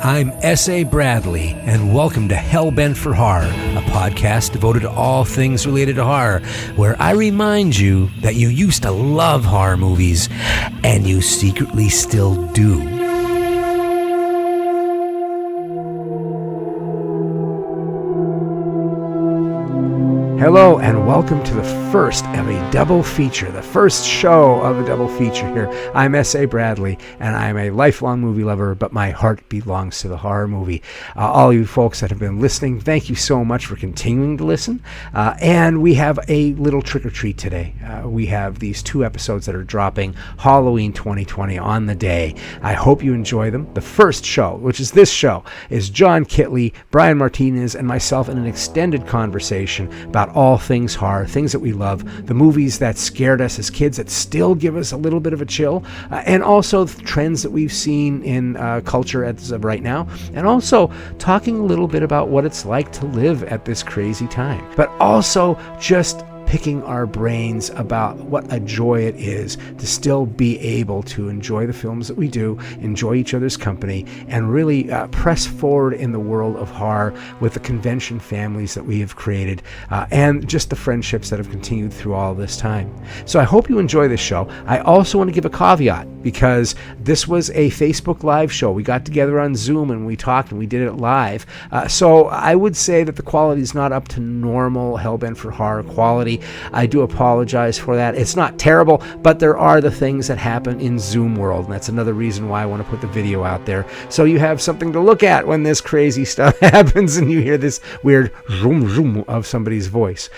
I'm S.A. Bradley, and welcome to Hellbent for Horror, a podcast devoted to all things related to horror, where I remind you that you used to love horror movies, and you secretly still do. Hello and welcome to the first of a double feature, the first show of a double feature here. I'm S.A. Bradley, and I'm a lifelong movie lover, but my heart belongs to the horror movie. All you folks that have been listening, thank you so much for continuing to listen. And we have a little trick-or-treat today. We have these two episodes that are dropping Halloween 2020 on the day. I hope you enjoy them. The first show, which is this show, is Jon Kitley, Bryan Martinez, and myself in an extended conversation about all things horror, things that we love, the movies that scared us as kids that still give us a little bit of a chill, and also the trends that we've seen in culture as of right now, and also talking a little bit about what it's like to live at this crazy time, but also just picking our brains about what a joy it is to still be able to enjoy the films that we do, enjoy each other's company, and really press forward in the world of horror with the convention families that we have created, and just the friendships that have continued through all this time. So I hope you enjoy this show. I also want to give a caveat, because this was a Facebook Live show. We got together on Zoom and we talked and we did it live. So I would say that the quality is not up to normal Hellbent for Horror quality. I do apologize for that. It's not terrible, but there are the things that happen in Zoom world, and that's another reason why I want to put the video out there, so you have something to look at when this crazy stuff happens and you hear this weird zoom zoom of somebody's voice.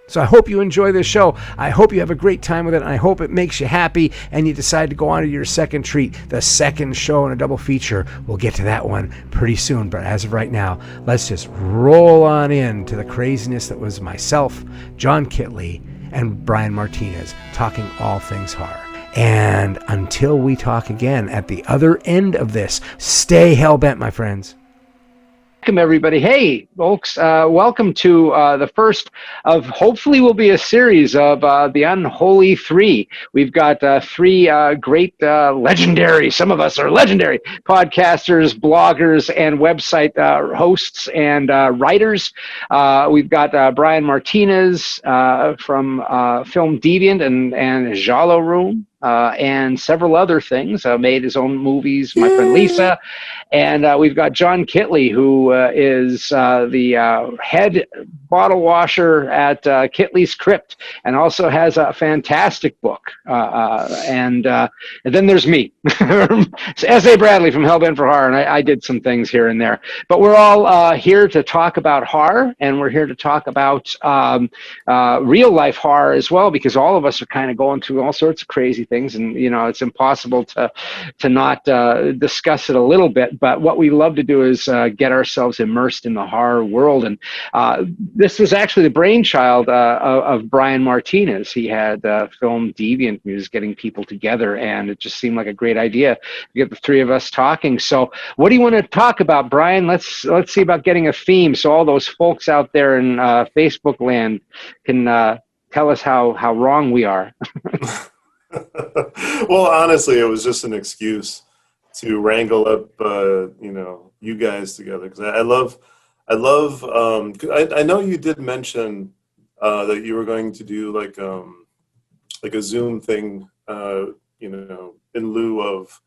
So I hope you enjoy this show. I hope you have a great time with it, and I hope it makes you happy and you decide to go on to your second treat, the second show in a double feature. We'll get to that one pretty soon, but as of right now, let's just roll on into the craziness that was myself, Jon Kitley, and Bryan Martinez talking all things horror. And until we talk again at the other end of this, stay hellbent, my friends. Welcome, everybody. Hey, folks, welcome to the first of hopefully will be a series of the Unholy 3. We've got three great legendary, some of us are legendary, podcasters, bloggers, and website hosts and writers. We've got Bryan Martinez from Film Deviant and Giallo Room. And several other things, made his own movies, my friend Lisa. And we've got Jon Kitley, who is the head bottle washer at Kitley's Krypt, and also has a fantastic book. And then there's me, S.A. Bradley from Hellbent for Horror, and I did some things here and there. But we're all here to talk about horror, and we're here to talk about real-life horror as well, because all of us are kind of going through all sorts of crazy things, and you know, it's impossible to not discuss it a little bit. But what we love to do is get ourselves immersed in the horror world, and this was actually the brainchild of Bryan Martinez. He had Film Deviant. He was getting people together, and it just seemed like a great idea to get the three of us talking. So what do you want to talk about, Bryan? Let's see about getting a theme, so all those folks out there in Facebook land can tell us how wrong we are. Well, honestly, it was just an excuse to wrangle up, you guys together, because I love. I know you did mention that you were going to do like a Zoom thing, in lieu of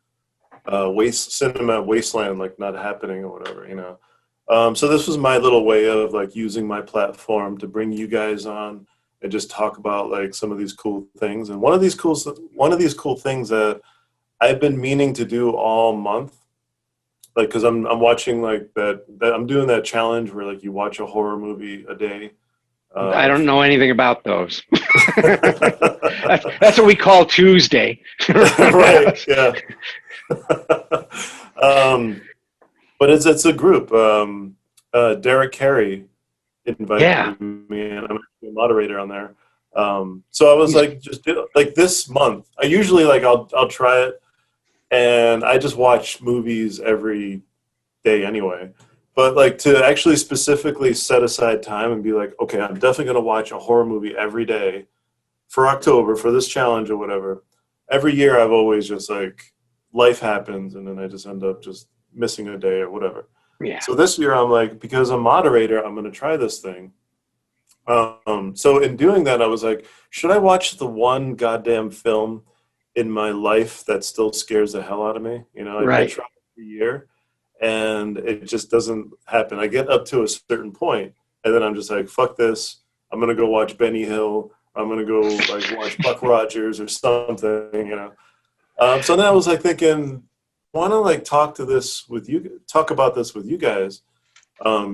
cinema wasteland, like not happening or whatever, So this was my little way of like using my platform to bring you guys on and just talk about like some of these cool things. And one of these cool things that I've been meaning to do all month, like, because I'm watching like that I'm doing that challenge where like you watch a horror movie a day. I don't know anything about those. That's what we call Tuesday. Right. Yeah. But it's a group. Derek Carey invited me, and I'm a moderator on there. So I was like, just do, like this month. I usually like I'll try it, and I just watch movies every day anyway. But like to actually specifically set aside time and be like, okay, I'm definitely gonna watch a horror movie every day for October for this challenge or whatever. Every year I've always just like life happens, and then I just end up just missing a day or whatever. Yeah. So this year I'm like, because I'm moderator, I'm going to try this thing. So in doing that, I was like, should I watch the one goddamn film in my life that still scares the hell out of me? You know, I Right. try every year and it just doesn't happen. I get up to a certain point and then I'm just like, fuck this. I'm going to go watch Benny Hill. I'm going to go like watch Buck Rogers or something, you know? So then I was like thinking, I want to like talk about this with you guys.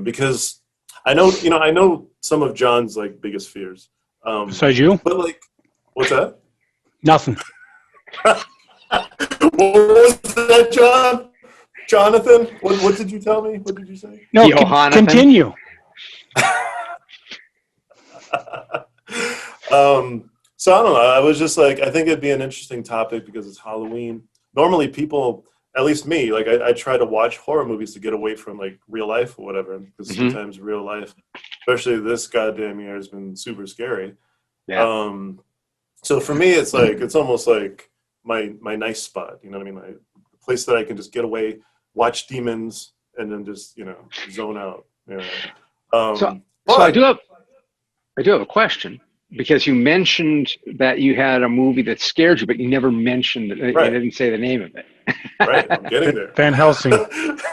Because I know some of John's like biggest fears. Besides you? But like, what's that? Nothing. What was that, John? Jonathan? What did you tell me? What did you say? No, Jonathan. continue. So I don't know. I was just like, I think it'd be an interesting topic because it's Halloween. Normally people, at least me, like I try to watch horror movies to get away from like real life or whatever. Because sometimes real life, especially this goddamn year, has been super scary. Yeah. So for me, it's like, it's almost like my nice spot. You know what I mean? Like a place that I can just get away, watch demons, and then just, you know, zone out. You know? So I do have a question, because you mentioned that you had a movie that scared you, but you never mentioned it. Right. You didn't say the name of it. Right, I'm getting there. Van Helsing.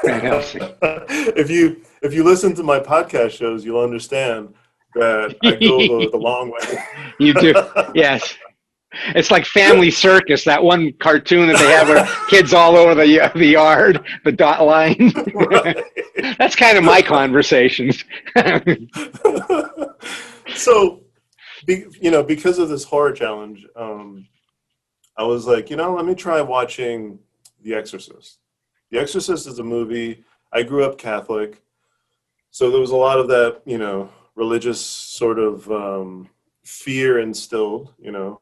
Van Helsing. If you listen to my podcast shows, you'll understand that I go the long way. You do, yes. It's like Family Circus, that one cartoon that they have where kids all over the yard, the dot line. Right. That's kind of my conversations. So, you know, because of this horror challenge, I was like, you know, let me try watching The Exorcist. The Exorcist is a movie. I grew up Catholic, so there was a lot of that, you know, religious sort of fear instilled, you know.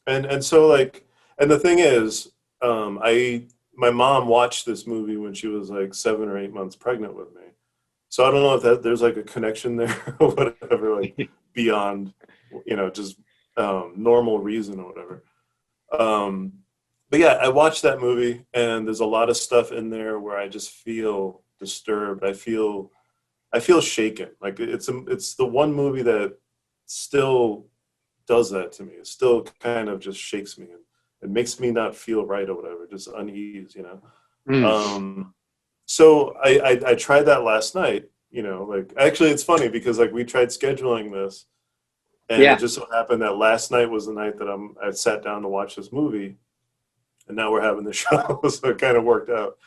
And so like, and the thing is, my mom watched this movie when she was like 7 or 8 months pregnant with me. So I don't know if there's like a connection there or whatever, like beyond, you know, just normal reason or whatever. But yeah, I watched that movie and there's a lot of stuff in there where I just feel disturbed. I feel shaken. Like it's the one movie that still does that to me. It still kind of just shakes me and it makes me not feel right or whatever, just unease, you know. So I tried that last night, you know, like actually it's funny because like we tried scheduling this and it just so happened that last night was the night that I sat down to watch this movie and now we're having the show. So it kind of worked out.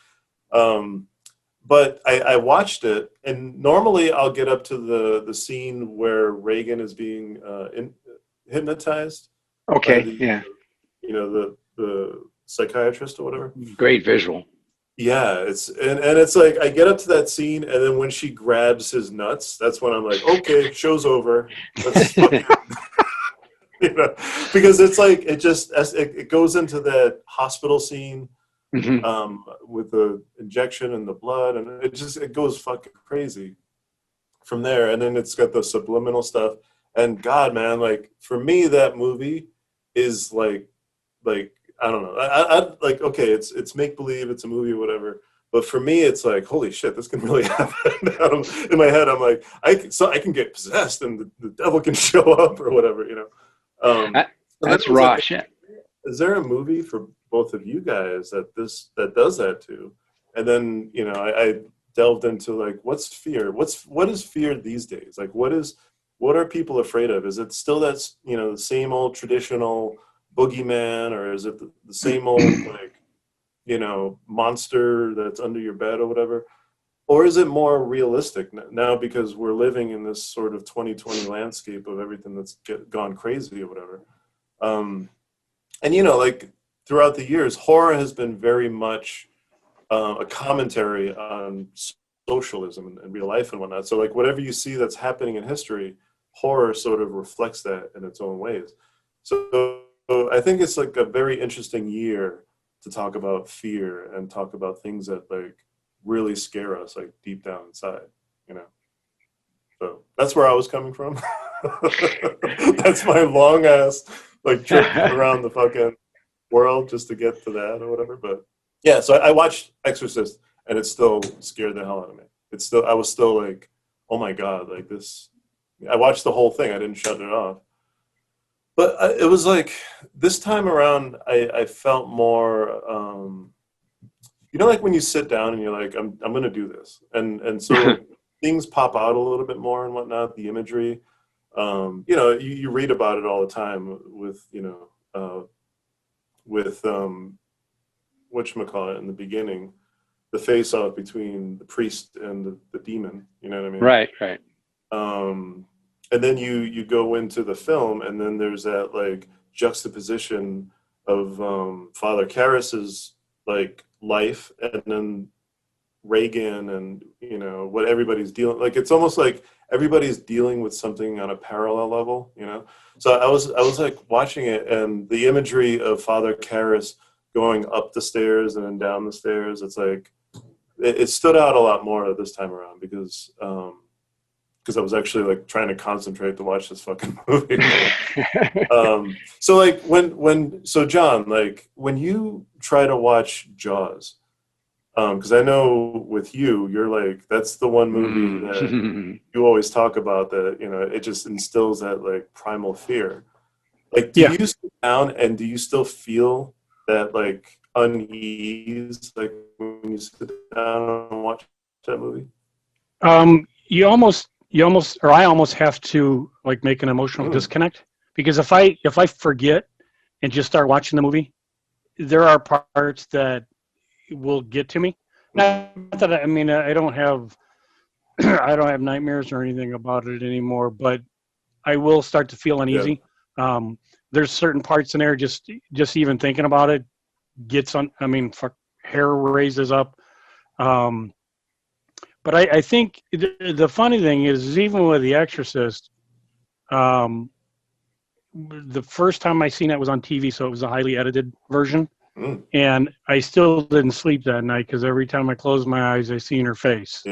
But I watched it and normally I'll get up to the scene where Reagan is being hypnotized. Okay, You know, the psychiatrist or whatever. Great visual. Yeah, it's like I get up to that scene, and then when she grabs his nuts, that's when I'm like, okay, show's over. Let's fucking, you know, because it's like it goes into that hospital scene with the injection and the blood, and it goes fucking crazy from there, and then it's got the subliminal stuff. And God, man, like for me, that movie is like I don't know. I like, okay, it's make believe, it's a movie or whatever. But for me, it's like, holy shit, this can really happen. In my head, I'm like, I can get possessed and the devil can show up or whatever, you know. That's raw shit. Is there a movie for both of you guys that does that too? And then, you know, I delved into like, what's fear? What is fear these days? Like, what are people afraid of? Is it still that, you know, the same old traditional boogeyman, or is it the same old like, you know, monster that's under your bed or whatever, or is it more realistic now because we're living in this sort of 2020 landscape of everything that's gone crazy or whatever? And you know, like throughout the years, horror has been very much a commentary on socialism and real life and whatnot. So like whatever you see that's happening in history, horror sort of reflects that in its own ways. So I think it's like a very interesting year to talk about fear and talk about things that like really scare us like deep down inside, you know. So that's where I was coming from. That's my long ass like trip around the fucking world just to get to that or whatever. But Yeah, so I watched Exorcist, and it still scared the hell out of me. I was still like, oh my God, like this. I watched the whole thing. I didn't shut it off. But it was like, this time around, I felt more, like when you sit down and you're like, I'm going to do this. And so things pop out a little bit more and whatnot, the imagery. You read about it all the time with, whatchamacallit in the beginning, the face-off between the priest and the demon, you know what I mean? Right. And then you go into the film, and then there's that like juxtaposition of Father Karras's like life, and then Reagan, and what everybody's dealing. Like it's almost like everybody's dealing with something on a parallel level, So I was like watching it, and the imagery of Father Karras going up the stairs and then down the stairs. It's like it stood out a lot more this time around because I was actually like trying to concentrate to watch this fucking movie. So like so John, like when you try to watch Jaws, because I know with you're like, that's the one movie that you always talk about that, it just instills that like primal fear. Like, do you sit down and do you still feel that like unease, like when you sit down and watch that movie? You almost, or I almost have to like make an emotional disconnect, because if I forget and just start watching the movie, there are parts that will get to me. Not that I don't have nightmares or anything about it anymore, but I will start to feel uneasy. Yeah. There's certain parts in there, just even thinking about it gets on. Hair raises up. But I think the funny thing is even with The Exorcist, the first time I seen it was on TV, so it was a highly edited version. And I still didn't sleep that night because every time I closed my eyes, I seen her face,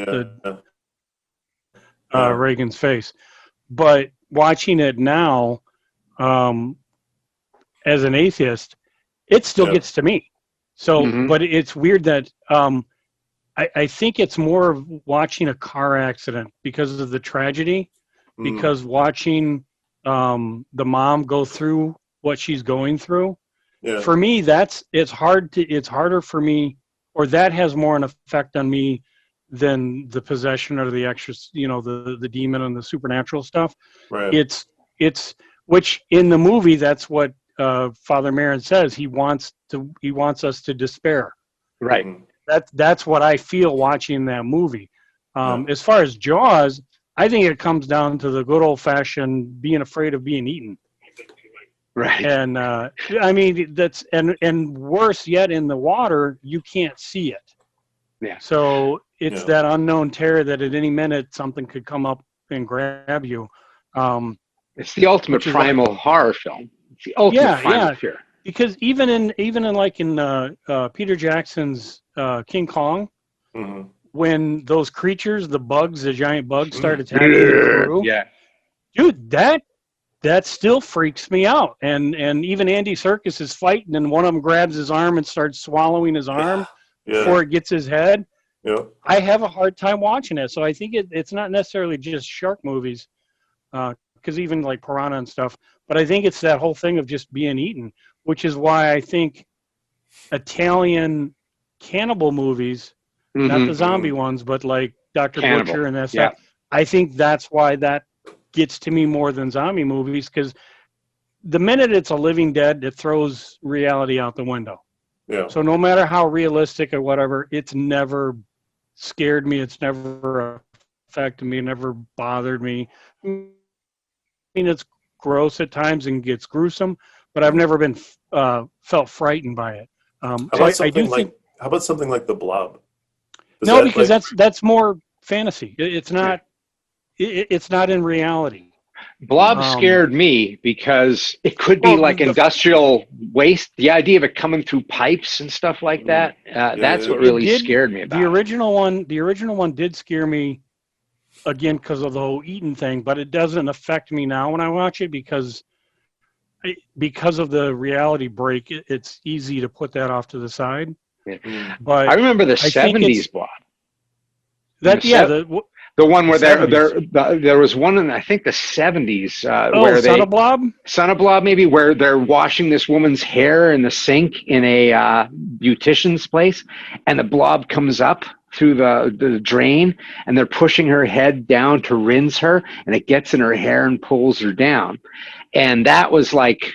Reagan's face. But watching it now, as an atheist, it still gets to me. So, but it's weird that I think it's more of watching a car accident because of the tragedy, because watching the mom go through what she's going through. Yeah. For me, it's harder for me, or that has more an effect on me than the possession or the exorcist, the demon and the supernatural stuff. Right. It's which in the movie, that's what Father Marin says. He wants us to despair. Right. That's what I feel watching that movie. As far as Jaws, I think it comes down to the good old fashioned being afraid of being eaten. Right. And that's and worse yet, in the water you can't see it. Yeah. So it's that unknown terror that at any minute something could come up and grab you. It's the ultimate primal horror film. It's the ultimate primal fear. Because even in Peter Jackson's King Kong, when those creatures, the bugs, the giant bugs, start attacking the crew, dude, that still freaks me out. And even Andy Serkis is fighting, and one of them grabs his arm and starts swallowing his arm before it gets his head. Yeah. I have a hard time watching it. So I think it's not necessarily just shark movies, because even like Piranha and stuff, but I think it's that whole thing of just being eaten, which is why I think Italian cannibal movies, not the zombie ones, but like Dr. Butcher and that stuff, I think that's why that gets to me more than zombie movies, because the minute it's a living dead, it throws reality out the window. Yeah. So no matter how realistic or whatever, it's never scared me. It's never affected me. It never bothered me. It's gross at times and gets gruesome, but I've never been felt frightened by it. How about something like The Blob? Because that's more fantasy. It's not. It's not in reality. Blob scared me because it could be like industrial waste. The idea of it coming through pipes and stuff like that. That's what really scared me about the original one. The original one did scare me, again, because of the whole eating thing. But it doesn't affect me now when I watch it because of the reality break. It's easy to put that off to the side. But I remember the I think 70s blob. the The one where the there was one in, I think, the 70s where Son of Blob? Son of Blob, maybe, where they're washing this woman's hair in the sink in a beautician's place, and the blob comes up through the drain, and they're pushing her head down to rinse her, and it gets in her hair and pulls her down. And that was like,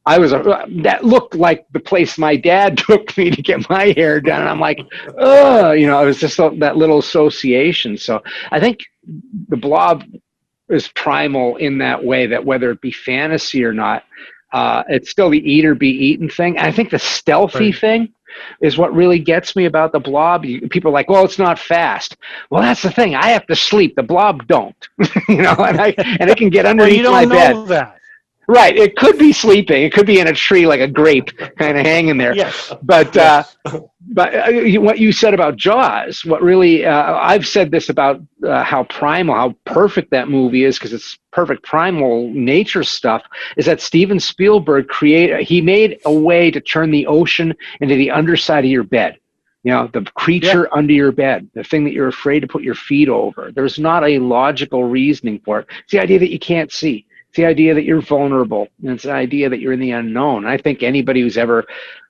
that looked like the place my dad took me to get my hair done. And I'm like, ugh, it was just that little association. So I think the blob is primal in that way, that whether it be fantasy or not, it's still the eat or be eaten thing. And I think the stealthy thing is what really gets me about the blob. People are like, well, it's not fast. Well, that's the thing. I have to sleep. The blob don't, and it can get underneath my bed. Know that. Right. It could be sleeping. It could be in a tree like a grape kind of hanging there. Yes. But what you said about Jaws, what really, I've said this about how primal, how perfect that movie is, because it's perfect primal nature stuff, is that Steven Spielberg he made a way to turn the ocean into the underside of your bed. The creature under your bed, the thing that you're afraid to put your feet over. There's not a logical reasoning for it. It's the idea that you can't see. It's the idea that you're vulnerable. And it's the idea that you're in the unknown. I think anybody who's ever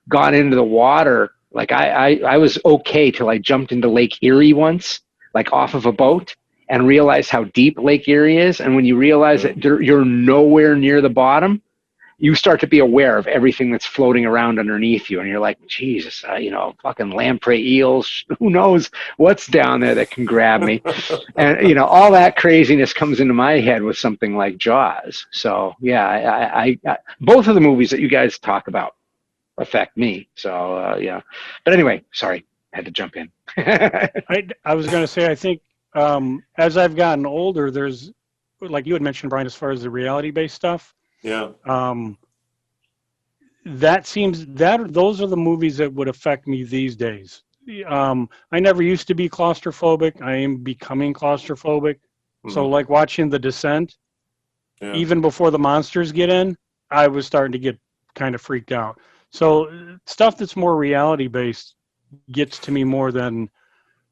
gone into the water, like I was okay till I jumped into Lake Erie once, like off of a boat, and realized how deep Lake Erie is. And when you realize that you're nowhere near the bottom, you start to be aware of everything that's floating around underneath you. And you're like, Jesus, fucking lamprey eels, who knows what's down there that can grab me. And, all that craziness comes into my head with something like Jaws. So, yeah, I both of the movies that you guys talk about affect me. So, yeah. But anyway, sorry, I had to jump in. I was going to say, I think as I've gotten older, there's, like you had mentioned, Brian, as far as the reality-based stuff. Yeah. Those are the movies that would affect me these days. I never used to be claustrophobic. I am becoming claustrophobic. So like watching The Descent, even before the monsters get in, I was starting to get kind of freaked out. So stuff that's more reality based gets to me more than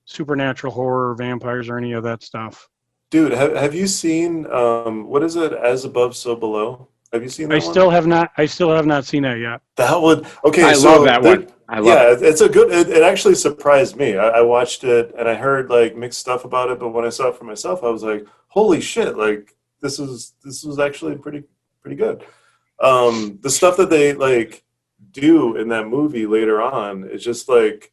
supernatural horror, vampires, or any of that stuff. Dude, have you seen what is it, As Above, So Below? Have you seen that? I still have not seen that yet. That one. Okay, I love that one. It's a good. It actually surprised me. I watched it and I heard like mixed stuff about it, but when I saw it for myself, I was like, "Holy shit! Like this was actually pretty good." The stuff that they like do in that movie later on is just like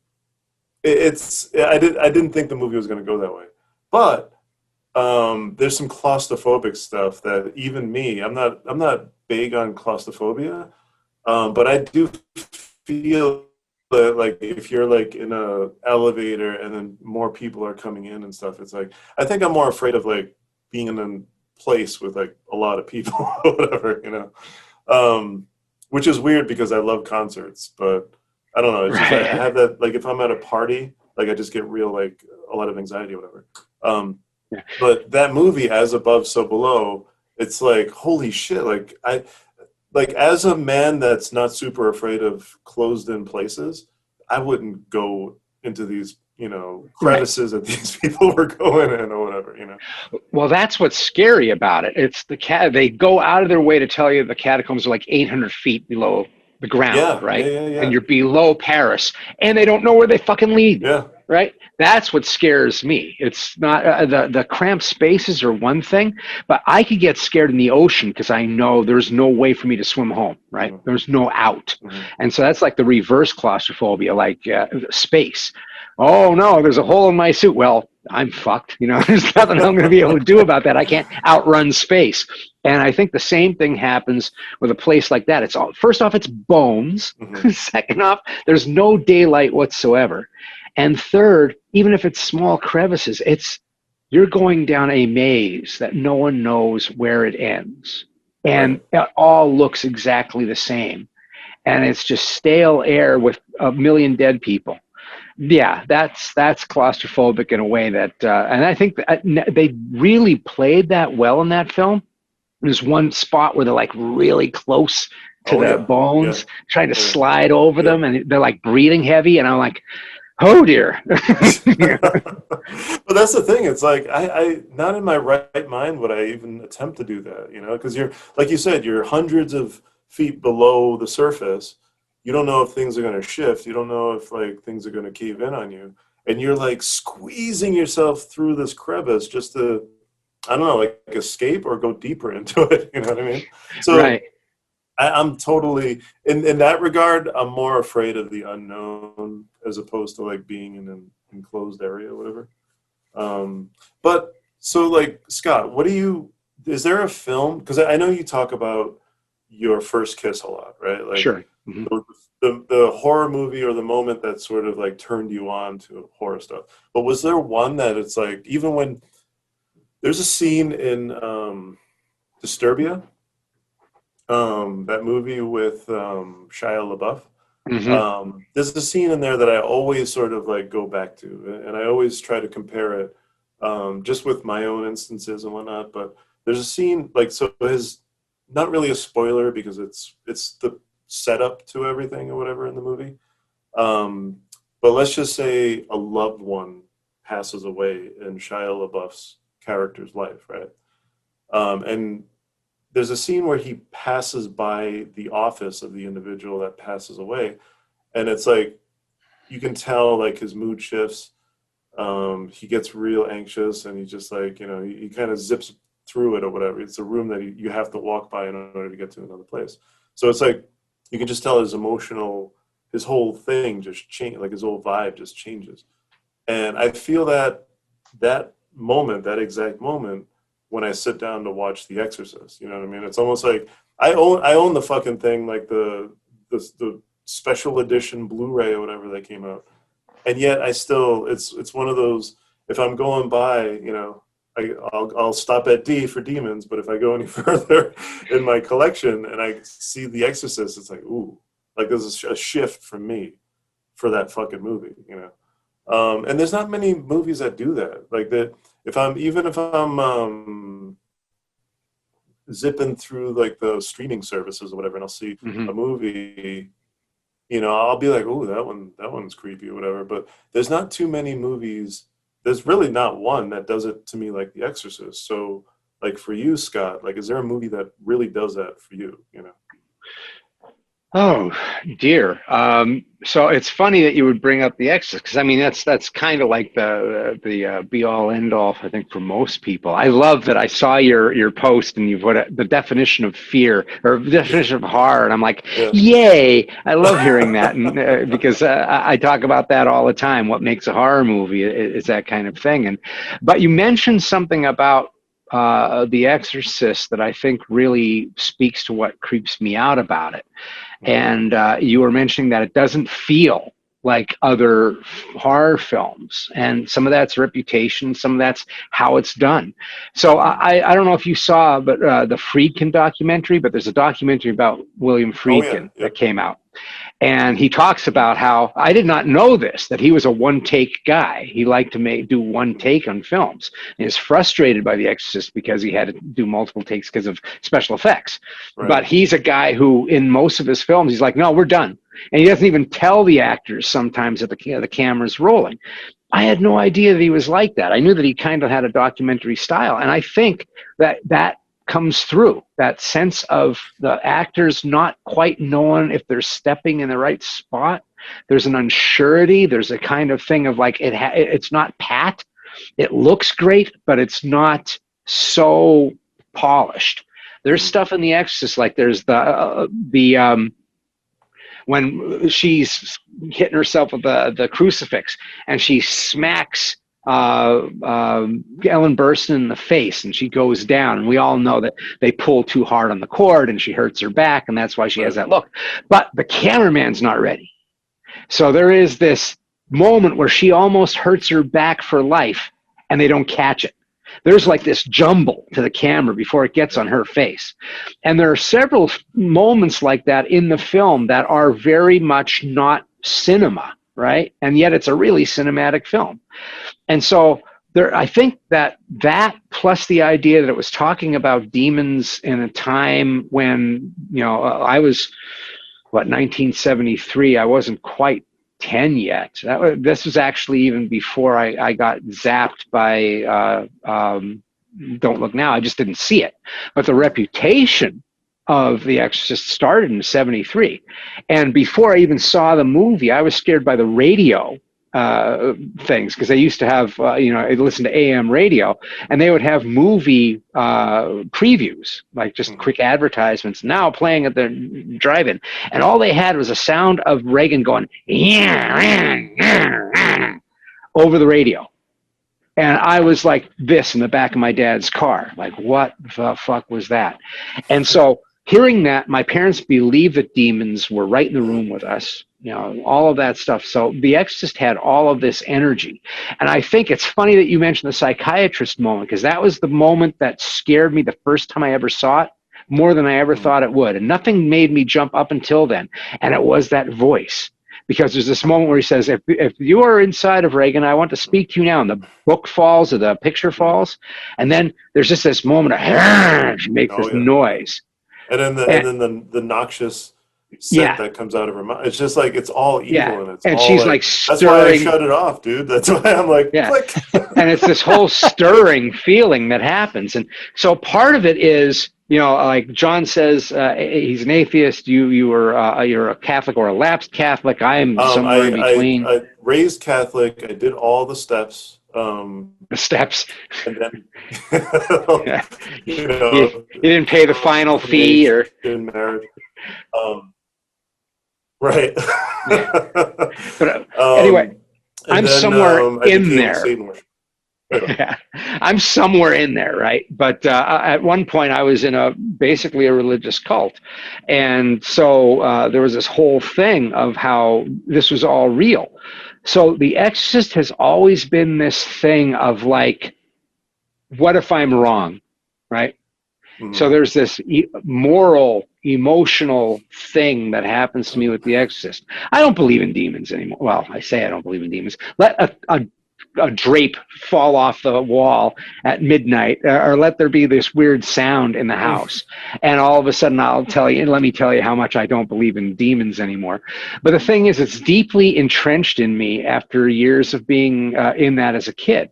I didn't think the movie was going to go that way, but. There's some claustrophobic stuff that even me, I'm not big on claustrophobia, but I do feel that like if you're like in a elevator and then more people are coming in and stuff, it's like I think I'm more afraid of like being in a place with like a lot of people or whatever, which is weird because I love concerts, but I don't know. It's just, I have that like if I'm at a party, like I just get real like a lot of anxiety or whatever. Yeah. But that movie, As Above, So Below, it's like, holy shit. Like as a man that's not super afraid of closed in places, I wouldn't go into these, crevices that these people were going in or whatever, Well, that's what's scary about it. It's they go out of their way to tell you the catacombs are like 800 feet below the ground, right? Yeah. And you're below Paris, and they don't know where they fucking lead. Yeah. Right? That's what scares me. It's not the cramped spaces are one thing, but I could get scared in the ocean because I know there's no way for me to swim home, right? Mm-hmm. There's no out. Mm-hmm. And so that's like the reverse claustrophobia, like space. Oh, no, there's a hole in my suit. Well, I'm fucked. There's nothing I'm going to be able to do about that. I can't outrun space. And I think the same thing happens with a place like that. First off, it's bones. Mm-hmm. Second off, there's no daylight whatsoever. And third, even if it's small crevices, you're going down a maze that no one knows where it ends. And it all looks exactly the same. And it's just stale air with a million dead people. Yeah, that's claustrophobic in a way that, and I think that they really played that well in that film. There's one spot where they're like really close to the bones, trying to slide over them, and they're like breathing heavy, and I'm like, oh dear. But that's the thing. It's like I not in my right mind would I even attempt to do that, you know, because you're, like you said, you're hundreds of feet below the surface. You don't know if things are going to shift. You don't know if like things are going to cave in on you, and you're like squeezing yourself through this crevice just to, I don't know, like escape or go deeper into it. You know what I mean? So right. I'm totally, in that regard, I'm more afraid of the unknown as opposed to like being in an enclosed area or whatever. But so like, Scott, is there a film? Because I know you talk about your first kiss a lot, right? Like, sure. Mm-hmm. The horror movie or the moment that sort of like turned you on to horror stuff. But was there one that it's like, even when there's a scene in Disturbia, that movie with Shia LaBeouf. Mm-hmm. There's a scene in there that I always sort of like go back to, and I always try to compare it just with my own instances and whatnot. But there's a scene like, so his, not really a spoiler because it's the setup to everything or whatever in the movie. But let's just say a loved one passes away in Shia LaBeouf's character's life, right? And there's a scene where he passes by the office of the individual that passes away, and it's like you can tell like his mood shifts. He gets real anxious, and he just like, you know, he kind of zips through it or whatever. It's a room that you have to walk by in order to get to another place. So it's like you can just tell his whole thing just change, like his whole vibe just changes. And I feel that moment, that exact moment, when I sit down to watch The Exorcist, you know what I mean? It's almost like I own the fucking thing, like the special edition Blu-ray or whatever that came out, and yet I still, it's one of those, if I'm going by, you know, I'll stop at D for Demons, but if I go any further in my collection and I see The Exorcist, it's like, ooh, like there's a shift from me for that fucking movie, you know. And there's not many movies that do that, like that. If I'm zipping through like the streaming services or whatever, and I'll see a movie, you know, I'll be like, oh, that one's creepy or whatever. But there's not too many movies. There's really not one that does it to me like The Exorcist. So, like for you, Scott, like, is there a movie that really does that for you? You know? Oh dear. So it's funny that you would bring up The Exorcist, because I mean that's kind of like the be all end all, I think, for most people. I love that I saw your post and you put the definition of fear or the definition of horror, and I'm like, yay! I love hearing that, and because I talk about that all the time. What makes a horror movie is that kind of thing. But you mentioned something about The Exorcist that I think really speaks to what creeps me out about it. And you were mentioning that it doesn't feel like other horror films, and some of that's reputation, some of that's how it's done. So I don't know if you saw, but the Friedkin documentary, but there's a documentary about William Friedkin that came out. And he talks about how, I did not know this, that he was a one-take guy. He liked to do one take on films. And is frustrated by The Exorcist because he had to do multiple takes because of special effects. Right. But he's a guy who, in most of his films, he's like, no, we're done. And he doesn't even tell the actors sometimes that the camera's rolling. I had no idea that he was like that. I knew that he kind of had a documentary style. And I think that comes through, that sense of the actors not quite knowing if they're stepping in the right spot. There's an unsurety. There's a kind of thing of like, it's not pat. It looks great, but it's not so polished. There's stuff in The Exorcist, like there's when she's hitting herself with the crucifix and she smacks Ellen Burstyn in the face and she goes down, and we all know that they pull too hard on the cord and she hurts her back, and that's why she has that look. But the cameraman's not ready. So there is this moment where she almost hurts her back for life and they don't catch it. There's like this jumble to the camera before it gets on her face. And there are several moments like that in the film that are very much not cinema, right? And yet it's a really cinematic film. And so I think that plus the idea that it was talking about demons in a time when, I was, 1973. I wasn't quite 10 yet. This was actually even before I got zapped by Don't Look Now. I just didn't see it. But the reputation of The Exorcist started in 73. And before I even saw the movie, I was scared by the radio things, because they used to have, I listened to AM radio, and they would have movie previews, like just quick advertisements, now playing at the drive-in. And all they had was a sound of Reagan going, over the radio. And I was like this in the back of my dad's car. Like, what the fuck was that? And so hearing that, my parents believed that demons were right in the room with us, all of that stuff. So The Exorcist had all of this energy. And I think it's funny that you mentioned the psychiatrist moment, because that was the moment that scared me the first time I ever saw it, more than I ever thought it would. And nothing made me jump up until then. And it was that voice. Because there's this moment where he says, if you are inside of Reagan, I want to speak to you now. And the book falls, or the picture falls. And then there's just this moment of, she makes this noise. And then the noxious scent that comes out of her mouth. It's just like, it's all evil. And all she's like stirring. That's why I shut it off, dude. That's why I'm like, click. And it's this whole stirring feeling that happens. And so part of it is, like John says, he's an atheist. you're a Catholic or a lapsed Catholic. I am somewhere in between. I raised Catholic. I did all the steps. The steps. And then, you didn't pay the final fee, or in marriage. Right. But anyway, I'm somewhere in there. Yeah, I'm somewhere in there, right? But at one point, I was in basically a religious cult, and so there was this whole thing of how this was all real. So The Exorcist has always been this thing of like, what if I'm wrong, right? Mm-hmm. So there's this moral, emotional thing that happens to me with The Exorcist. I don't believe in demons anymore. Well, I say I don't believe in demons. Let a drape fall off the wall at midnight, or let there be this weird sound in the house, and all of a sudden let me tell you how much I don't believe in demons anymore. But the thing is, it's deeply entrenched in me after years of being in that as a kid.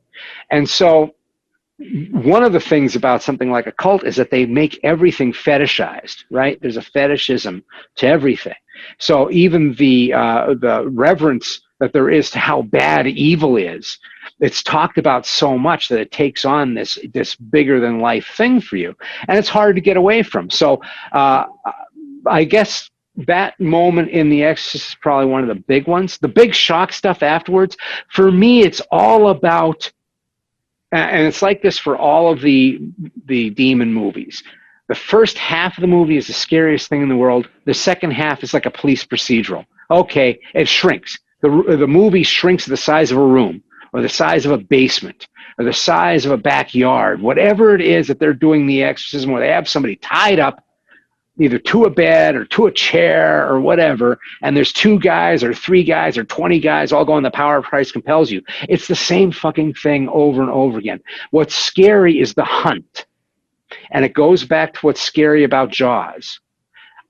And so one of the things about something like a cult is that they make everything fetishized, right? There's a fetishism to everything. So even the reverence that there is to how bad evil is, it's talked about so much that it takes on this bigger than life thing for you, and it's hard to get away from. So I guess that moment in The Exorcist is probably one of the big ones. The big shock stuff afterwards, for me, it's all about, and it's like this for all of the demon movies. The first half of the movie is the scariest thing in the world. The second half is like a police procedural. Okay, it shrinks. The movie shrinks to the size of a room, or the size of a basement, or the size of a backyard. Whatever it is that they're doing the exorcism, where they have somebody tied up either to a bed or to a chair or whatever, and there's 2 guys or 3 guys or 20 guys all going, the power of Christ compels you. It's the same fucking thing over and over again. What's scary is the hunt. And it goes back to what's scary about Jaws.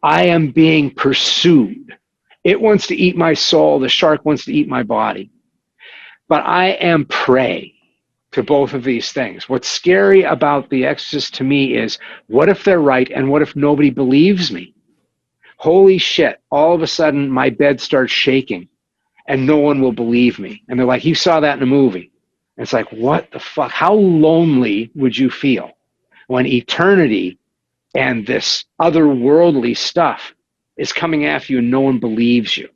I am being pursued. It wants to eat my soul. The shark wants to eat my body. But I am prey to both of these things. What's scary about The Exorcist to me is, what if they're right, and what if nobody believes me? Holy shit, all of a sudden my bed starts shaking and no one will believe me. And they're like, you saw that in a movie. And it's like, what the fuck? How lonely would you feel when eternity and this otherworldly stuff is coming after you and no one believes you?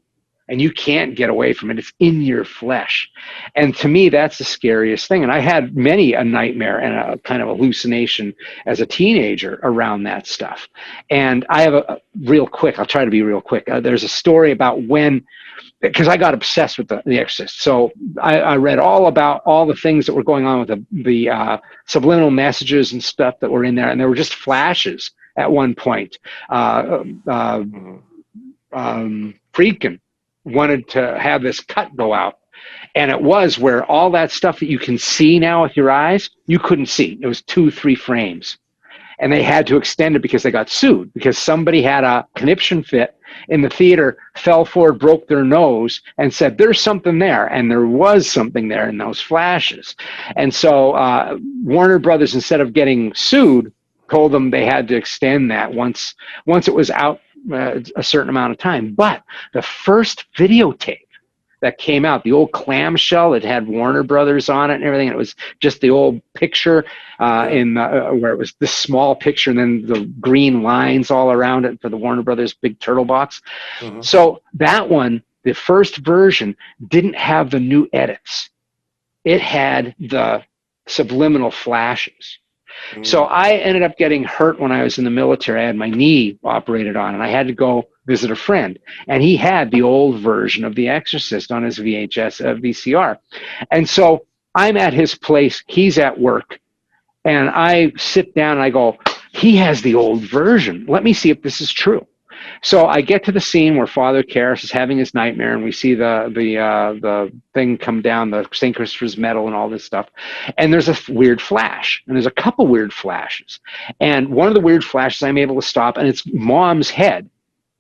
And you can't get away from it. It's in your flesh. And to me, that's the scariest thing. And I had many a nightmare and a kind of hallucination as a teenager around that stuff. And I have real quick, I'll try to be real quick. There's a story about when, because I got obsessed with The Exorcist. So I read all about all the things that were going on with the subliminal messages and stuff that were in there. And there were just flashes at one point. Friedkin wanted to have this cut go out And it was where all that stuff that you can see now with your eyes, you couldn't see. It was 2-3 frames. And they had to extend it because they got sued, because somebody had a conniption fit in the theater, fell forward, broke their nose, and said, there's something there. And there was something there in those flashes. And so Warner Brothers, instead of getting sued, told them they had to extend that once it was out a certain amount of time. But the first videotape that came out, the old clamshell that had Warner Brothers on it and everything, and it was just the old picture where it was this small picture and then the green lines all around it for the Warner Brothers big turtle box. Mm-hmm. So that one, the first version, didn't have the new edits. It had the subliminal flashes. Mm. So I ended up getting hurt when I was in the military. I had my knee operated on, and I had to go visit a friend. And he had the old version of The Exorcist on his VCR. And so I'm at his place. He's at work. And I sit down and I go, he has the old version. Let me see if this is true. So I get to the scene where Father Karras is having his nightmare, and we see the thing come down, the St. Christopher's medal and all this stuff. And there's a weird flash, and there's a couple weird flashes. And one of the weird flashes I'm able to stop, and it's Mom's head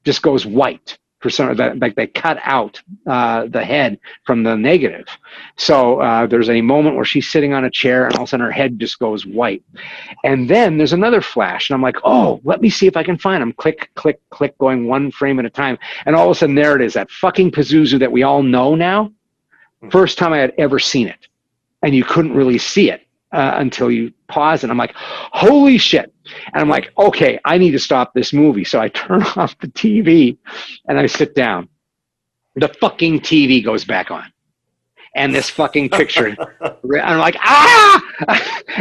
just goes white. For some, like they cut out the head from the negative. So there's a moment where she's sitting on a chair, and all of a sudden her head just goes white. And then there's another flash, and I'm like, oh, let me see if I can find him. Click, click, click, going one frame at a time. And all of a sudden there it is, that fucking Pazuzu that we all know now. First time I had ever seen it. And you couldn't really see it until you pause, and I'm like, holy shit. And I'm like, okay, I need to stop this movie. So I turn off the TV and I sit down. The fucking TV goes back on. And this fucking picture, and I'm like, ah!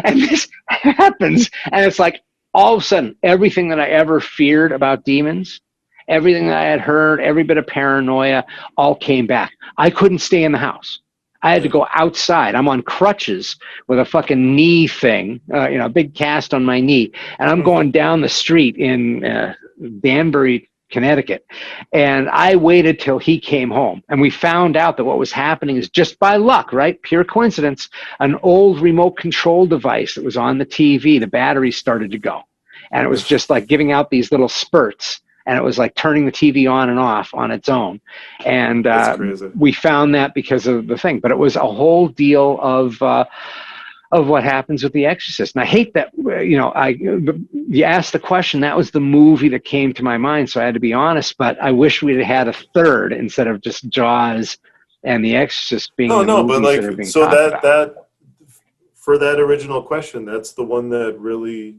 And this happens. And it's like, all of a sudden, everything that I ever feared about demons, everything that I had heard, every bit of paranoia, all came back. I couldn't stay in the house. I had to go outside. I'm on crutches with a fucking knee thing, a big cast on my knee. And I'm going down the street in Danbury, Connecticut. And I waited till he came home. And we found out that what was happening is just by luck, right? Pure coincidence. An old remote control device that was on the TV, the battery started to go. And it was just like giving out these little spurts. And it was like turning the TV on and off on its own. And we found that because of the thing. But it was a whole deal of what happens with The Exorcist. And I hate that, you asked the question, that was the movie that came to my mind. So I had to be honest, but I wish we'd had a third instead of just Jaws and The Exorcist being the movies that are being so talked about. that for that original question, that's the one that really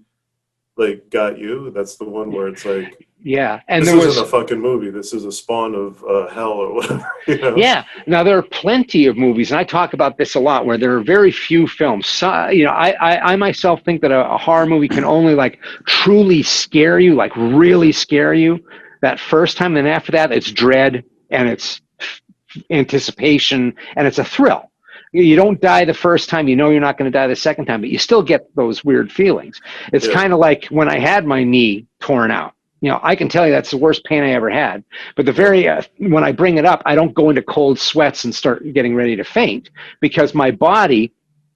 got you. That's the one where it's like, yeah, and this isn't a fucking movie. This is a spawn of hell or whatever. Yeah. Now there are plenty of movies, and I talk about this a lot, where there are very few films. So, I myself think that a horror movie can only truly scare you, really scare you that first time, and after that, it's dread and it's anticipation and it's a thrill. You don't die the first time, you're not going to die the second time, but you still get those weird feelings. It's kind of like when I had my knee torn out. I can tell you that's the worst pain I ever had. But when I bring it up, I don't go into cold sweats and start getting ready to faint, because my body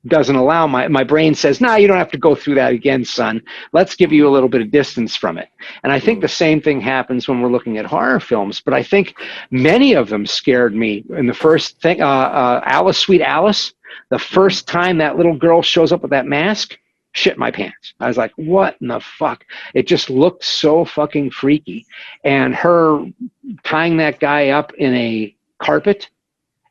doesn't allow, my brain says, nah, you don't have to go through that again, son. Let's give you a little bit of distance from it. And I think the same thing happens when we're looking at horror films. But I think many of them scared me. In the first thing, Alice, Sweet Alice, the first time that little girl shows up with that mask, shit my pants. I was like, what in the fuck? It just looked so fucking freaky. And her tying that guy up in a carpet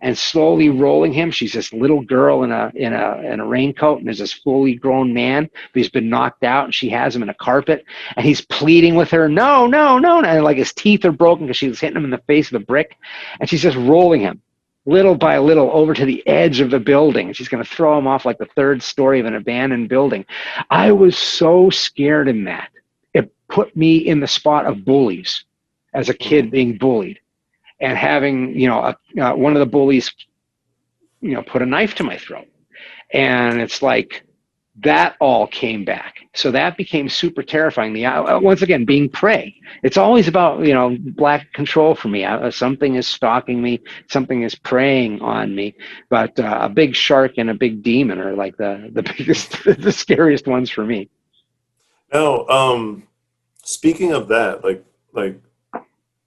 and slowly rolling him. She's this little girl in a raincoat, and there's this fully grown man who's been knocked out, and she has him in a carpet, and he's pleading with her, no, and his teeth are broken because she was hitting him in the face with a brick, and she's just rolling him little by little over to the edge of the building, and she's going to throw him off the third story of an abandoned building. I was so scared in that. It put me in the spot of bullies as a kid being bullied. And having, one of the bullies, put a knife to my throat. And it's like, that all came back. So that became super terrifying. Once again, being prey. It's always about, black control for me. Something is stalking me. Something is preying on me. But a big shark and a big demon are like the biggest, the scariest ones for me. Now, speaking of that, like,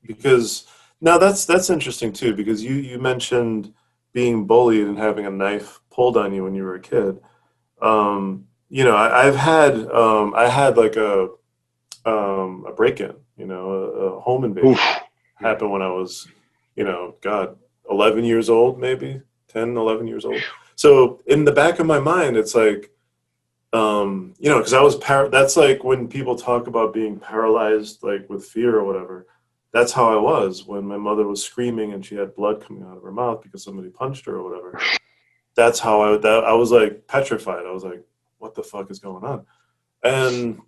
because now that's interesting too, because you mentioned being bullied and having a knife pulled on you when you were a kid. I had like a break-in, a home invasion. Oof. Happened when I was, 11 years old, maybe 10, 11 years old. So in the back of my mind, it's like, because I was that's like when people talk about being paralyzed, like with fear or whatever. That's how I was when my mother was screaming and she had blood coming out of her mouth because somebody punched her or whatever. That's how I was like petrified. I was like, what the fuck is going on? And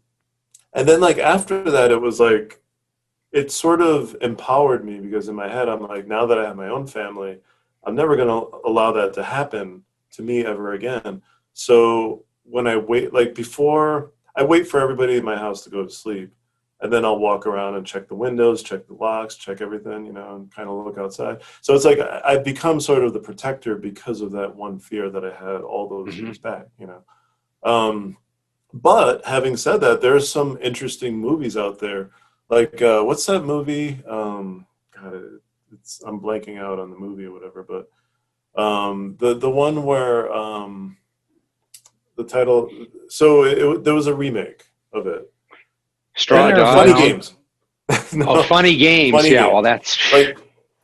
then like after that, it was like, it sort of empowered me, because in my head, I'm like, now that I have my own family, I'm never going to allow that to happen to me ever again. So when I wait, like before, I wait for everybody in my house to go to sleep. And then I'll walk around and check the windows, check the locks, check everything, and kind of look outside. So it's like I've become sort of the protector because of that one fear that I had all those years back, But having said that, there's some interesting movies out there. Like, what's that movie? I'm blanking out on the movie or whatever, but the one where the title, so there was a remake of it. Straw Dog. Funny Games. No, Funny Games. Funny yeah, Games. Well, that's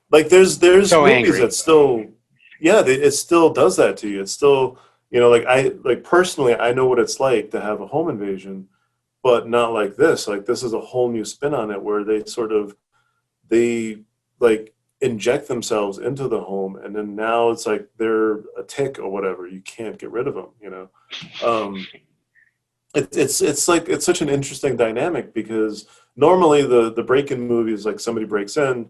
like there's so movies angry. that still, it still does that to you. It's still, personally, I know what it's like to have a home invasion, but not like this. Like, this is a whole new spin on it, where they inject themselves into the home, and then now it's like they're a tick or whatever. You can't get rid of them. It's like, it's such an interesting dynamic, because normally the break-in movie is like somebody breaks in,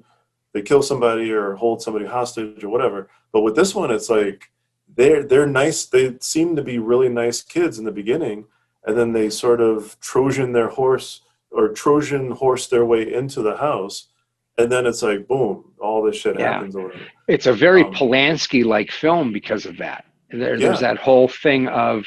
they kill somebody or hold somebody hostage or whatever. But with this one, it's like they're nice. They seem to be really nice kids in the beginning, and then they sort of Trojan horse their way into the house, and then it's like boom, all this shit happens or whatever. It's a very Polanski-like film because of that. There's that whole thing of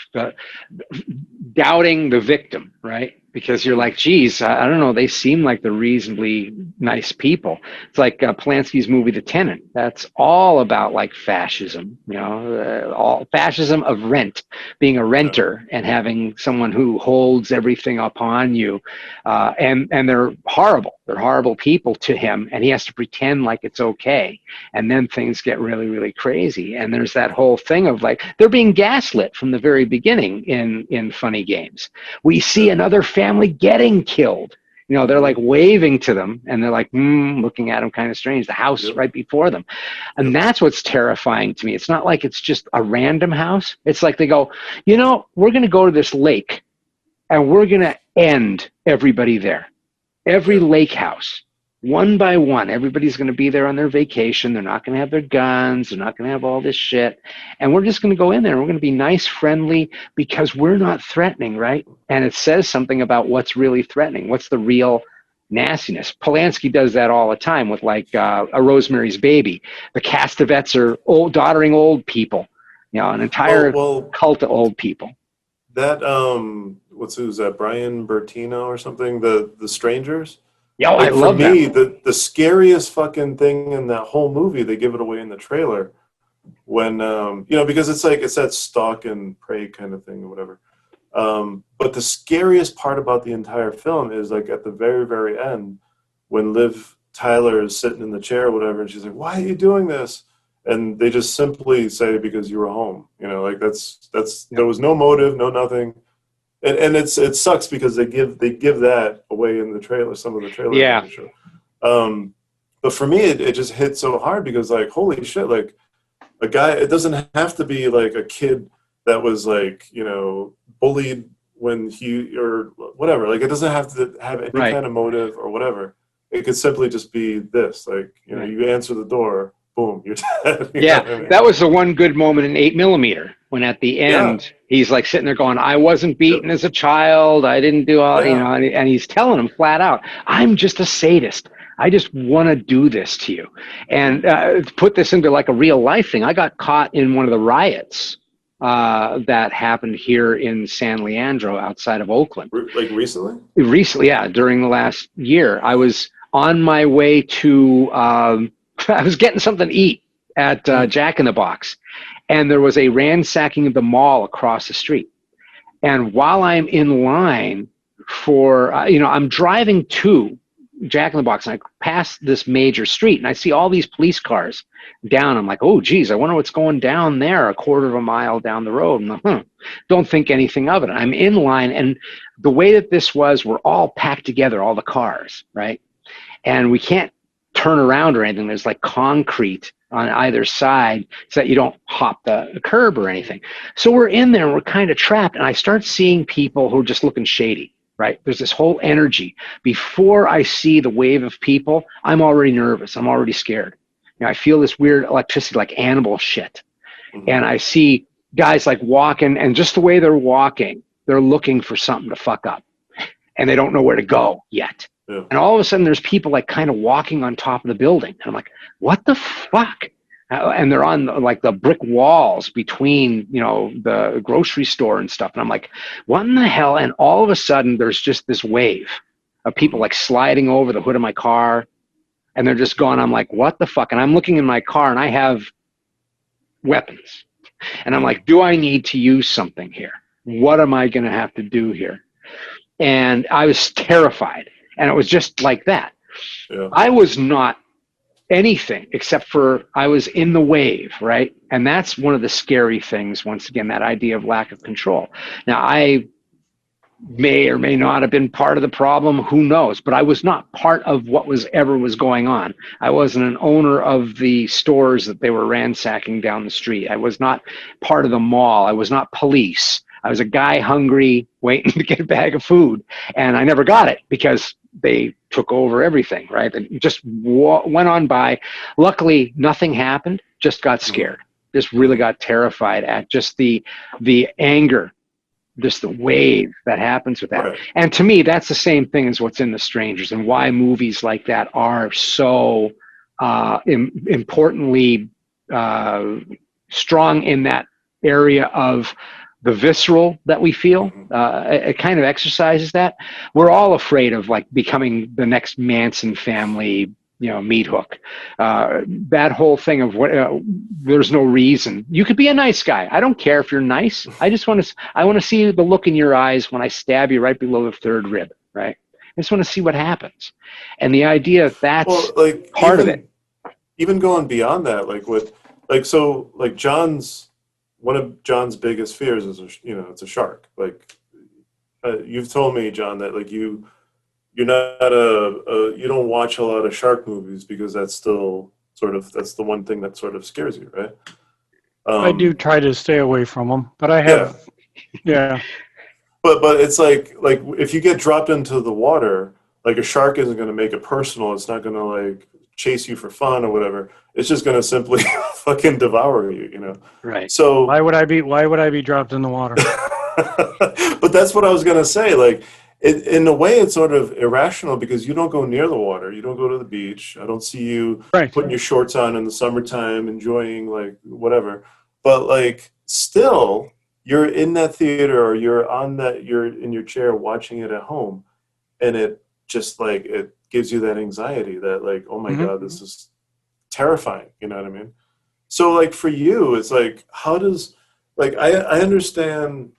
doubting the victim, right? Because you're like, geez, I don't know, they seem like they're reasonably nice people. It's like Polanski's movie The Tenant. That's all about like fascism, all fascism of rent, being a renter and having someone who holds everything upon you, and they're horrible. They're horrible people to him, and he has to pretend like it's okay. And then things get really, really crazy. And there's that whole thing of like, they're being gaslit from the very beginning in Funny Games. We see another family getting killed. They're like waving to them, and they're like, looking at them kind of strange. The house right before them. And that's what's terrifying to me. It's not like it's just a random house. It's like they go, we're going to go to this lake, and we're going to end everybody there. Every lake house. One by one, everybody's going to be there on their vacation. They're not going to have their guns. They're not going to have all this shit. And we're just going to go in there. And we're going to be nice, friendly, because we're not threatening, right? And it says something about what's really threatening. What's the real nastiness? Polanski does that all the time with like A Rosemary's Baby. The Castavets are doddering old people. An entire cult of old people. That, who's that? Bryan Martinez or something? The Strangers? Yeah, I love that. For me, that. the scariest fucking thing in that whole movie, they give it away in the trailer, when because it's like, it's that stalk and prey kind of thing or whatever. But the scariest part about the entire film is like at the very, very end, when Liv Tyler is sitting in the chair or whatever, and she's like, "Why are you doing this?" And they just simply say, "Because you were home." Like that's there was no motive, no nothing. And it sucks because they give that away in the trailer, some of the trailers. Yeah. But for me, it just hit so hard, because like, holy shit, like a guy, it doesn't have to be like a kid that was like, bullied when he, or whatever. Like, it doesn't have to have any kind of motive or whatever. It could simply just be this, like, you answer the door, boom, you're dead. That was the one good moment in 8mm. when at the end he's like sitting there going, I wasn't beaten as a child. I didn't do all, and he's telling him flat out, I'm just a sadist. I just want to do this to you. And to put this into like a real life thing, I got caught in one of the riots that happened here in San Leandro outside of Oakland. Like recently? Recently, yeah. During the last year, I was on my way to, I was getting something to eat at Jack in the Box. And there was a ransacking of the mall across the street. And while I'm in line for, I'm driving to Jack in the Box, and I pass this major street, and I see all these police cars down. I'm like, oh, geez, I wonder what's going down there a quarter of a mile down the road. I'm like, don't think anything of it. I'm in line, and the way that this was, we're all packed together, all the cars, right? And we can't turn around or anything. There's like concrete on either side so that you don't hop the curb or anything. So we're in there and we're kind of trapped. And I start seeing people who are just looking shady, right? There's this whole energy. Before I see the wave of people, I'm already nervous. I'm already scared. I feel this weird electricity, like animal shit. And I see guys like walking, and just the way they're walking, they're looking for something to fuck up. And they don't know where to go yet. Yeah. And all of a sudden there's people like kind of walking on top of the building. And I'm like, what the fuck? And they're on like the brick walls between, the grocery store and stuff. And I'm like, what in the hell? And all of a sudden there's just this wave of people like sliding over the hood of my car. And they're just gone. I'm like, what the fuck? And I'm looking in my car and I have weapons. And I'm like, do I need to use something here? What am I going to have to do here? And I was terrified. And it was just like that. Yeah. I was not anything except for I was in the wave, right? And that's one of the scary things, once again, that idea of lack of control. Now, I may or may not have been part of the problem, who knows? But I was not part of what was going on. I wasn't an owner of the stores that they were ransacking down the street. I was not part of the mall. I was not police. I was a guy hungry, waiting to get a bag of food. And I never got it because they took over everything, right? And just went on by. Luckily, nothing happened, just got scared. Just really got terrified at just the anger, just the wave that happens with that. Right. And to me, that's the same thing as what's in The Strangers, and why movies like that are so importantly strong in that area of the visceral that we feel. It kind of exercises that. We're all afraid of like becoming the next Manson family, meat hook. That whole thing of there's no reason. You could be a nice guy. I don't care if you're nice. I want to see the look in your eyes when I stab you right below the third rib, right? I just want to see what happens. And the idea that's part of it. Even going beyond that, one of John's biggest fears is, it's a shark. You've told me, John, that you're not you don't watch a lot of shark movies because that's still that's the one thing that sort of scares you, right? I do try to stay away from them, but I have, yeah. But it's like if you get dropped into the water, a shark isn't going to make it personal. It's not going to chase you for fun or whatever. It's just going to simply fucking devour you, Right. So why would I be dropped in the water? But that's what I was going to say. In a way, it's sort of irrational because you don't go near the water. You don't go to the beach. I don't see you putting your shorts on in the summertime, enjoying whatever. But still, you're in that theater or you're in your chair watching it at home, and it just it gives you that anxiety that oh my God, this is terrifying. You know what I mean? So for you, it's how does I understand,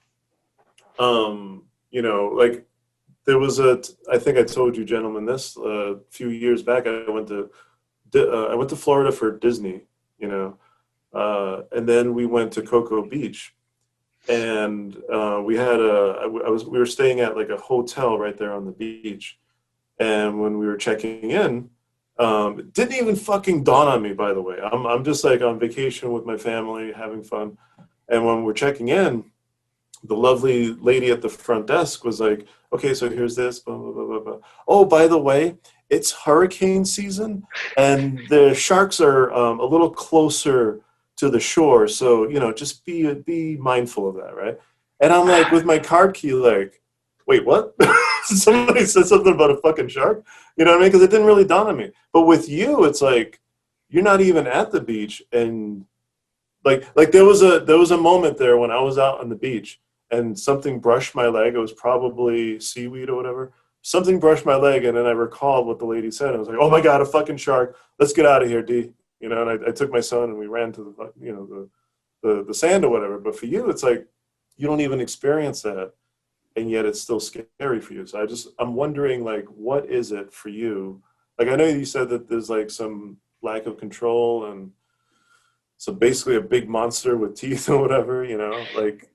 there was I think I told you gentlemen this a few years back. I went to Florida for Disney, and then we went to Cocoa Beach, and we were staying at a hotel right there on the beach. And when we were checking in, it didn't even fucking dawn on me, by the way. I'm just on vacation with my family, having fun. And when we're checking in, the lovely lady at the front desk was like, okay, so here's this, blah, blah, blah, blah, blah. Oh, by the way, it's hurricane season, and the sharks are a little closer to the shore. So, just be mindful of that, right? And I'm like, with my card key, like, wait, what? Somebody said something about a fucking shark? You know what I mean? Because it didn't really dawn on me. But with you, it's like, you're not even at the beach, and like there was a moment there when I was out on the beach and something brushed my leg. It was probably seaweed or whatever. Something brushed my leg, and then I recalled what the lady said. I was like, oh my God, a fucking shark. Let's get out of here, D. And I took my son and we ran to the sand or whatever. But for you, it's like you don't even experience that, and yet it's still scary for you. So I'm wondering, like, what is it for you? Like, I know you said that there's like some lack of control, and so basically a big monster with teeth or whatever, like,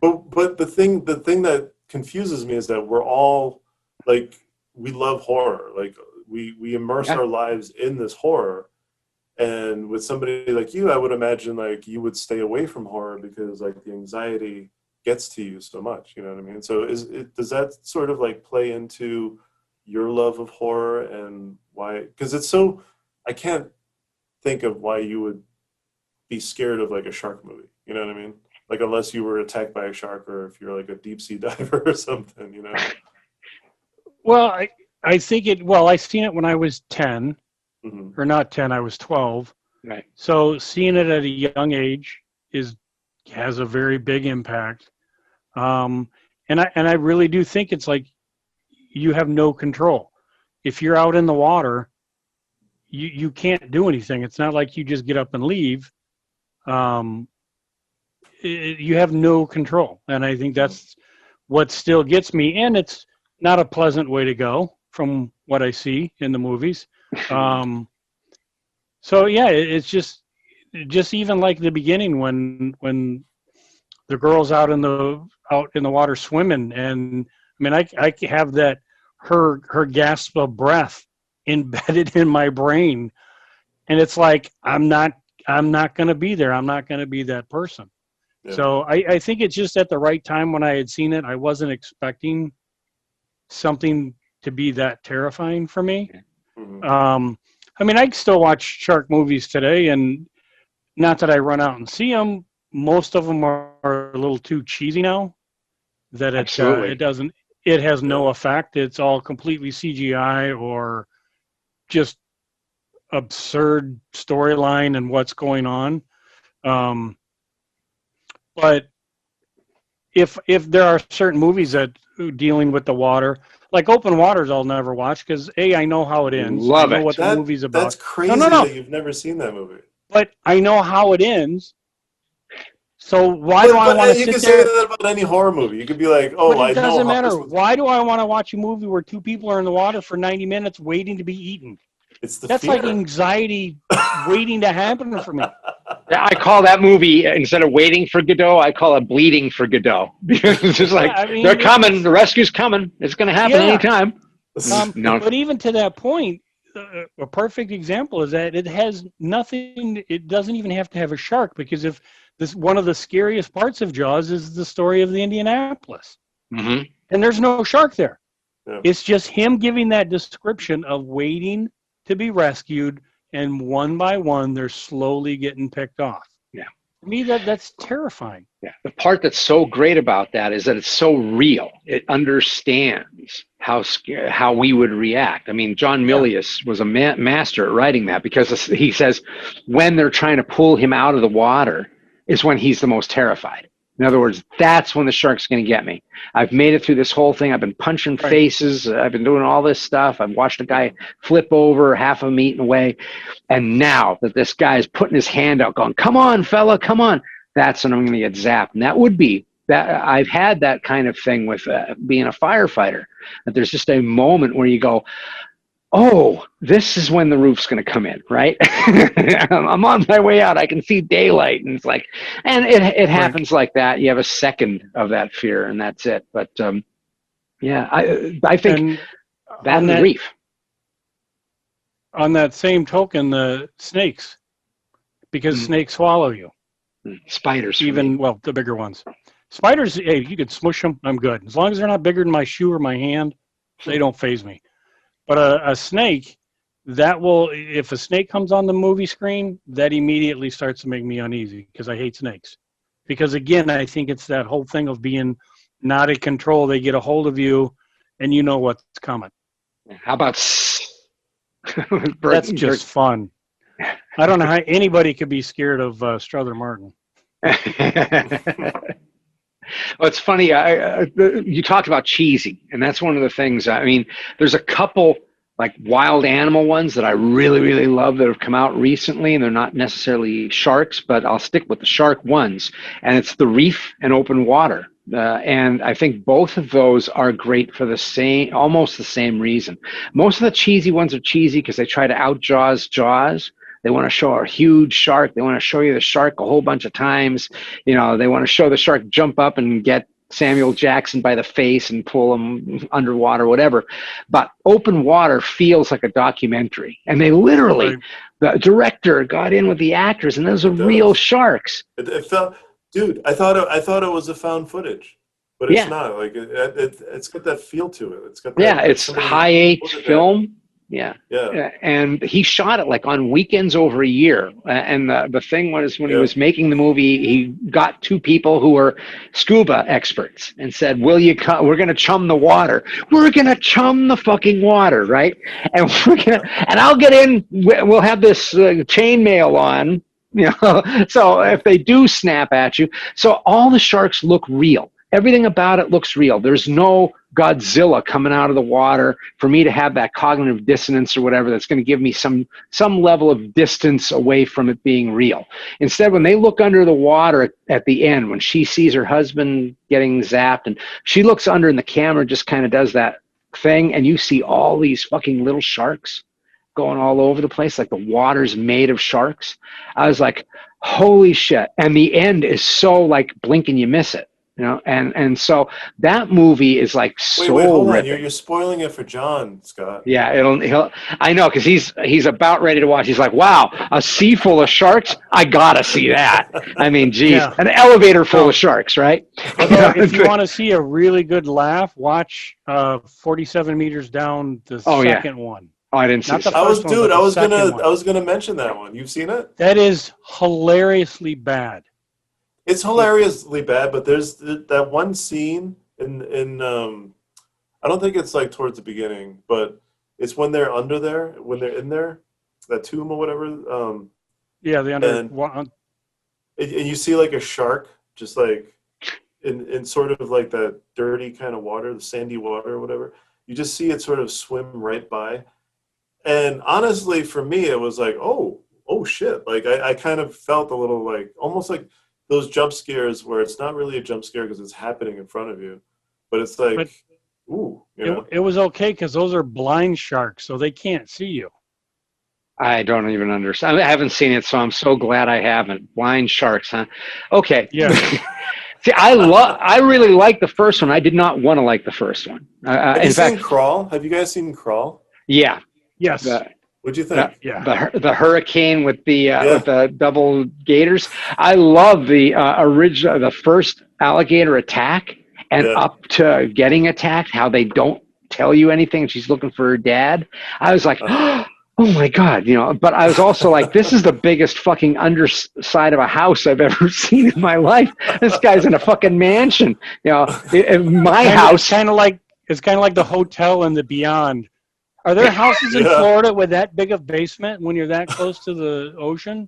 but the thing that confuses me is that we're all like, we love horror. Like we immerse our lives in this horror. And with somebody like you, I would imagine like you would stay away from horror because like the anxiety gets to you so much, you know what I mean? So does that sort of like play into your love of horror and why? Because it's so, I can't think of why you would be scared of like a shark movie, you know what I mean? Like, unless you were attacked by a shark, or if you're like a deep sea diver or something, Well, I think I seen it when I was 10, Mm-hmm. or not 10, I was 12. Right. So seeing it at a young age has a very big impact. And I really do think it's like you have no control. If you're out in the water, you can't do anything. It's not like you just get up and leave. You have no control. And I think that's what still gets me. And it's not a pleasant way to go from what I see in the movies. So yeah, it's just even like the beginning when the girl's out in the water swimming, and I mean I have that her gasp of breath embedded in my brain, and it's like I'm not going to be there. I'm not going to be that person. Yeah. So I think it's just at the right time when I had seen it. I wasn't expecting something to be that terrifying for me. Mm-hmm. I mean, I still watch shark movies today, and not that I run out and see them. Most of them are a little too cheesy now. That it has no effect. It's all completely CGI or just absurd storyline and what's going on. But if there are certain movies that dealing with the water, like Open Waters, I'll never watch because I know how it ends. Love I know it. what the movie's about. That's crazy no. that you've never seen that movie. But I know how it ends. So why do I want to sit there? You can say that about any horror movie. You could be like, oh, but it doesn't matter. Why do I want to watch a movie where two people are in the water for 90 minutes waiting to be eaten? That's fear. like anxiety waiting to happen for me. I call that movie, instead of waiting for Godot, I call it bleeding for Godot. It's just like, they're coming, the rescue's coming. It's going to happen anytime. No. But even to that point, a perfect example is that it has nothing, it doesn't even have to have a shark, because if one of the scariest parts of Jaws is the story of the Indianapolis. Mm-hmm. And there's no shark there. Yeah. It's just him giving that description of waiting to be rescued, and one by one they're slowly getting picked off. Yeah. To me, that's terrifying. Yeah. The part that's so great about that is that it's so real. It understands how we would react. I mean, John Milius was a master at writing that, because he says when they're trying to pull him out of the water is when he's the most terrified. In other words, that's when the shark's going to get me. I've made it through this whole thing. I've been punching faces. I've been doing all this stuff. I've watched a guy flip over, half of him eaten away. And now that this guy is putting his hand out going, come on, fella, come on. That's when I'm going to get zapped. And that would be that. I've had that kind of thing with being a firefighter. That there's just a moment where you go, oh, this is when the roof's going to come in, right? I'm on my way out. I can see daylight. And it's like, and it happens like that. You have a second of that fear, and that's it. But I think that and the reef. On that same token, the snakes, because snakes swallow you. Spiders. The bigger ones. Spiders, hey, you could smush them. I'm good. As long as they're not bigger than my shoe or my hand, they don't faze me. But a snake, that will, if a snake comes on the movie screen, that immediately starts to make me uneasy because I hate snakes. Because again, I think it's that whole thing of being not in control. They get a hold of you and you know what's coming. How about that's just fun. I don't know how anybody could be scared of Strother Martin. Well, it's funny. You talked about cheesy, and that's one of the things. I mean, there's a couple like wild animal ones that I really, really love that have come out recently, and they're not necessarily sharks, but I'll stick with the shark ones. And it's The Reef and Open Water. And I think both of those are great for almost the same reason. Most of the cheesy ones are cheesy because they try to out-Jaws Jaws. They want to show a huge shark. They want to show you the shark a whole bunch of times. You know, they want to show the shark jump up and get Samuel Jackson by the face and pull him underwater, whatever. But Open Water feels like a documentary. And they literally, the director got in with the actors, and those are real sharks. It felt, dude, I thought it was a found footage. But it's not. Like it's got that feel to it. It's got that, it's high H film. Yeah. And he shot it like on weekends over a year. And the thing was, when he was making the movie, he got two people who were scuba experts and said, "Will you come? We're going to chum the water. We're going to chum the fucking water, right? And and I'll get in. We'll have this chainmail on, you know. So if they do snap at you, so all the sharks look real. Everything about it looks real. There's no Godzilla coming out of the water for me to have that cognitive dissonance or whatever that's going to give me some level of distance away from it being real. Instead, when they look under the water at the end, when she sees her husband getting zapped and she looks under and the camera just kind of does that thing, and you see all these fucking little sharks going all over the place, like the water's made of sharks. I was like, holy shit. And the end is so like blink and you miss it. You know, and so that movie is like so. Wait, hold on! You're spoiling it for John, Scott. Yeah, he'll. I know, because he's about ready to watch. He's like, wow, a sea full of sharks. I gotta see that. I mean, geez, an elevator full of sharks, right? If you want to see a really good laugh, watch 47 Meters Down, the second one. Oh, I didn't see it. I was gonna mention that one. You've seen it? That is hilariously bad. It's hilariously bad, but there's that one scene in I don't think it's like towards the beginning, but it's when they're under there, when they're in there, that tomb or whatever. They're under. And you see like a shark, just like in sort of like that dirty kind of water, the sandy water or whatever. You just see it sort of swim right by. And honestly, for me, it was like, oh shit. Like I kind of felt a little like, almost like those jump scares where it's not really a jump scare because it's happening in front of you, but it's like, ooh. You know? It was okay because those are blind sharks, so they can't see you. I don't even understand. I haven't seen it, so I'm so glad I haven't. Blind sharks, huh? Okay. Yeah. See, I really like the first one. I did not want to like the first one. Have you seen Crawl? Have you guys seen Crawl? Yeah. Yes. What'd you think? The hurricane with the double gators. I love the original, the first alligator attack, and up to getting attacked. How they don't tell you anything. She's looking for her dad. I was like, oh my god, you know. But I was also like, this is the biggest fucking underside of a house I've ever seen in my life. This guy's in a fucking mansion. You know, my house. It's kind of like the hotel in the Beyond. Are there houses in Florida with that big of basement when you're that close to the ocean?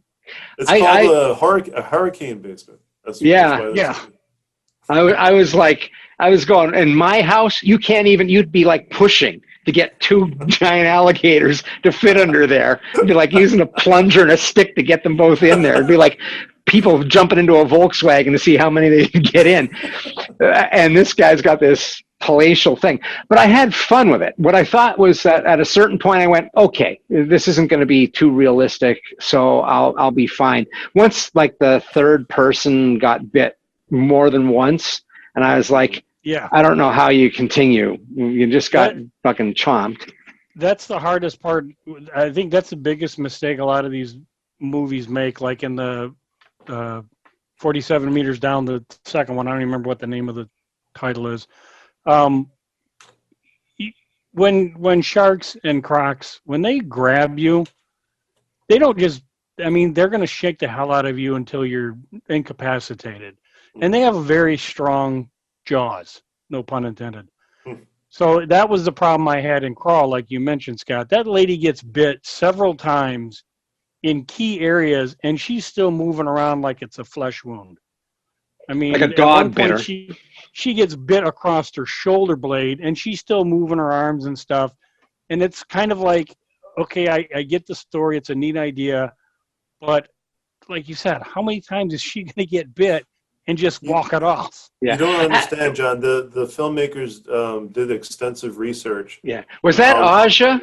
It's called a hurricane basement. That's I was going, in my house, you'd be like pushing to get two giant alligators to fit under there. It'd be like using a plunger and a stick to get them both in there. It'd be like people jumping into a Volkswagen to see how many they can get in. And this guy's got this palatial thing, but I had fun with it. What I thought was that at a certain point I went, okay, this isn't going to be too realistic, so I'll be fine. Once like the third person got bit more than once, and I was like, I don't know how you continue. You just got fucking chomped. That's the hardest part. I think that's the biggest mistake a lot of these movies make, like in the 47 Meters Down, the second one. I don't even remember what the name of the title is. when sharks and crocs, when they grab you, they don't just, I mean, they're going to shake the hell out of you until you're incapacitated. And they have very strong jaws, no pun intended. So that was the problem I had in Crawl, like you mentioned, Scott. That lady gets bit several times in key areas, and she's still moving around like it's a flesh wound. I mean, like a dog bit her. She gets bit across her shoulder blade, and she's still moving her arms and stuff. And it's kind of like, okay, I get the story. It's a neat idea. But like you said, how many times is she going to get bit and just walk it off? Yeah. You don't understand, John. The filmmakers did extensive research. Yeah. Was that Aja?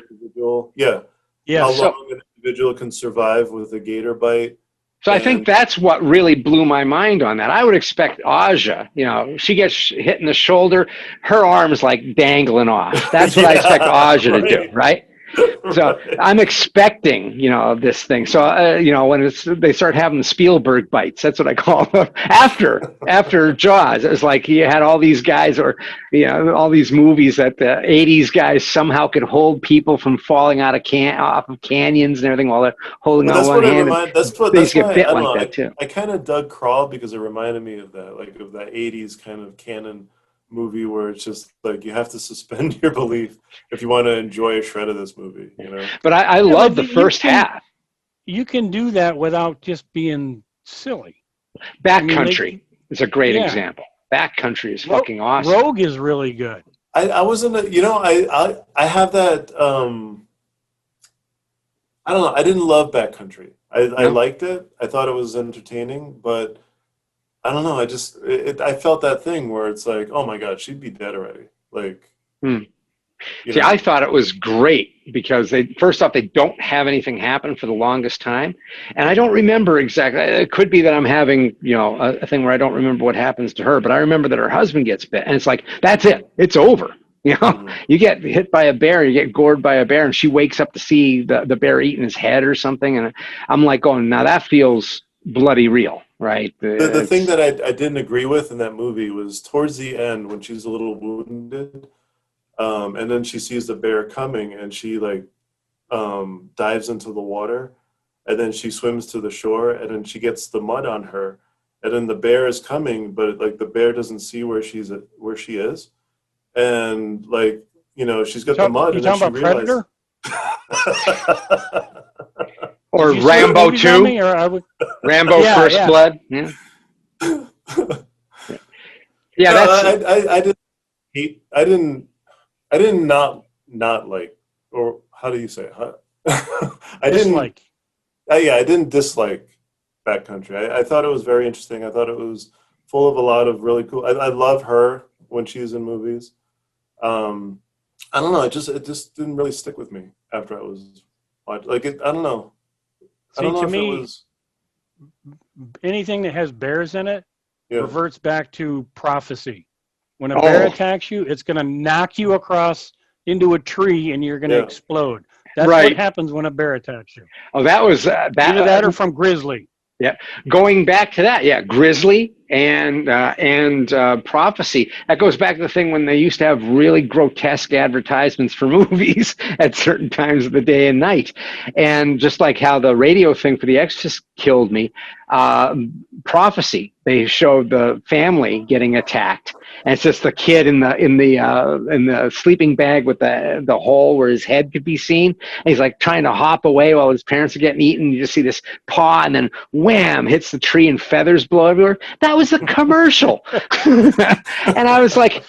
Yeah. Yeah. How long an individual can survive with a gator bite. So I think that's what really blew my mind on that. I would expect Aja, she gets hit in the shoulder, her arm's like dangling off. That's what I expect Aja to do, right? So I'm expecting, this thing. So, when they start having the Spielberg bites, that's what I call them. After Jaws, it was like you had all these guys or, all these movies that the 80s guys somehow could hold people from falling out of off of canyons and everything while they're holding on one hand. That's why that too. I kind of dug Crawl because it reminded me of that, like of that 80s kind of canon movie where it's just like you have to suspend your belief if you want to enjoy a shred of this movie, But I love the first half. You can do that without just being silly. Backcountry is a great example. Backcountry is fucking awesome. Rogue is really good. I wasn't I have that I don't know, I didn't love Backcountry. I liked it. I thought it was entertaining, but I don't know. I felt that thing where it's like, oh my God, she'd be dead already. Like, See, I thought it was great because first off, they don't have anything happen for the longest time. And I don't remember exactly. It could be that I'm having, a thing where I don't remember what happens to her, but I remember that her husband gets bit and it's like, that's it. It's over. You get hit by a bear, you get gored by a bear, and she wakes up to see the bear eating his head or something. And I'm like going, now that feels bloody real. Right. The thing that I didn't agree with in that movie was towards the end when she's a little wounded, and then she sees the bear coming and she dives into the water, and then she swims to the shore, and then she gets the mud on her, and then the bear is coming, but the bear doesn't see where she is, and she's got the mud. You talking about Predator? Or Rambo 2, Rambo First Blood. Yeah, I didn't not like, or how do you say it? I didn't dislike Backcountry. I thought it was very interesting. I thought it was full of a lot of really cool. I love her when she's in movies. I don't know. It just didn't really stick with me after I was watching. I don't know. See, to me, anything that has bears in it reverts back to prophecy. When a bear attacks you, it's going to knock you across into a tree and you're going to explode. That's what happens when a bear attacks you. Oh, that was either that or from Grizzly. Yeah, going back to that, Grizzly and Prophecy. That goes back to the thing when they used to have really grotesque advertisements for movies at certain times of the day and night. And just like how the radio thing for The Exorcist killed me, Prophecy, they showed the family getting attacked, and it's just the kid in the sleeping bag with the hole where his head could be seen. And he's like trying to hop away while his parents are getting eaten. You just see this paw, and then wham, hits the tree, and feathers blow everywhere. That was a commercial, and I was like,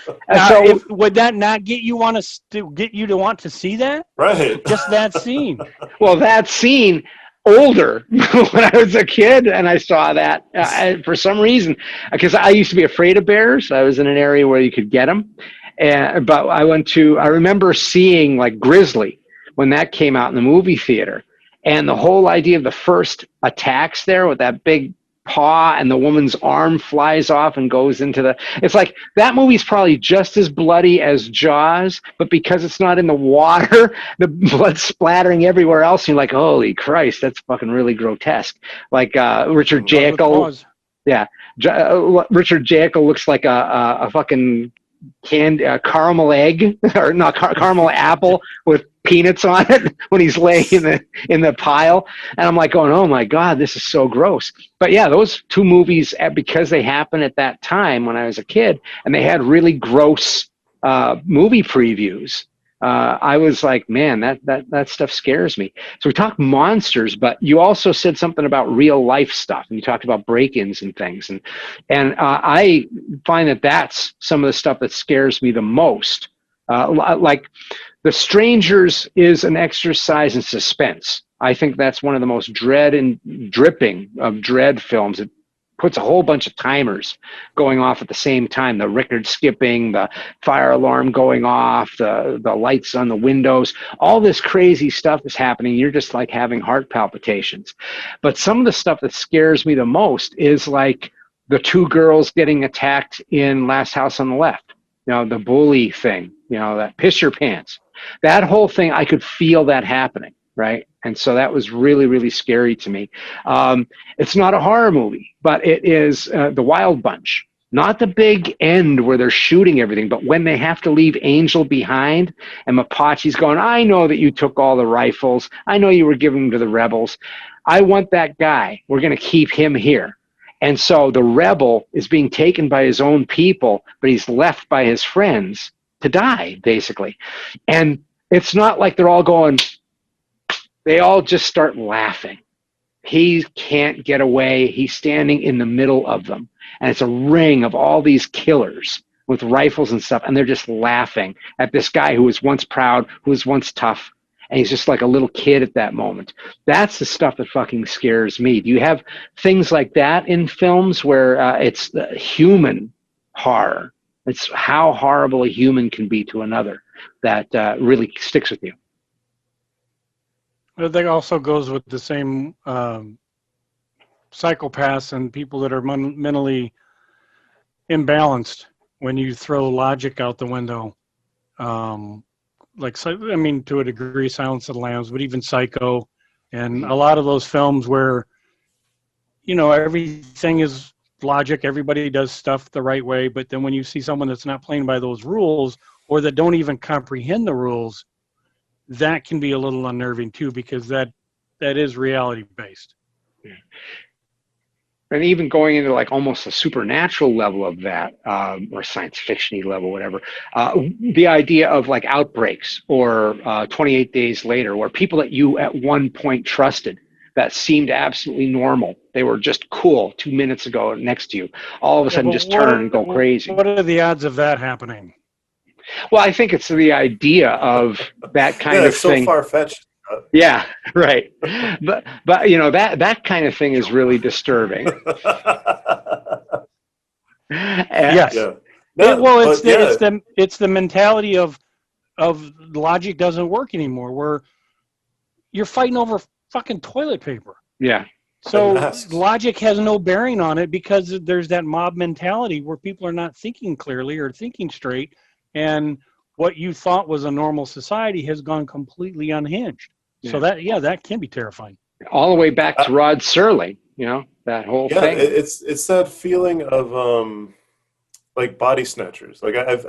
would that not get you to want to see that? Right, just that scene. Well, that scene. Older when I was a kid and I saw that for some reason, because I used to be afraid of bears. I was in an area where you could get them, but I remember seeing like Grizzly when that came out in the movie theater, and the whole idea of the first attacks there with that big paw and the woman's arm flies off and goes into it's like that movie's probably just as bloody as Jaws, but because it's not in the water, the blood splattering everywhere else, you're like, holy Christ, that's fucking really grotesque. Like Richard Jekyll. Yeah. Richard Jekyll looks like a fucking caramel egg or not caramel apple with peanuts on it when he's laying in the pile, and I'm like going, oh my god, this is so gross. But yeah, those two movies, because they happened at that time when I was a kid and they had really gross movie previews, I was like, man, that stuff scares me. So we talked monsters, but you also said something about real life stuff, and you talked about break-ins and things, and I find that that's some of the stuff that scares me the most. Like The Strangers is an exercise in suspense. I think that's one of the most dread and dripping of dread films. It puts a whole bunch of timers going off at the same time. The Rickard skipping, the fire alarm going off, the lights on the windows, all this crazy stuff is happening. You're just like having heart palpitations. But some of the stuff that scares me the most is like the two girls getting attacked in Last House on the Left. You know, the bully thing, you know, that piss your pants. That whole thing, I could feel that happening, right? And so that was really, really scary to me. It's not a horror movie, but it is The Wild Bunch. Not the big end where they're shooting everything, but when they have to leave Angel behind and Mapache's going, I know that you took all the rifles. I know you were giving them to the rebels. I want that guy. We're going to keep him here. And so the rebel is being taken by his own people, but he's left by his friends to die, basically. And it's not like they're all going, they all just start laughing. He can't get away. He's standing in the middle of them. And it's a ring of all these killers with rifles and stuff. And they're just laughing at this guy who was once proud, who was once tough. And he's just like a little kid at that moment. That's the stuff that fucking scares me. Do you have things like that in films where it's the human horror? It's how horrible a human can be to another that really sticks with you. But that also goes with the same psychopaths and people that are mentally imbalanced when you throw logic out the window. I mean, to a degree, Silence of the Lambs, but even Psycho, and a lot of those films where, you know, everything is logic, everybody does stuff the right way, but then when you see someone that's not playing by those rules or that don't even comprehend the rules, that can be a little unnerving too, because that is reality based. Yeah. And even going into like almost a supernatural level of that, or science fiction-y level, whatever, the idea of like outbreaks or 28 Days Later, where people that you at one point trusted that seemed absolutely normal, they were just cool 2 minutes ago next to you, all of a sudden just turn and go crazy. What are the odds of that happening? Well, I think it's the idea of that kind of thing. So far-fetched. Yeah, right. But you know, that kind of thing is really disturbing. Yes. Yeah. Well, it's the mentality of logic doesn't work anymore, where you're fighting over fucking toilet paper. Yeah. So logic has no bearing on it because there's that mob mentality where people are not thinking clearly or thinking straight, and what you thought was a normal society has gone completely unhinged. Yeah. So that can be terrifying. All the way back to Rod Serling, you know, that whole thing. Yeah, it's that feeling of like Body Snatchers. Like I've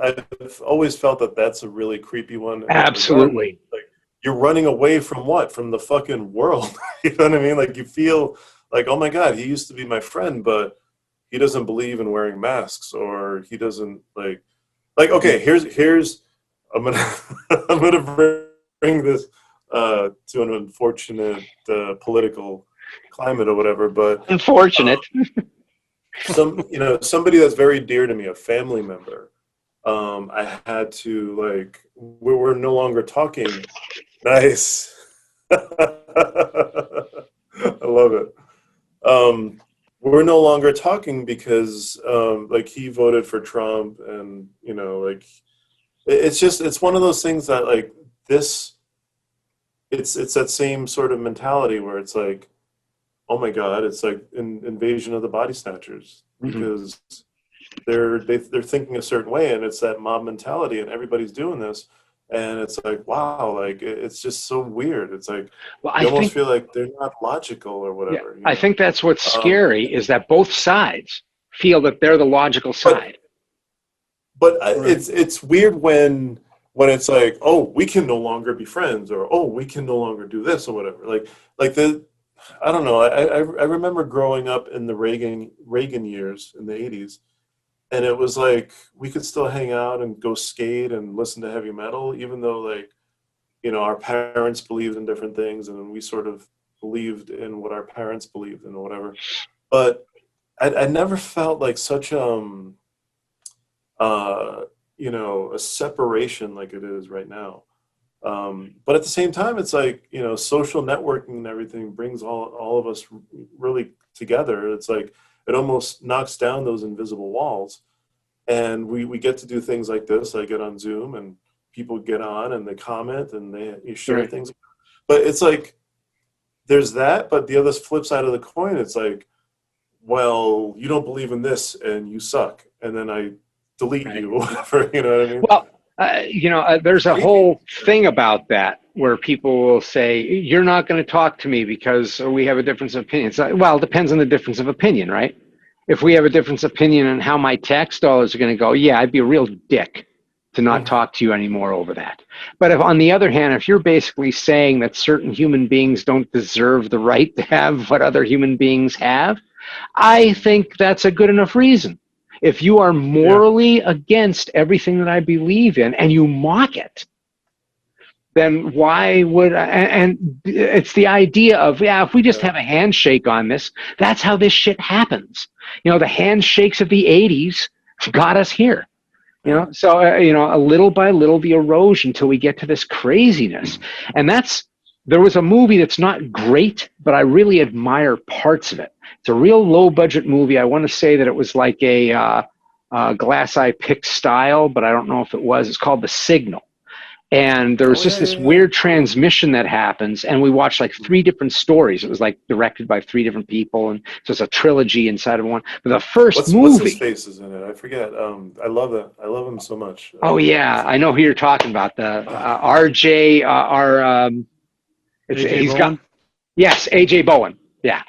always felt that that's a really creepy one. Absolutely. Like you're running away from what? From the fucking world. You know what I mean? Like you feel like, oh my God, he used to be my friend, but he doesn't believe in wearing masks, or he doesn't like okay, here's I'm gonna bring this to an unfortunate political climate or whatever, but unfortunate. Somebody that's very dear to me, a family member. I had to like we're no longer talking. Nice. I love it. We're no longer talking because like he voted for Trump, and you know, like it's one of those things that like this. It's that same sort of mentality where it's like, oh my God, it's like an invasion of the body snatchers, because they're thinking a certain way, and it's that mob mentality, and everybody's doing this, and it's like, wow, like it's just so weird. It's like you almost feel like they're not logical or whatever. Yeah, I think that's what's scary, is that both sides feel that they're the logical side. But it's weird when it's like, oh, we can no longer be friends, or oh, we can no longer do this or whatever. Like I don't know. I remember growing up in the Reagan years in the 80s, and it was like we could still hang out and go skate and listen to heavy metal, even though like, you know, our parents believed in different things, and we sort of believed in what our parents believed in or whatever. But I never felt like such you know, a separation like it is right now. But at the same time, it's like, you know, social networking and everything brings all of us really together. It's like it almost knocks down those invisible walls, and we get to do things like this. I get on Zoom and people get on and they comment and you share things. But it's like there's that, but the other flip side of the coin, it's like, well, you don't believe in this and you suck, and then I delete you or whatever. You know what I mean? Well, you know, there's a whole thing about that where people will say, you're not going to talk to me because we have a difference of opinion. So, well, it depends on the difference of opinion, right? If we have a difference of opinion on how my tax dollars are going to go, yeah, I'd be a real dick to not talk to you anymore over that. But if, on the other hand, if you're basically saying that certain human beings don't deserve the right to have what other human beings have, I think that's a good enough reason. If you are morally against everything that I believe in and you mock it, then why would I? And it's the idea of, if we just have a handshake on this, that's how this shit happens. You know, the handshakes of the 80s got us here. You know, so, you know, a little by little, the erosion until we get to this craziness. And there was a movie that's not great, but I really admire parts of it. It's a real low budget movie. I want to say that it was like a Glass Eye Pick style, but I don't know if it was. It's called The Signal. And there was this weird transmission that happens, and we watched like 3 different stories. It was like directed by 3 different people, and so it's a trilogy inside of one. But the first movie, what's his face is in it? I forget. I love it. I love him so much. Oh yeah, I know who you're talking about. The RJ, he's Bowen? got, yes, AJ Bowen. Yeah.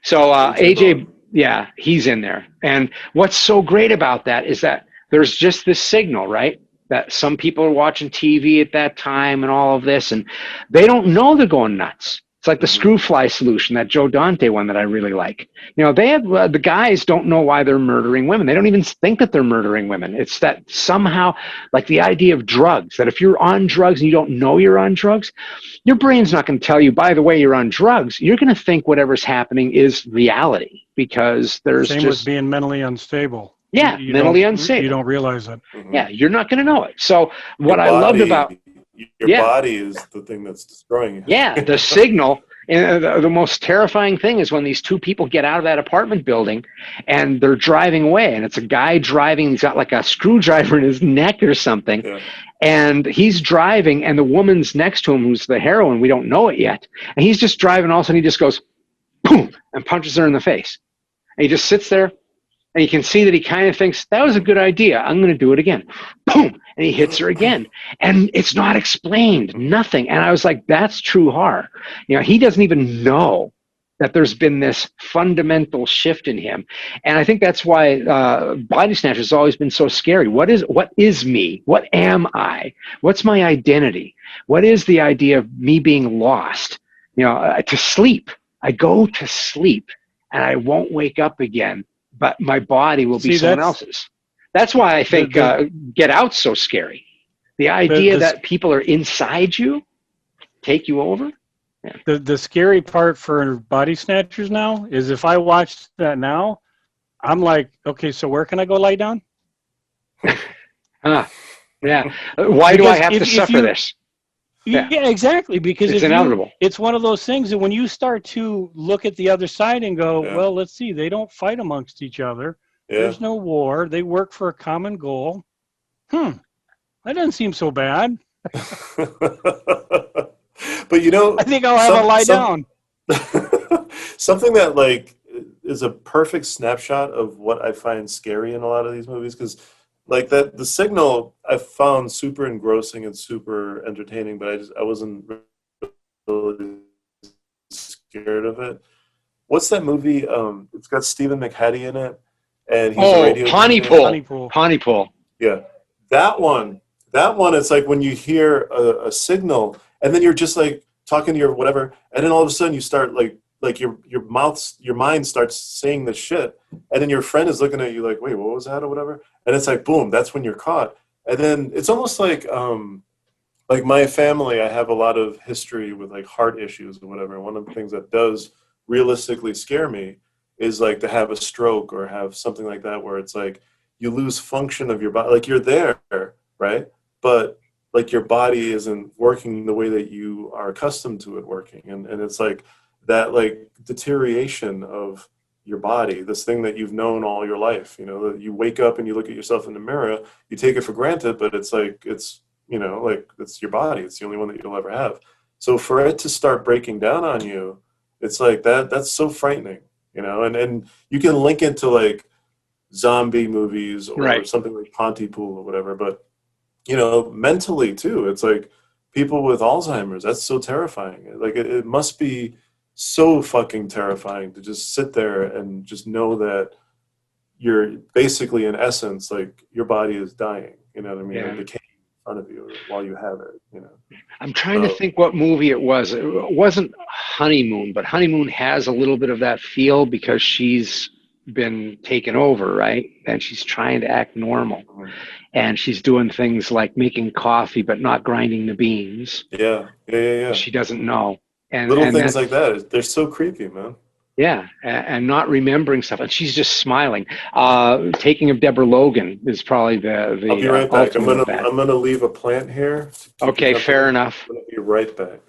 So AJ, yeah, he's in there. And what's so great about that is that there's just this signal, right? That some people are watching TV at that time and all of this, and they don't know they're going nuts. It's like the screw fly solution, that Joe Dante one that I really like. You know, they have the guys don't know why they're murdering women. They don't even think that they're murdering women. It's that somehow, like the idea of drugs, that if you're on drugs and you don't know you're on drugs, your brain's not going to tell you, by the way, you're on drugs. You're going to think whatever's happening is reality, because there's Same with being mentally unstable. Yeah, you mentally unstable. You don't realize it. Yeah, you're not going to know it. So what I loved about your body is the thing that's destroying you. Yeah, the signal. And the most terrifying thing is when these 2 people get out of that apartment building and they're driving away, and it's a guy driving. He's got like a screwdriver in his neck or something. Yeah. And he's driving, and the woman's next to him, who's the heroine. We don't know it yet. And he's just driving. All of a sudden, he just goes, boom, and punches her in the face. And he just sits there. And you can see that he kind of thinks, that was a good idea. I'm going to do it again. Boom. And he hits her again. And it's not explained. Nothing. And I was like, that's true horror. You know, he doesn't even know that there's been this fundamental shift in him. And I think that's why Body Snatch has always been so scary. What is me? What am I? What's my identity? What is the idea of me being lost? You know, to sleep. I go to sleep and I won't wake up again. But my body will be someone else's. That's why I think Get Out's so scary. The idea that people are inside you, take you over. Yeah. The scary part for Body Snatchers now is if I watch that now, I'm like, okay, so where can I go lie down? Yeah. Why do I have to suffer this? Yeah, exactly. Because it's inevitable. It's one of those things that when you start to look at the other side and go, well, let's see, they don't fight amongst each other. Yeah. There's no war. They work for a common goal. That doesn't seem so bad. But you know, I think I'll have a lie down. Something that like is a perfect snapshot of what I find scary in a lot of these movies, because like that, The Signal, I found super engrossing and super entertaining, but I wasn't really scared of it. What's that movie? It's got Stephen McHattie in it, and he's a radio Pontypool. Yeah, Yeah. That one, it's like when you hear a signal and then you're just like talking to your whatever, and then all of a sudden you start like your mind starts saying this shit, and then your friend is looking at you like, wait, what was that or whatever? And it's like, boom, that's when you're caught. And then it's almost like my family, I have a lot of history with like heart issues or whatever. And one of the things that does realistically scare me is like to have a stroke or have something like that where it's like you lose function of your body. Like you're there, right? But like your body isn't working the way that you are accustomed to it working. And it's like that like deterioration of your body, this thing that you've known all your life, you know, that you wake up and you look at yourself in the mirror, you take it for granted, but it's like, it's, you know, like it's your body. It's the only one that you'll ever have. So for it to start breaking down on you, it's like that's so frightening, you know, and you can link it to like zombie movies or something like Pontypool or whatever. But, you know, mentally too, it's like people with Alzheimer's, that's so terrifying. Like it must be so fucking terrifying to just sit there and just know that you're basically in essence, like your body is dying, you know what I mean? Yeah. And decaying in front of you while you have it, you know? I'm trying to think what movie it was. It wasn't Honeymoon, but Honeymoon has a little bit of that feel because she's been taken over, right? And she's trying to act normal. Mm-hmm. And she's doing things like making coffee, but not grinding the beans. Yeah. She doesn't know. And little things like that, they're so creepy, man. Yeah, and not remembering stuff, and she's just smiling. Taking of Deborah Logan is probably the I'll be right back. I'm ultimate bad. gonna leave a plant here. Okay, fair enough. I'm gonna be right back.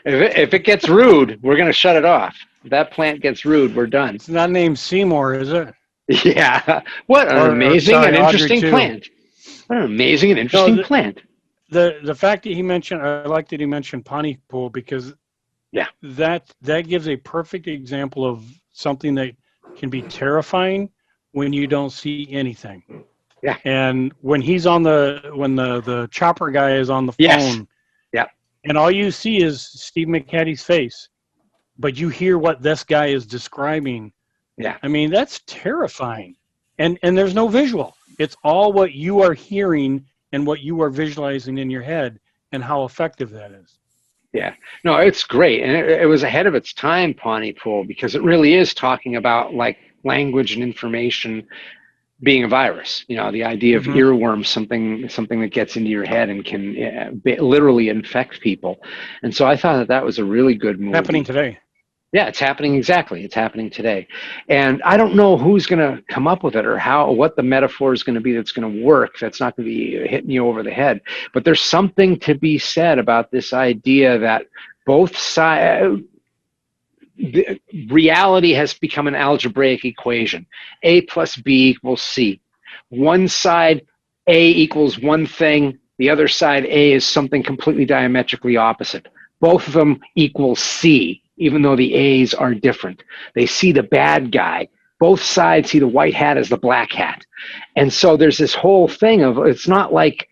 If it gets rude, we're gonna shut it off. If that plant gets rude, we're done. It's not named Seymour, is it? Yeah. What an amazing and interesting plant. What an amazing and interesting plant. The fact that he mentioned, I like that he mentioned Pontypool because that gives a perfect example of something that can be terrifying when you don't see anything. Yeah. And when he's on the chopper guy is on the phone. Yeah. And all you see is Steve McHatty's face, but you hear what this guy is describing. Yeah. I mean, that's terrifying. And there's no visual. It's all what you are hearing and what you are visualizing in your head and how effective that is. Yeah, no, it's great. And it was ahead of its time, Pontypool, because it really is talking about like language and information being a virus. You know, the idea of earworms, something that gets into your head and can literally infect people. And so I thought that was a really good movie. Happening today. Yeah, it's happening. Exactly. It's happening today. And I don't know who's going to come up with it or what the metaphor is going to be that's going to work. That's not going to be hitting you over the head. But there's something to be said about this idea that both sides, reality has become an algebraic equation. A plus B equals C. One side, A equals one thing. The other side, A, is something completely diametrically opposite. Both of them equal C. Even though the A's are different. They see the bad guy. Both sides see the white hat as the black hat. And so there's this whole thing of, it's like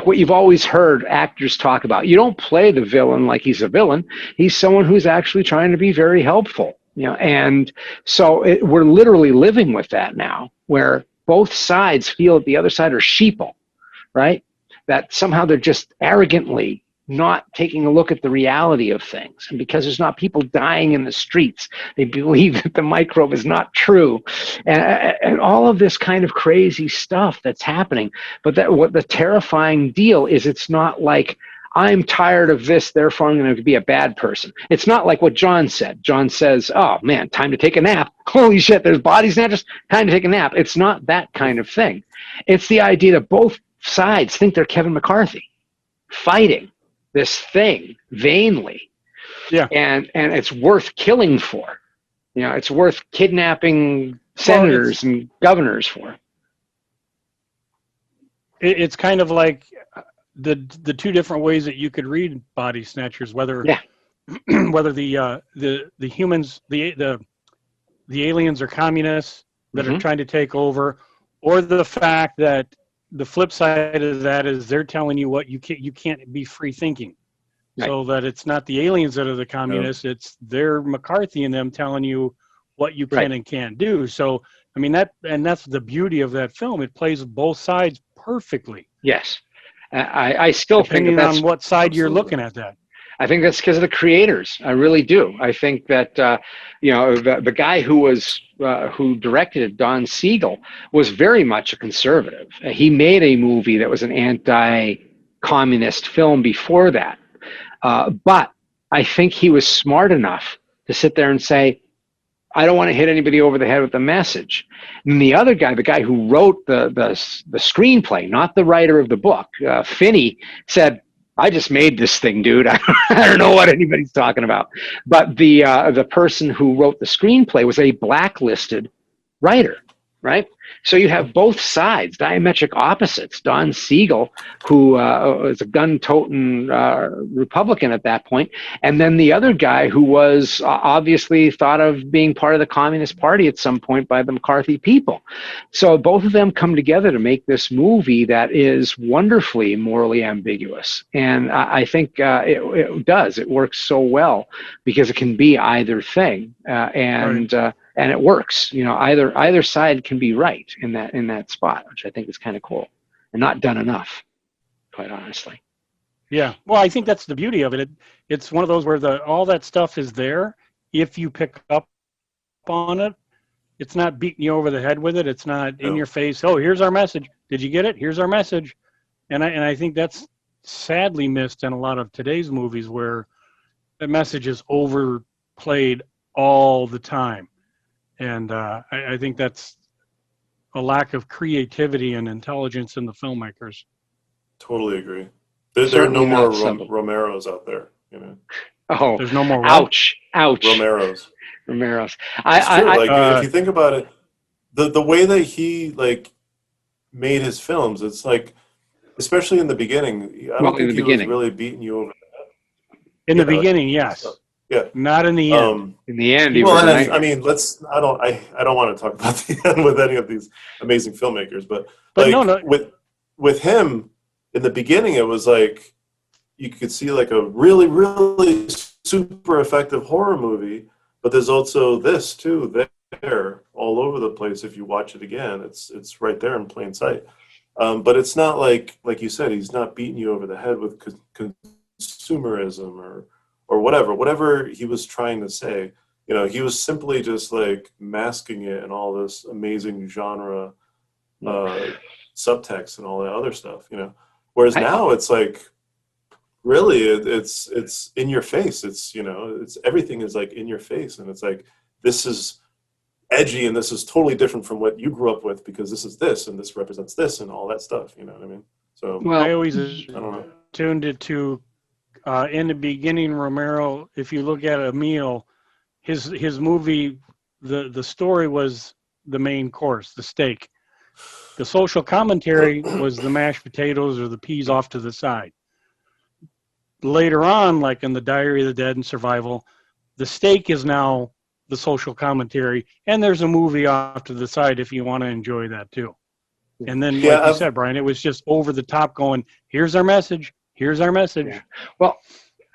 what you've always heard actors talk about. You don't play the villain like he's a villain. He's someone who's actually trying to be very helpful. You know, and so we're literally living with that now, where both sides feel that the other side are sheeple, right? That somehow they're just arrogantly not taking a look at the reality of things. And because there's not people dying in the streets, they believe that the microbe is not true. And all of this kind of crazy stuff that's happening. But what the terrifying deal is, it's not like, I'm tired of this, therefore I'm going to be a bad person. It's not like what Jon said. Jon says, oh man, time to take a nap. Holy shit, there's body snatchers, time to take a nap. It's not that kind of thing. It's the idea that both sides think they're Kevin McCarthy, fighting this thing vainly. Yeah. And it's worth killing for. You know, it's worth kidnapping senators and governors for. It's kind of like the two different ways that you could read Body Snatchers, whether whether the humans, the aliens are communists that are trying to take over, or the fact that the flip side of that is they're telling you what you can't be free thinking. Right. So that it's not the aliens that are the communists, it's their McCarthy and them telling you what you can and can't do. So I mean, that's the beauty of that film. It plays both sides perfectly. Yes. I still think depending that's on what side Absolutely. you're looking at that. I think that's because of the creators. I really do. I think that the guy who directed it, Don Siegel, was very much a conservative. He made a movie that was an anti-communist film before that, but I think he was smart enough to sit there and say, I don't want to hit anybody over the head with the message. And the other guy, the guy who wrote the screenplay, not the writer of the book, Finney, said, I just made this thing, dude. I don't know what anybody's talking about. But the person who wrote the screenplay was a blacklisted writer, right? So you have both sides, diametric opposites. Don Siegel, who was a gun-toting Republican at that point, and then the other guy who was obviously thought of being part of the Communist Party at some point by the McCarthy people. So both of them come together to make this movie that is wonderfully morally ambiguous. And I think it does. It works so well because it can be either thing. And it works. Either side can be right in that spot, which I think is kind of cool and not done enough, quite honestly. Yeah. Well, I think that's the beauty of it. It's one of those where all that stuff is there. If you pick up on it, it's not beating you over the head with it. It's not in your face. Oh, here's our message. Did you get it? Here's our message. And I think that's sadly missed in a lot of today's movies where the message is overplayed all the time. And I think that's a lack of creativity and intelligence in the filmmakers. Totally agree. There are no more Romeros out there. Oh, there's no more. Ouch! Romeros. It's true. If you think about it, the way that he made his films, it's especially in the beginning. I don't think he was really beating you over the head. In the beginning, yes. Yeah. Not in the end. In the end, I don't want to talk about the end with any of these amazing filmmakers, but no. with him in the beginning, it was you could see a really, really super effective horror movie, but there's also this too there all over the place. If you watch it again, it's right there in plain sight. But it's not like you said, he's not beating you over the head with consumerism or whatever he was trying to say. He was simply just masking it in all this amazing genre subtext and all that other stuff. Whereas now it's really it's in your face. It's everything is in your face, and it's this is edgy and this is totally different from what you grew up with because this is this and this represents this and all that stuff. You know what I mean? So I always I don't know. tuned it to in the beginning, Romero. If you look at Emile, his movie, the story was the main course, the steak. The social commentary was the mashed potatoes or the peas off to the side. Later on, like in the Diary of the Dead and Survival, the steak is now the social commentary, and there's a movie off to the side if you want to enjoy that too. And then, like you said, Brian, it was just over the top going, here's our message, here's our message. Yeah. Well,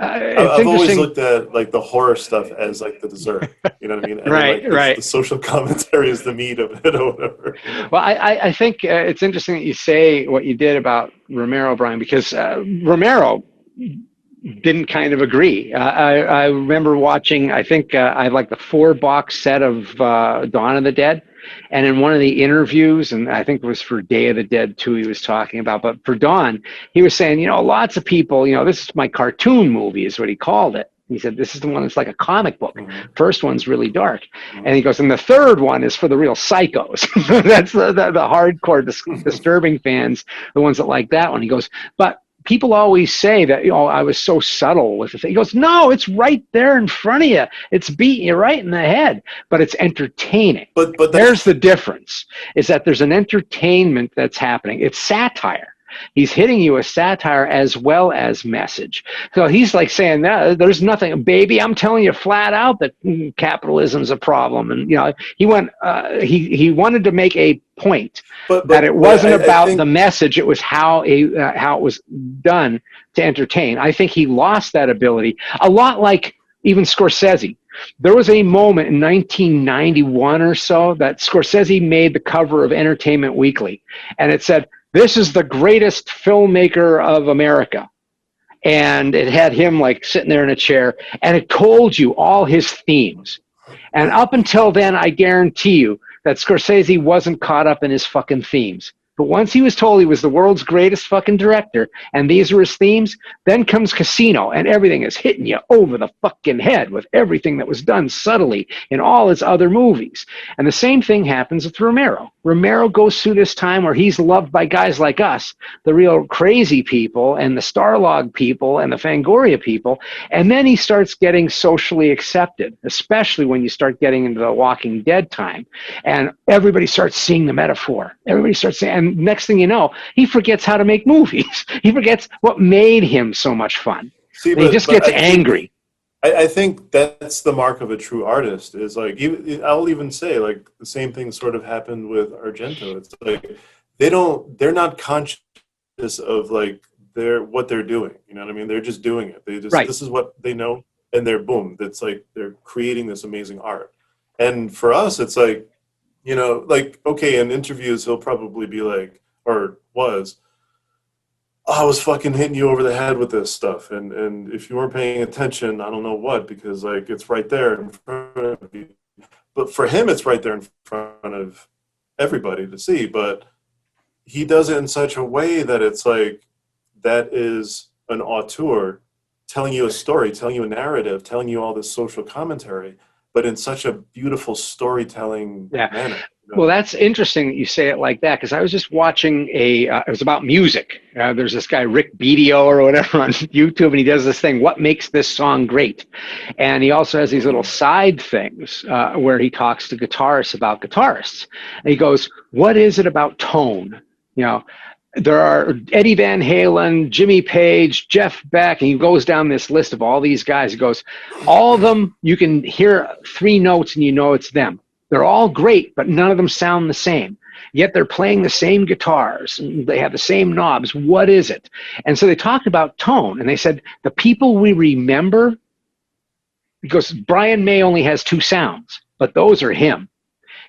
I've always looked at the horror stuff as the dessert, you know what I mean? And right. The social commentary is the meat of it or whatever. Well, I think it's interesting that you say what you did about Romero, Brian, because Romero didn't kind of agree. I remember watching, I think I have the 4-box set of Dawn of the Dead. And in one of the interviews, and I think it was for Day of the Dead 2 he was talking about, but for Dawn, he was saying, lots of people, this is my cartoon movie is what he called it. He said, this is the one that's like a comic book. Mm-hmm. First one's really dark. Mm-hmm. And he goes, and the third one is for the real psychos. That's the hardcore, disturbing fans, the ones that like that one. He goes, but people always say that, I was so subtle with the thing. He goes, no, it's right there in front of you. It's beating you right in the head, but it's entertaining. But there's the difference, is that there's an entertainment that's happening. It's satire. He's hitting you with satire as well as message. So he's saying that there's nothing, baby, I'm telling you flat out that capitalism's a problem. And, he wanted to make a point that it wasn't about the message. It was how it was done to entertain. I think he lost that ability a lot, like even Scorsese. There was a moment in 1991 or so that Scorsese made the cover of Entertainment Weekly, and it said, "This is the greatest filmmaker of America." And it had him like sitting there in a chair, and it told you all his themes. And up until then, I guarantee you that Scorsese wasn't caught up in his fucking themes. But once he was told he was the world's greatest fucking director, and these were his themes, then comes Casino, and everything is hitting you over the fucking head with everything that was done subtly in all his other movies. And the same thing happens with Romero. Romero goes through this time where he's loved by guys like us, the real crazy people, and the Starlog people, and the Fangoria people, and then he starts getting socially accepted, especially when you start getting into the Walking Dead time, and everybody starts seeing the metaphor. Everybody starts saying, and next thing you know, he forgets how to make movies. He forgets what made him so much fun. He just gets angry. I think that's the mark of a true artist. Is like, I'll even say, like, the same thing sort of happened with Argento. It's like they're not conscious of like what they're doing. You know what I mean? They're just doing it. They just This is what they know, and they're boom. That's like they're creating this amazing art. And for us, it's like, you know, like, okay, in interviews, he'll probably be like, or was, oh, I was fucking hitting you over the head with this stuff. And if you weren't paying attention, I don't know what, because, like, it's right there in front of you. But for him, it's right there in front of everybody to see. But he does it in such a way that it's like, that is an auteur telling you a story, telling you a narrative, telling you all this social commentary, but in such a beautiful storytelling manner. You know? Well, that's interesting that you say it like that, because I was just watching it was about music. There's this guy, Rick Bedio or whatever, on YouTube, and he does this thing, what makes this song great? And he also has these little side things where he talks to guitarists about guitarists. And he goes, what is it about tone? You know, there are Eddie Van Halen, Jimmy Page, Jeff Beck, and he goes down this list of all these guys. He goes, all of them, you can hear 3 notes and you know it's them. They're all great, but none of them sound the same. Yet they're playing the same guitars, and they have the same knobs. What is it? And so they talked about tone, and they said, the people we remember, because Brian May only has 2 sounds, but those are him.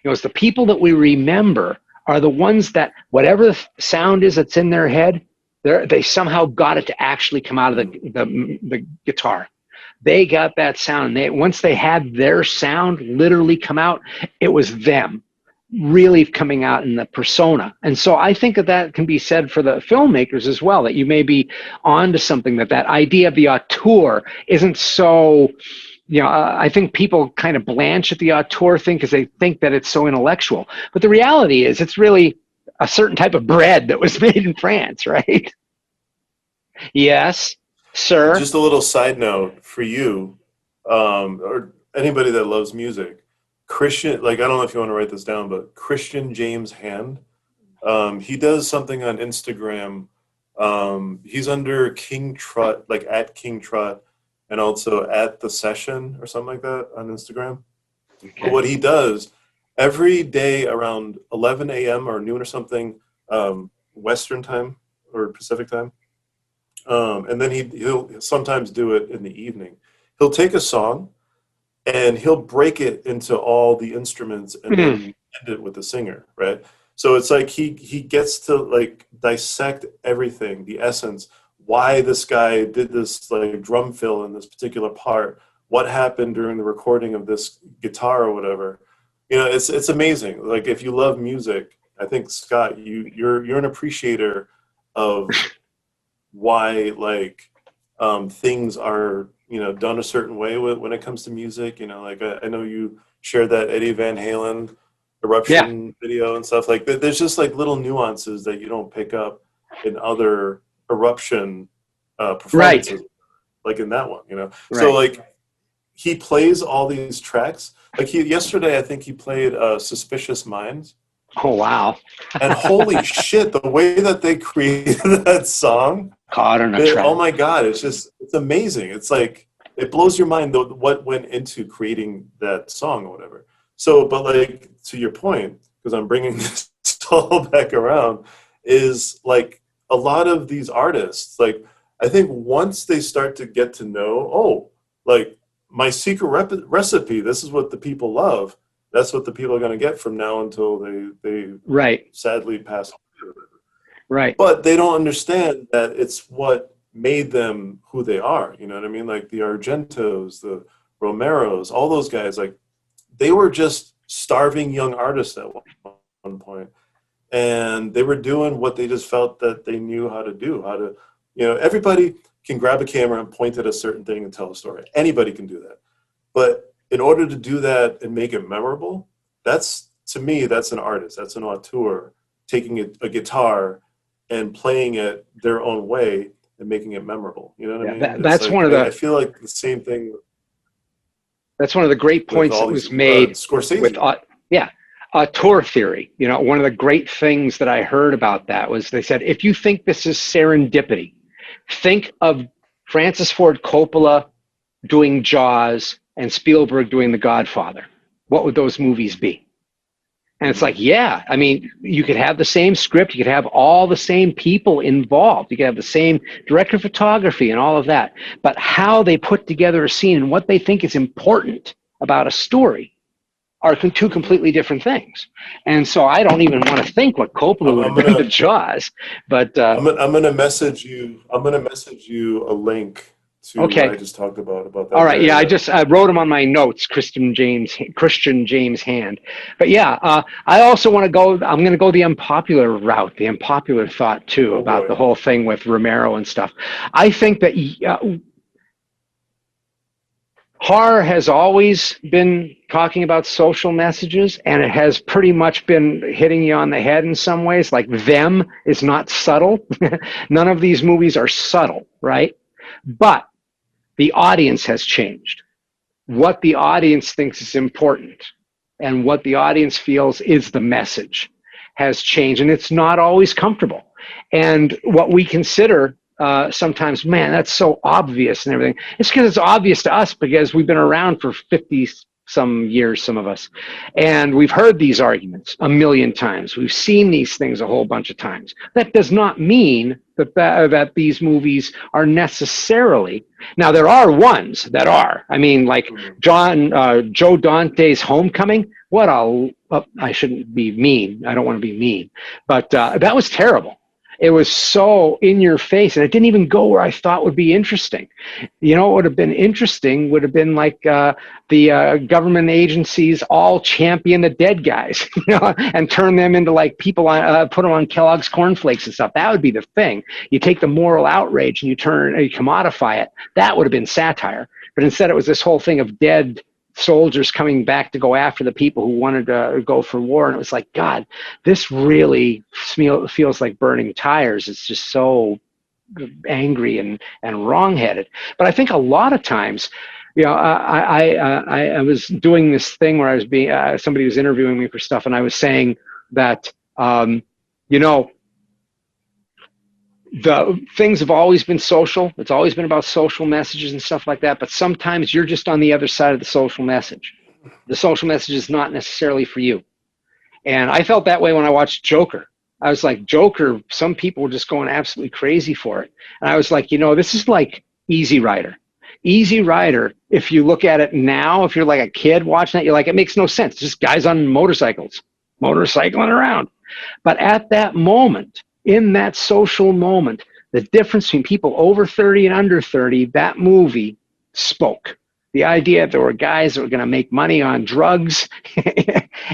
He goes, the people that we remember are the ones that whatever the sound is that's in their head, they somehow got it to actually come out of the guitar. They got that sound. Once they had their sound literally come out, it was them really coming out in the persona. And so I think that can be said for the filmmakers as well, that you may be onto something, that idea of the auteur isn't so... You know, I think people kind of blanch at the auteur thing because they think that it's so intellectual. But the reality is it's really a certain type of bread that was made in France, right? Yes, sir. Just a little side note for you, or anybody that loves music. Christian, like, I don't know if you want to write this down, but Christian James Hand, he does something on Instagram. He's under King Trut, like at King Trut, and also at The Session or something like that on Instagram. Okay. But what he does, every day around 11 a.m. or noon or something, Western time or Pacific time, and then he'll sometimes do it in the evening. He'll take a song and he'll break it into all the instruments and then end it with the singer, right? So it's like he gets to like dissect everything, the essence, why this guy did this like drum fill in this particular part, what happened during the recording of this guitar or whatever. You know, it's amazing. Like, if you love music, I think, Scott, you're an appreciator of why like things are, you know, done a certain way when it comes to music. You know, like I know you shared that Eddie Van Halen Eruption video and stuff. Like, there's just like little nuances that you don't pick up in other Eruption performances, like in that one, you know. So like he plays all these tracks. Like yesterday, I think he played Suspicious Minds. Oh wow! And holy shit, the way that they created that song, caught on a track. Oh my god, it's amazing. It's like it blows your mind what went into creating that song or whatever. So, but like, to your point, because I'm bringing this all back around, is like, a lot of these artists, like, I think once they start to get to know, like, my secret recipe, this is what the people love. That's what the people are going to get from now until they right. sadly pass away. Right. But they don't understand that it's what made them who they are. You know what I mean? Like the Argentos, the Romeros, all those guys, like they were just starving young artists at one point. And they were doing what they just felt that they knew how to do, everybody can grab a camera and point at a certain thing and tell a story. Anybody can do that. But in order to do that and make it memorable, to me, that's an artist. That's an auteur taking a guitar and playing it their own way and making it memorable. You know what I mean? That's like, one of the. I feel like the same thing. That's one of the great points that was made Scorsese. with auteur theory. One of the great things that I heard about that was they said, if you think this is serendipity, think of Francis Ford Coppola doing Jaws and Spielberg doing The Godfather. What would those movies be? And it's like, yeah, I mean, you could have the same script, you could have all the same people involved, you could have the same director of photography and all of that, but how they put together a scene and what they think is important about a story are two completely different things. And so I don't even want to think what Coppola would have done to Jaws, but I'm gonna message you a link to what I just talked about that. All right, yeah, I wrote them on my notes, Christian James Hand. But yeah, I also want to go. I'm going to go the unpopular route, the unpopular thought too about the whole thing with Romero and stuff. I think that horror has always been talking about social messages, and it has pretty much been hitting you on the head in some ways. Like Them is not subtle. None of these movies are subtle, right? But the audience has changed. What the audience thinks is important and what the audience feels is the message has changed, and it's not always comfortable. And what we consider sometimes, man, that's so obvious and everything. It's because it's obvious to us because we've been around for 50 some years, some of us. And we've heard these arguments a million times. We've seen these things a whole bunch of times. That does not mean that these movies are necessarily, now there are ones that are. I mean, like Joe Dante's Homecoming. I shouldn't be mean. I don't want to be mean. But that was terrible. It was so in your face, and it didn't even go where I thought would be interesting. What would have been interesting would have been like the government agencies all champion the dead guys, and turn them into like people, put them on Kellogg's cornflakes and stuff. That would be the thing. You take the moral outrage and you commodify it. That would have been satire. But instead it was this whole thing of dead soldiers coming back to go after the people who wanted to go for war. And it was like, God, this really feels like burning tires. It's just so angry and wrong-headed. But I think a lot of times, I was doing this thing where I was somebody was interviewing me for stuff, and I was saying that, the things have always been social. It's always been about social messages and stuff like that. But sometimes you're just on the other side of the social message. The social message is not necessarily for you. And I felt that way when I watched Joker. I was like, Joker, some people were just going absolutely crazy for it. And I was like, this is like Easy Rider. Easy Rider, if you look at it now, if you're like a kid watching it, you're like, it makes no sense. It's just guys on motorcycling around. But at that moment, in that social moment, the difference between people over 30 and under 30, that movie spoke. The idea that there were guys that were going to make money on drugs,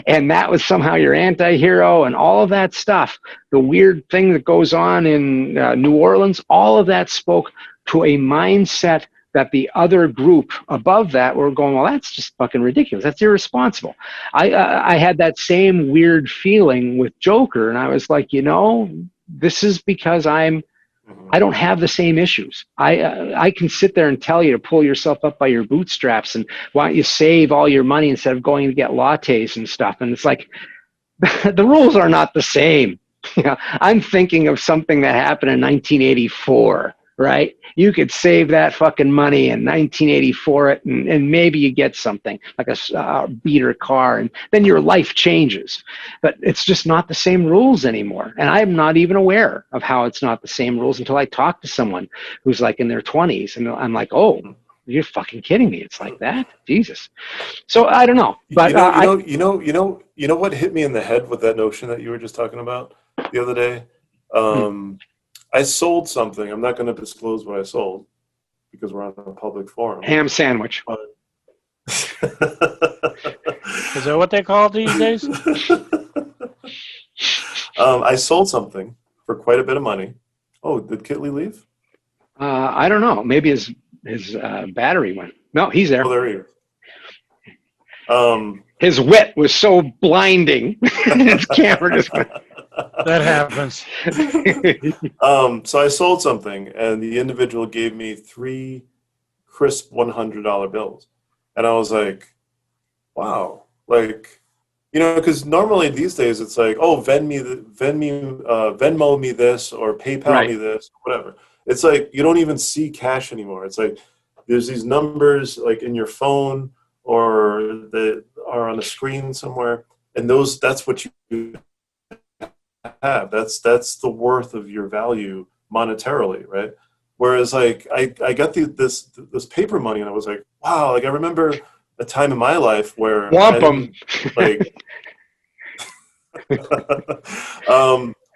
and that was somehow your anti-hero, and all of that stuff, the weird thing that goes on in New Orleans, all of that spoke to a mindset that the other group above that were going, well, that's just fucking ridiculous. That's irresponsible. I had that same weird feeling with Joker, and I was like, this is because I don't have the same issues. I can sit there and tell you to pull yourself up by your bootstraps and why don't you save all your money instead of going to get lattes and stuff. And it's like, the rules are not the same. I'm thinking of something that happened in 1984, right? You could save that fucking money in 1984 and maybe you get something like a beater car, and then your life changes. But it's just not the same rules anymore. And I'm not even aware of how it's not the same rules until I talk to someone who's like in their 20s, and I'm like, oh, you're fucking kidding me. It's like that, Jesus. So I don't know, but you know what hit me in the head with that notion that you were just talking about the other day. I sold something. I'm not going to disclose what I sold because we're on a public forum. Ham sandwich. Is that what they call it these days? I sold something for quite a bit of money. Oh, did Kitley leave? I don't know. Maybe his battery went. No, he's there. Oh, there he is. His wit was so blinding. His camera just went. That happens. So I sold something, and the individual gave me 3 crisp $100 bills. And I was like, wow. Like, you know, because normally these days it's like, oh, Venmo me this or PayPal me this, whatever. It's like you don't even see cash anymore. It's like there's these numbers like in your phone or that are on a screen somewhere, and that's what you have. That's the worth of your value monetarily, right? Whereas like I got this paper money, and I was like, wow. Like I remember a time in my life where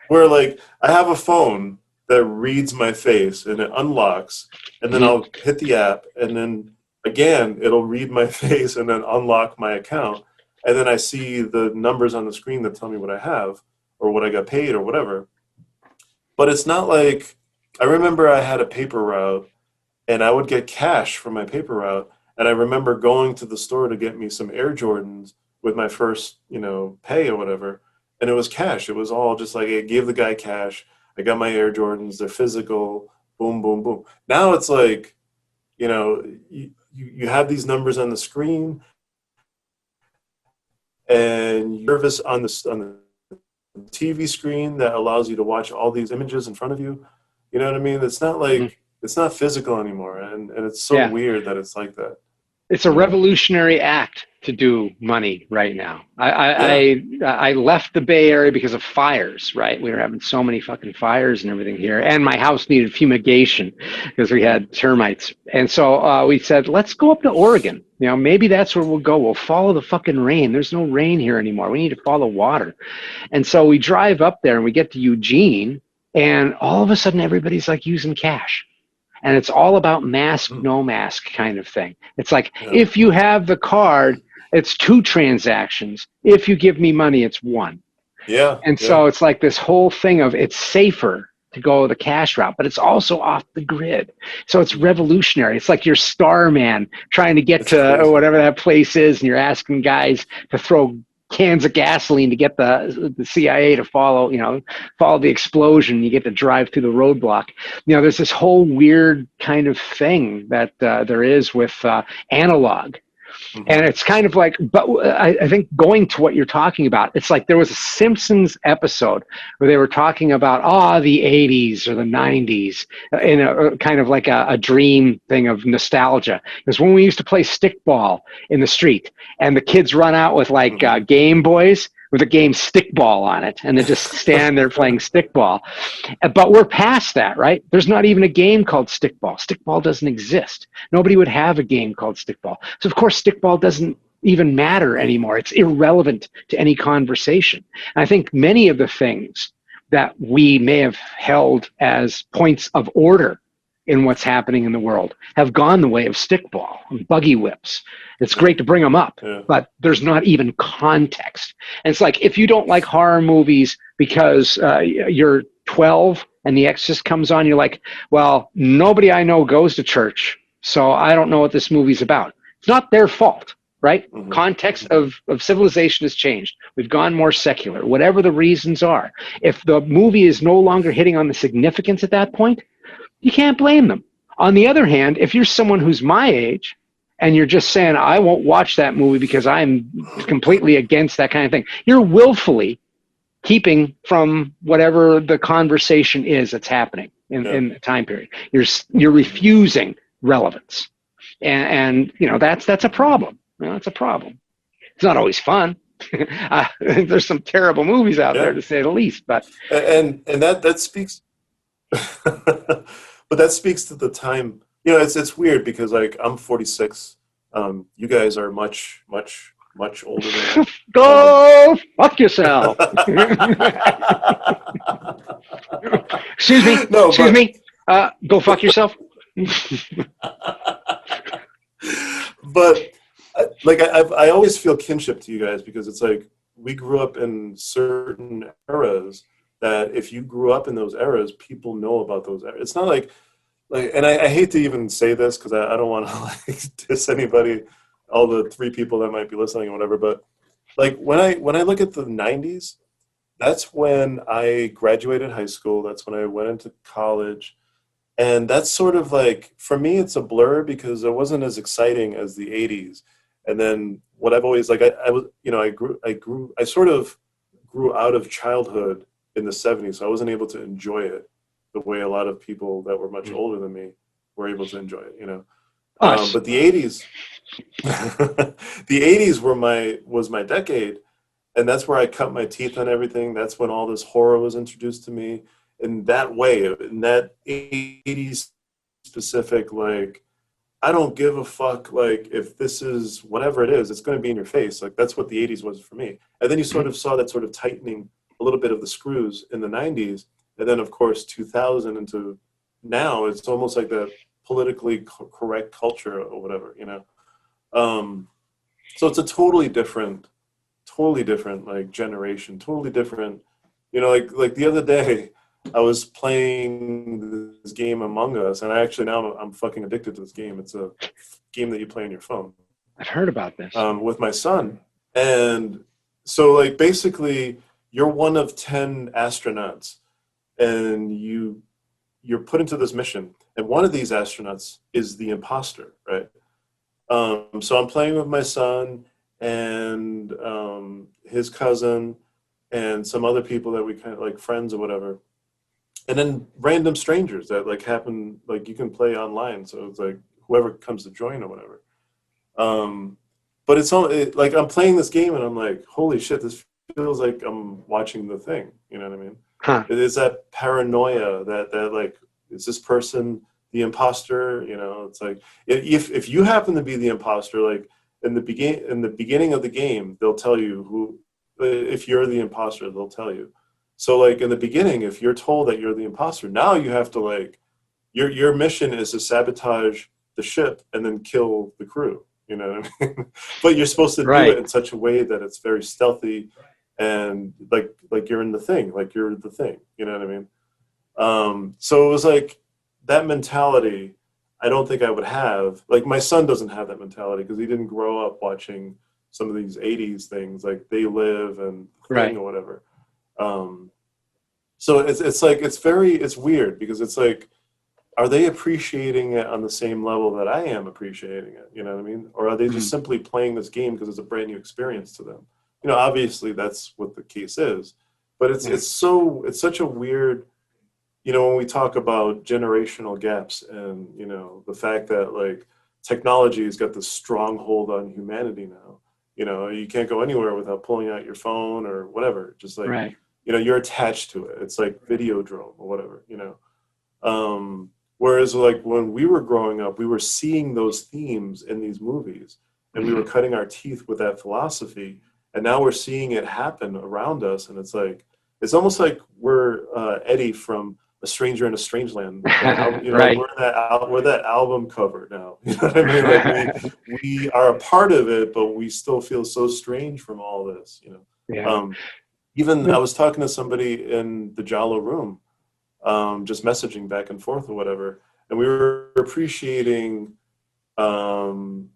where like I have a phone that reads my face and it unlocks, and then I'll hit the app, and then again it'll read my face and then unlock my account, and then I see the numbers on the screen that tell me what I have or what I got paid or whatever. But it's not like I remember I had a paper route and I would get cash for my paper route, and I remember going to the store to get me some Air Jordans with my first, pay or whatever, and it was cash. It was all just like I gave the guy cash. I got my Air Jordans. They're physical. Boom, boom, boom. Now it's like, you have these numbers on the screen, and you're nervous on the TV screen that allows you to watch all these images in front of you. You know what I mean? It's not like it's not physical anymore, and it's so weird that it's like that. It's a revolutionary act to do money right now. I left the Bay Area because of fires, right? We were having so many fucking fires and everything here. And my house needed fumigation because we had termites. And so we said, let's go up to Oregon. Maybe that's where we'll go. We'll follow the fucking rain. There's no rain here anymore. We need to follow water. And so we drive up there and we get to Eugene, and all of a sudden everybody's like using cash. And it's all about mask, no mask kind of thing. It's like, if you have the card, it's 2 transactions. If you give me money, it's 1. Yeah. And so it's like this whole thing of it's safer to go the cash route, but it's also off the grid. So it's revolutionary. It's like you're Starman trying to get to whatever that place is, and you're asking guys to throw cans of gasoline to get the CIA to follow the explosion. You get to drive through the roadblock. There's this whole weird kind of thing that there is with analog. And it's kind of like, but I think going to what you're talking about, it's like there was a Simpsons episode where they were talking about, the 80s or the 90s in a kind of like a dream thing of nostalgia. Because when we used to play stickball in the street and the kids run out with like Game Boys with a game stickball on it, and they just stand there playing stickball. But we're past that, right? There's not even a game called stickball. Stickball doesn't exist. Nobody would have a game called stickball. So of course stickball doesn't even matter anymore. It's irrelevant to any conversation. And I think many of the things that we may have held as points of order in what's happening in the world have gone the way of stickball and buggy whips. It's great to bring them up, but there's not even context. And it's like, if you don't like horror movies because you're 12 and The Exorcist comes on, you're like, well, nobody I know goes to church, so I don't know what this movie's about. It's not their fault, right? Context of civilization has changed. We've gone more secular, whatever the reasons are. If the movie is no longer hitting on the significance at that point, you can't blame them. On the other hand, if you're someone who's my age and you're just saying, I won't watch that movie because I'm completely against that kind of thing, you're willfully keeping from whatever the conversation is that's happening in the time period. You're refusing relevance. And that's a problem. It's a problem. It's not always fun. There's some terrible movies out there, to say the least. But that speaks... But that speaks to the time. you know, it's weird because like I'm 46. You guys are much older than me. Go fuck yourself. Excuse me. No, Excuse me. Go fuck yourself. But like I always feel kinship to you guys because it's like we grew up in certain eras that if you grew up in those eras, people know about those eras. It's not like, and I hate to even say this because I don't want to like diss anybody, all the 3 people that might be listening or whatever. But like when I look at the 90s, that's when I graduated high school. That's when I went into college. And that's sort of like, for me, it's a blur because it wasn't as exciting as the 80s. And then what I've always, like, I was, you know, I sort of grew out of childhood in the 70s. So I wasn't able to enjoy it the way a lot of people that were much older than me were able to enjoy it, you know. But the 80s, the 80s was my decade. And that's where I cut my teeth on everything. That's when all this horror was introduced to me. In that way, in that 80s specific, like, I don't give a fuck, like, if this is whatever it is, it's going to be in your face. Like, that's what the 80s was for me. And then you sort of saw that sort of tightening a little bit of the screws in the 90s. And then, of course, 2000 into now, it's almost like the politically correct culture or whatever, you know? So it's a totally different, like, generation, totally different. You know, like the other day, I was playing this game Among Us, and I'm fucking addicted to this game. It's a game that you play on your phone. I've heard about this. With my son. And so, like, basically, you're one of 10 astronauts, and you're put into this mission. And one of these astronauts is the imposter, right? So I'm playing with my son and his cousin and some other people that we kind of like friends or whatever. And then random strangers that like happen, like you can play online. So it's like whoever comes to join or whatever. But it's all like I'm playing this game and I'm like, holy shit, this feels like I'm watching The Thing. You know what I mean? Huh. It is that paranoia that like, is this person the imposter? You know, it's like if you happen to be the imposter, like in the beginning of the game, they'll tell you who. If you're the imposter, they'll tell you. So like in the beginning, if you're told that you're the imposter, now you have to like, your mission is to sabotage the ship and then kill the crew. You know what I mean? But you're supposed to do it in such a way that it's very stealthy and like you're in the thing, like you're the thing. You know what I mean? So it was like that mentality. I don't think I would have. Like my son doesn't have that mentality because he didn't grow up watching some of these 80s things like They Live and Thing or whatever. So it's like it's weird because it's like, are they appreciating it on the same level that I am appreciating it? You know what I mean? Or are they just simply playing this game because it's a brand new experience to them? You know, obviously that's what the case is, but it's such a weird, you know, when we talk about generational gaps and, you know, the fact that like technology has got this stronghold on humanity now. You know, you can't go anywhere without pulling out your phone or whatever. Just like, you know, you're attached to it. It's like Videodrome or whatever, you know. Whereas like when we were growing up, we were seeing those themes in these movies and we were cutting our teeth with that philosophy. And now we're seeing it happen around us. And it's like, it's almost like we're Eddie from A Stranger in a Strange Land. You know, we're that album cover now. You know what I mean? Like we are a part of it, but we still feel so strange from all this, you know. Even I was talking to somebody in the Giallo room, just messaging back and forth or whatever, and we were appreciating an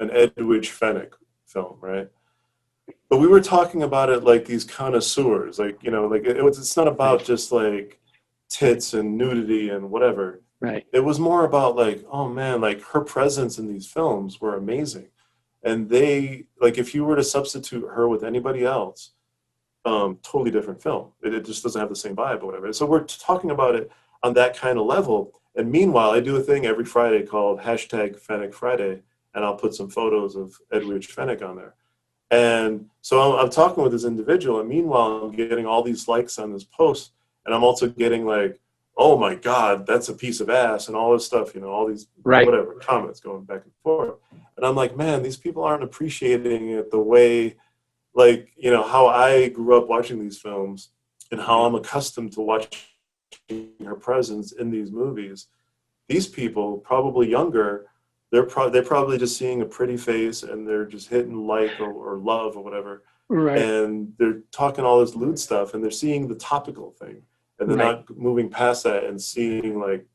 Edwidge Fenwick film, right? But we were talking about it like these connoisseurs, like, you know, like it's not about just like tits and nudity and whatever. Right. It was more about like, oh man, like her presence in these films were amazing. And they, like, if you were to substitute her with anybody else, totally different film. It just doesn't have the same vibe or whatever. So we're talking about it on that kind of level. And meanwhile, I do a thing every Friday called #Fenwick Friday, and I'll put some photos of Edwidge Fenwick on there. And so I'm talking with this individual, and meanwhile, I'm getting all these likes on this post, and I'm also getting like, oh my God, that's a piece of ass and all this stuff, you know, all these whatever comments going back and forth. And I'm like, man, these people aren't appreciating it the way, like, you know, how I grew up watching these films and how I'm accustomed to watching her presence in these movies. These people, probably younger, they're probably just seeing a pretty face and they're just hitting like or love or whatever. Right. And they're talking all this lewd stuff and they're seeing the topical thing. And they're not moving past that and seeing, like,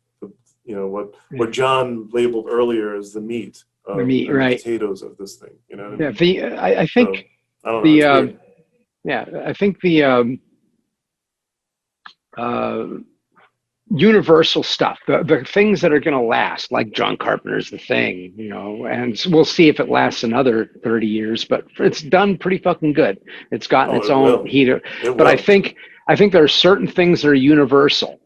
you know, what John labeled earlier as the meat, the potatoes of this thing. You know what I mean? Yeah, I think I don't know, I think the universal stuff, the things that are going to last, like John Carpenter's The Thing, you know, and we'll see if it lasts another 30 years, but it's done pretty fucking good. It's gotten its own heat. But I think there are certain things that are universal,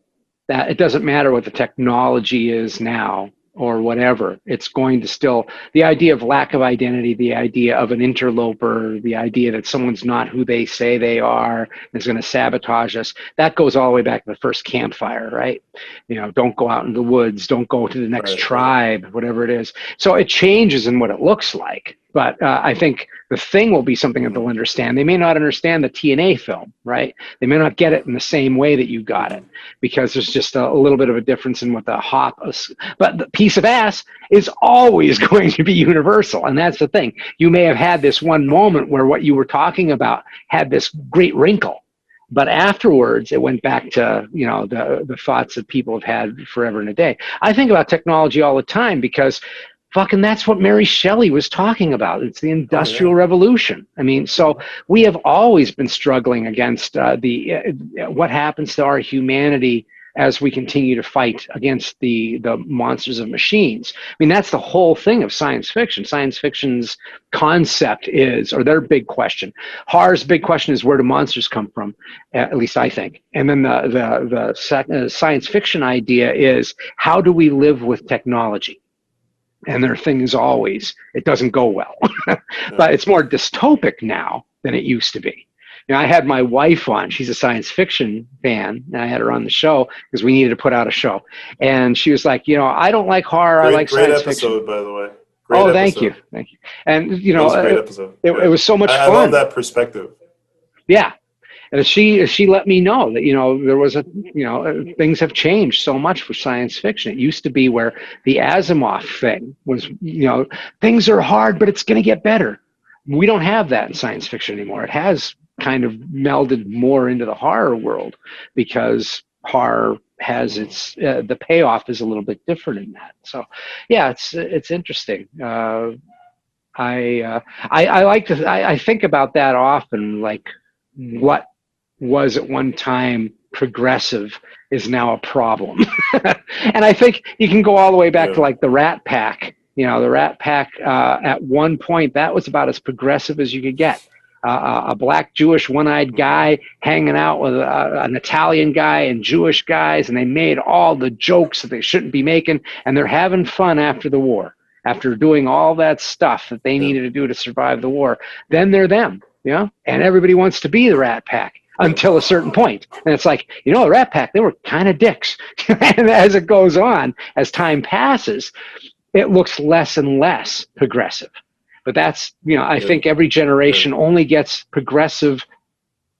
that it doesn't matter what the technology is now or whatever. It's going to still, the idea of lack of identity, the idea of an interloper, the idea that someone's not who they say they are, is going to sabotage us. That goes all the way back to the first campfire, right? You know, don't go out in the woods, don't go to the next tribe, whatever it is. So it changes in what it looks like. But I think The Thing will be something that they'll understand. They may not understand the TNA film, right? They may not get it in the same way that you got it, because there's just a little bit of a difference in what the hop is. But the piece of ass is always going to be universal, and that's the thing. You may have had this one moment where what you were talking about had this great wrinkle, but afterwards it went back to, you know, the thoughts that people have had forever and a day. I think about technology all the time because fucking that's what Mary Shelley was talking about. It's the Industrial Revolution. I mean, so we have always been struggling against what happens to our humanity as we continue to fight against the monsters of machines. I mean, that's the whole thing of science fiction. Science fiction's concept is, or their big question. Horror's big question is, where do monsters come from? At least I think. And then the science fiction idea is, how do we live with technology? And their thing is always, it doesn't go well. But it's more dystopic now than it used to be. You know, I had my wife on. She's a science fiction fan, and I had her on the show because we needed to put out a show. And she was like, you know, I don't like horror. I like science fiction. Great episode, by the way. Great episode. Thank you. And, you know, great episode. It was so much fun. I love that perspective. Yeah. And she let me know that, you know, there was things have changed so much for science fiction. It used to be where the Asimov thing was, you know, things are hard, but it's going to get better. We don't have that in science fiction anymore. It has kind of melded more into the horror world because horror has its, the payoff is a little bit different in that. So yeah, it's interesting. I think about that often, like what was at one time progressive is now a problem. And I think you can go all the way back to like the Rat Pack. You know, the Rat Pack at one point, that was about as progressive as you could get. A black Jewish one-eyed guy hanging out with an Italian guy and Jewish guys, and they made all the jokes that they shouldn't be making, and they're having fun after the war, after doing all that stuff that they needed to do to survive the war. Then they're them, you know, and everybody wants to be the Rat Pack until a certain point. And it's like, you know, the Rat Pack, they were kind of dicks. And as it goes on, as time passes, it looks less and less progressive. But that's, you know, I think every generation only gets progressive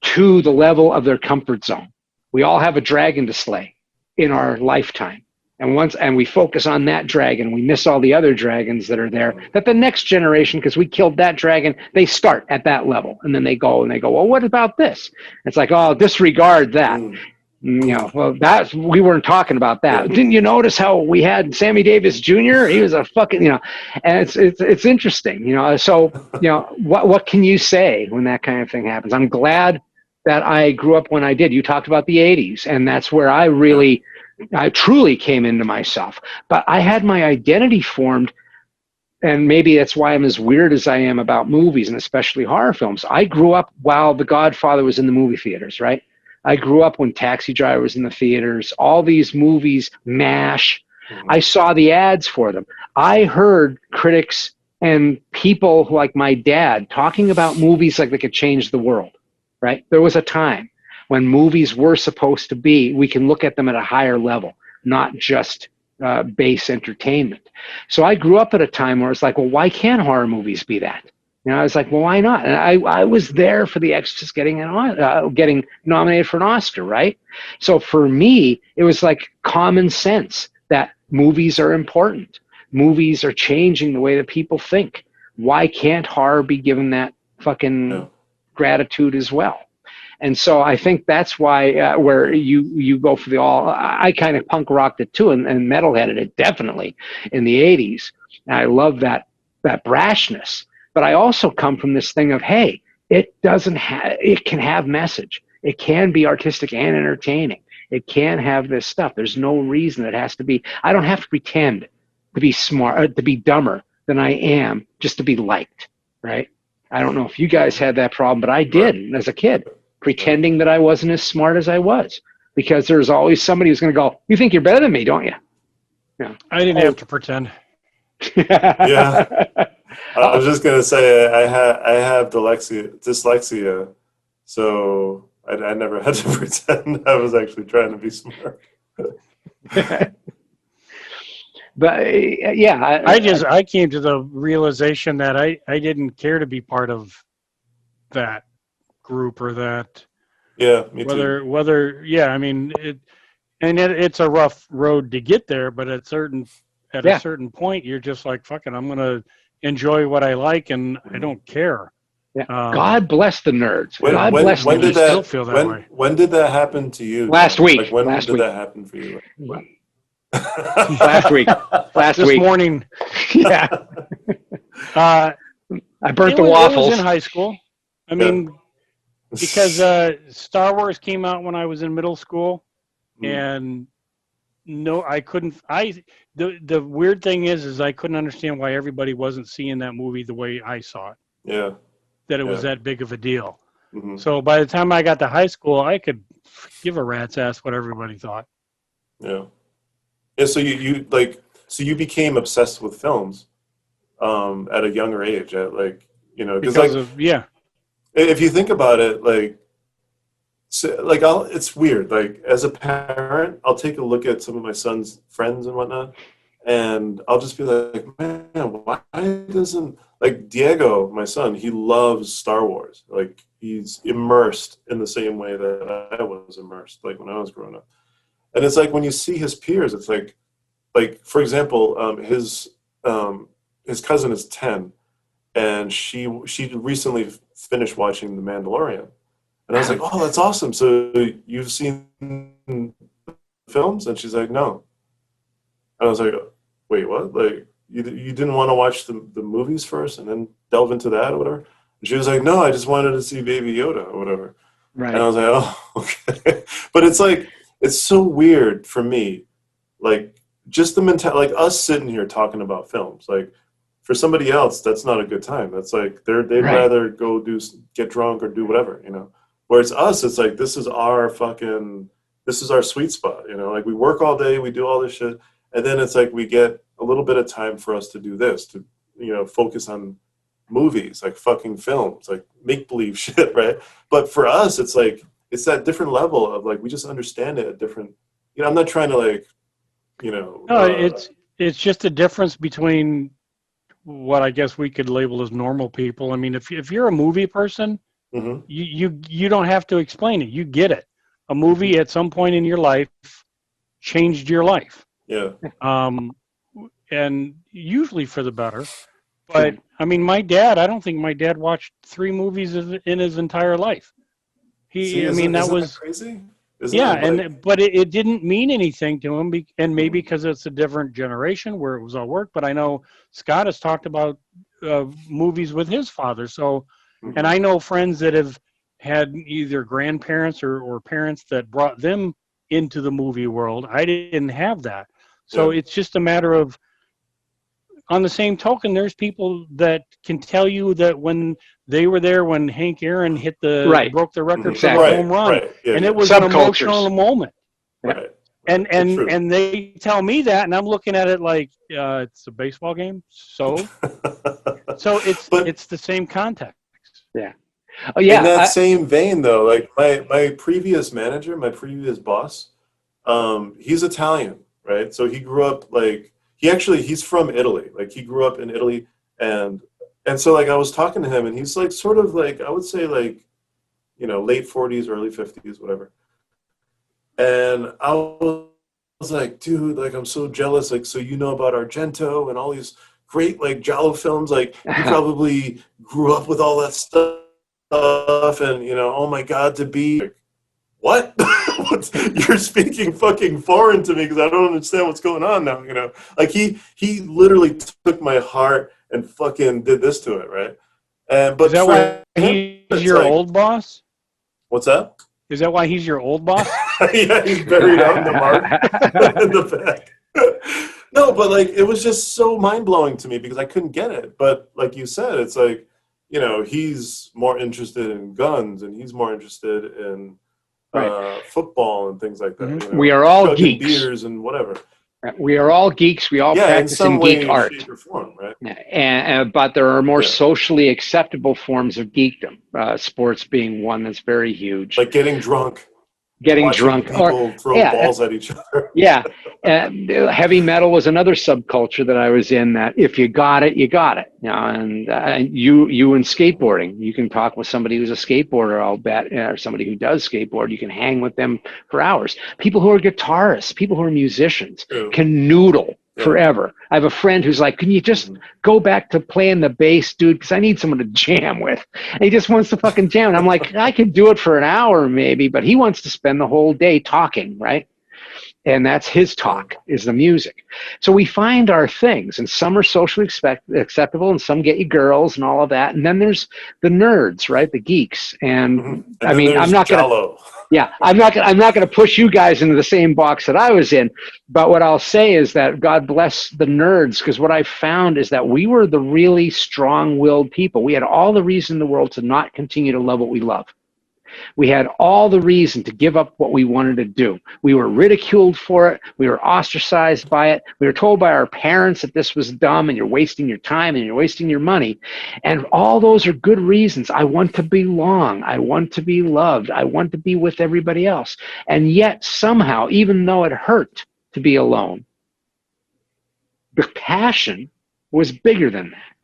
to the level of their comfort zone. We all have a dragon to slay in our lifetime. And we focus on that dragon, we miss all the other dragons that are there, that the next generation, because we killed that dragon, they start at that level. And then they go, well, what about this? It's like, oh, disregard that. You know, well, we weren't talking about that. Didn't you notice how we had Sammy Davis Jr.? He was a fucking, you know, and it's interesting, you know. So, you know, what can you say when that kind of thing happens? I'm glad that I grew up when I did. You talked about the 80s, and that's where I truly came into myself. But I had my identity formed, and maybe that's why I'm as weird as I am about movies, and especially horror films. I grew up while The Godfather was in the movie theaters, right? I grew up when Taxi Driver was in the theaters, all these movies, MASH. I saw the ads for them. I heard critics and people like my dad talking about movies like they could change the world, right? There was a time when movies were supposed to be, we can look at them at a higher level, not just base entertainment. So I grew up at a time where it's like, well, why can't horror movies be that? I was like, well, why not? And I was there for The Exorcist getting getting nominated for an Oscar, right? So for me, it was like common sense that movies are important. Movies are changing the way that people think. Why can't horror be given that fucking gratitude as well? And so I think that's why where you go for the all. I kind of punk rocked it too, and metalheaded it definitely in the '80s. And I love that brashness. But I also come from this thing of, hey, it can have message. It can be artistic and entertaining. It can have this stuff. There's no reason it has to be. I don't have to pretend to be smart, to be dumber than I am, just to be liked, right? I don't know if you guys had that problem, but I did as a kid, pretending that I wasn't as smart as I was, because there's always somebody who's going to go, you think you're better than me, don't you? Yeah. I didn't have to pretend. Yeah. I was just gonna say I have dyslexia, so I never had to pretend I was actually trying to be smart. But yeah, I came to the realization that I didn't care to be part of that group or that. Yeah, me too. Whether I mean it's a rough road to get there, but at a certain point you're just like, fuck it, I'm gonna enjoy what I like, and I don't care. Yeah. God bless the nerds. God bless when them. did that, still feel that way. When did that happen to you? Last week. Like, when last did week. that happen for you? Last week. This morning. Yeah. I burnt the waffles. It was in high school. I mean, because Star Wars came out when I was in middle school, and no, I couldn't. The weird thing is I couldn't understand why everybody wasn't seeing that movie the way I saw it. Yeah. That it was that big of a deal. Mm-hmm. So by the time I got to high school, I could give a rat's ass what everybody thought. Yeah. Yeah. So you became obsessed with films at a younger age, if you think about it, it's weird. Like, as a parent, I'll take a look at some of my son's friends and whatnot, and I'll just be like, man, why doesn't, like, Diego, my son, he loves Star Wars. Like, he's immersed in the same way that I was immersed, like, when I was growing up. And it's like, when you see his peers, it's like for example, his cousin is 10, and she recently finished watching The Mandalorian. And I was like, oh, that's awesome. So you've seen films? And she's like, no. And I was like, wait, what? Like, you didn't want to watch the movies first and then delve into that or whatever? And she was like, no, I just wanted to see Baby Yoda or whatever. Right. And I was like, oh, okay. But it's like, it's so weird for me. Like, just the mentality, like us sitting here talking about films. Like, for somebody else, that's not a good time. That's like, they'd rather go get drunk or do whatever, Whereas us, it's like, this is our sweet spot, Like, we work all day, we do all this shit, and then it's like we get a little bit of time for us to do this, to, focus on movies, like fucking films, like make-believe shit, right? But for us, it's like, it's that different level of, like, we just understand it at different, I'm not trying to, like, No, it's just a difference between what I guess we could label as normal people. I mean, if you're a movie person, mm-hmm. you don't have to explain it. You get it. A movie at some point in your life changed your life. Yeah. And usually for the better. But I mean, I don't think my dad watched 3 movies in his entire life. Isn't that crazy? But it didn't mean anything to him, and maybe because it's a different generation where it was all work. But I know Scott has talked about movies with his father. So, and I know friends that have had either grandparents or parents that brought them into the movie world. I didn't have that. So it's just a matter of, on the same token, there's people that can tell you that when they were there when Hank Aaron broke the record for the home run, and it was an emotional moment. Right. And they tell me that, and I'm looking at it like it's a baseball game. So it's the same context. Yeah. Oh yeah. In that same vein, though, like my previous manager, my previous boss, he's Italian, right? So he grew up like he's from Italy. Like he grew up in Italy, and so like I was talking to him, and he's like sort of like I would say like late 40s, early 50s, whatever. And I was like, dude, like I'm so jealous. Like, so you know about Argento and all these great like Giallo films. Like you probably grew up with all that stuff, and oh my God, to be like, what? You're speaking fucking foreign to me because I don't understand what's going on now. Like he literally took my heart and fucking did this to it, right? And but is that why he's your old boss? What's that? Is that why he's your old boss? Yeah, he's buried out in the mark in the back. No, but like it was just so mind blowing to me because I couldn't get it. But like you said, it's like he's more interested in guns and he's more interested in football and things like that. Mm-hmm. We are all geeks. Beers and whatever. We are all geeks. We all practice in geek art. Shape or form, right? But there are more socially acceptable forms of geekdom. Sports being one that's very huge. Like getting drunk. Getting drunk. People throw balls at each other. Yeah. Heavy metal was another subculture that I was in that if you got it, you got it. And you in skateboarding, you can talk with somebody who's a skateboarder, I'll bet, or somebody who does skateboard. You can hang with them for hours. People who are guitarists, people who are musicians can noodle forever. I have a friend who's like, can you just go back to playing the bass, dude? Because I need someone to jam with. And he just wants to fucking jam. And I'm like, I could do it for an hour maybe, but he wants to spend the whole day talking, right? And that's his talk, is the music. So we find our things, and some are socially acceptable, and some get you girls and all of that. And then there's the nerds, right? The geeks. And I mean, I'm not going to... Yeah, I'm not going to push you guys into the same box that I was in. But what I'll say is that God bless the nerds, because what I found is that we were the really strong-willed people. We had all the reason in the world to not continue to love what we love. We had all the reason to give up what we wanted to do. We were ridiculed for it. We were ostracized by it. We were told by our parents that this was dumb and you're wasting your time and you're wasting your money. And all those are good reasons. I want to belong. I want to be loved. I want to be with everybody else. And yet somehow, even though it hurt to be alone, the passion was bigger than that.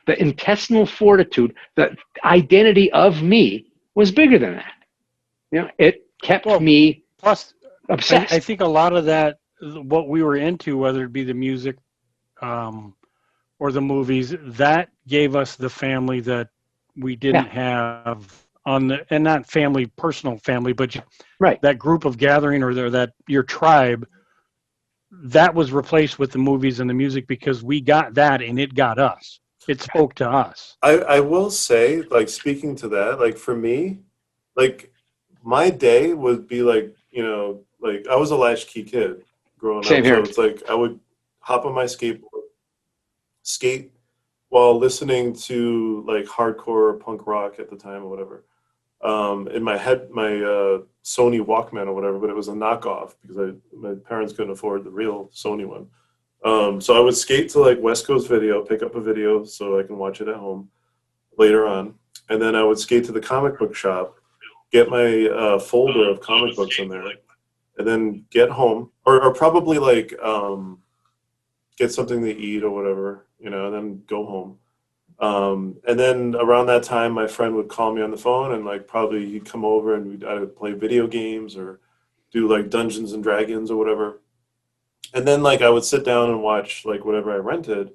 The intestinal fortitude, the identity of me was bigger than that. It kept me obsessed. I think a lot of that, what we were into, whether it be the music or the movies, that gave us the family that we didn't have and not family, personal family, but that group of gathering or that your tribe, that was replaced with the movies and the music because we got that and it got us. It spoke to us. I will say, like, speaking to that, like, for me, like, my day would be like, like, I was a latchkey kid growing up. Here. So it's like I would hop on my skateboard, skate while listening to, like, hardcore punk rock at the time or whatever. In my head, my Sony Walkman or whatever, but it was a knockoff because my parents couldn't afford the real Sony one. So I would skate to like West Coast Video, pick up a video so I can watch it at home later on. And then I would skate to the comic book shop, get my folder of comic books in there, and then get home or probably like get something to eat or whatever, and then go home. And then around that time, my friend would call me on the phone and like probably he'd come over and we'd either play video games or do like Dungeons and Dragons or whatever. And then, like, I would sit down and watch, like, whatever I rented,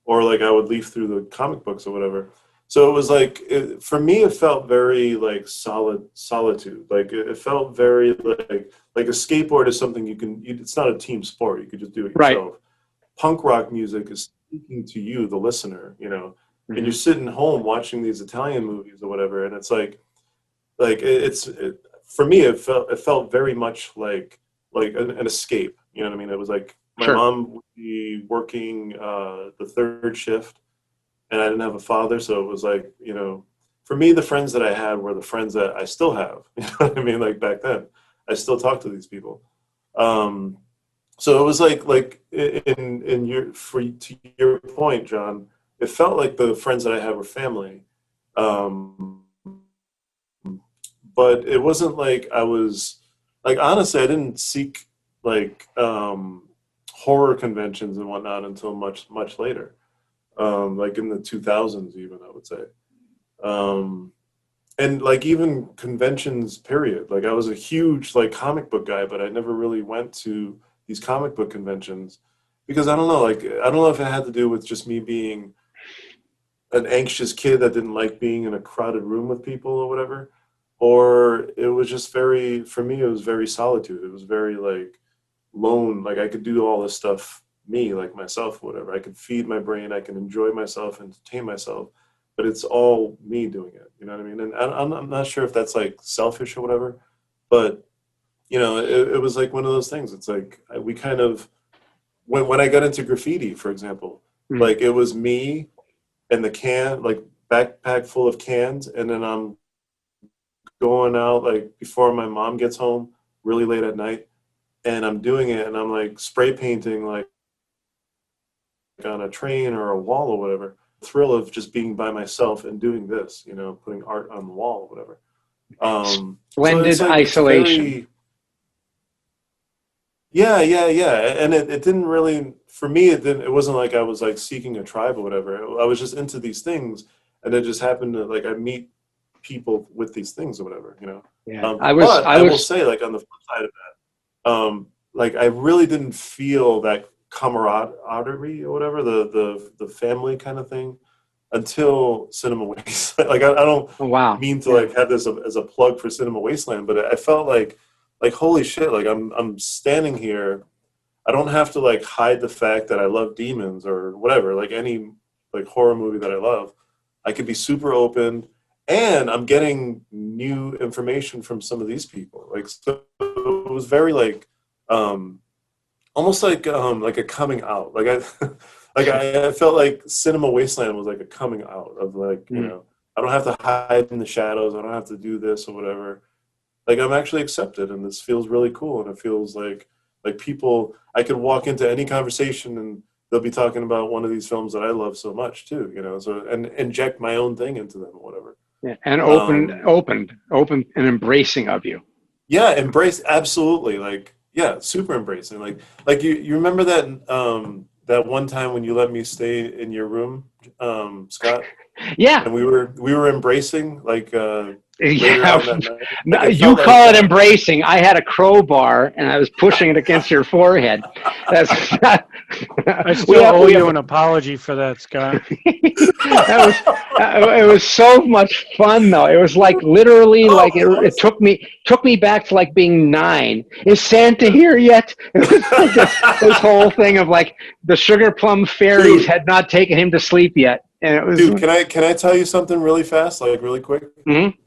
or, like, I would leaf through the comic books or whatever. So it was, like, for me, it felt very, like, solitude. Like, it felt very, like a skateboard is something it's not a team sport. You could just do it yourself. Right. Punk rock music is speaking to you, the listener, and you're sitting home watching these Italian movies or whatever, and it's, like for me, it felt very much like an escape. You know what I mean? It was like my mom would be working the third shift, and I didn't have a father, so it was like, for me, the friends that I had were the friends that I still have. You know what I mean? Like back then, I still talk to these people. So it was like to your point, John, it felt like the friends that I had were family. but it wasn't like I was like, honestly, I didn't seek like horror conventions and whatnot until much later, like in the 2000s even, I would say. And like even conventions period, like I was a huge like comic book guy, but I never really went to these comic book conventions because I don't know, like I don't know if it had to do with just me being an anxious kid that didn't like being in a crowded room with people or whatever, or it was just very, for me, it was very solitude. It was very like lone, like I could do all this stuff, me, like myself, whatever. I could feed my brain, I can enjoy myself, entertain myself, but it's all me doing it. You know what I mean? And I'm not sure if that's like selfish or whatever, but you know, it was like one of those things. It's like we kind of, when I got into graffiti, for example, like it was me and the can, like backpack full of cans, and then I'm going out like before my mom gets home really late at night, and I'm doing it, and I'm like spray painting like on a train or a wall or whatever. Thrill of just being by myself and doing this, you know, putting art on the wall or whatever. Splendid so like, isolation. Yeah. And it didn't really, for me, it wasn't like I was like seeking a tribe or whatever. I was just into these things, and it just happened to like I meet people with these things or whatever, you know. Yeah. I will say, like on the flip side of that, like I really didn't feel that camaraderie or whatever, the family kind of thing, until Cinema Wasteland. Like I don't mean to like have this as a plug for Cinema Wasteland, but I felt like holy shit, like I'm standing here, I don't have to like hide the fact that I love demons or whatever, like any like horror movie that I love. I could be super open, and I'm getting new information from some of these people. Like, so it was very like almost like a coming out. Like I felt like Cinema Wasteland was like a coming out of like, you know, I don't have to hide in the shadows, I don't have to do this or whatever. Like I'm actually accepted, and this feels really cool, and it feels like people, I could walk into any conversation and they'll be talking about one of these films that I love so much too, you know, so, and inject my own thing into them or whatever. Yeah, and open and embracing of you. Yeah, embrace, absolutely. Like, yeah, super embracing. Like you remember that that one time when you let me stay in your room, Scott? Yeah. And we were embracing like yeah. Like you call it embracing. I had a crowbar and I was pushing it against your forehead. That's I still owe you an apology for that, Scott. It was so much fun though. It was like literally like it took me back to like being 9. Is Santa here yet? It was like this whole thing of like the sugar plum fairies had not taken him to sleep yet. And it was, dude, can I tell you something really fast, like really quick? Mm-hmm.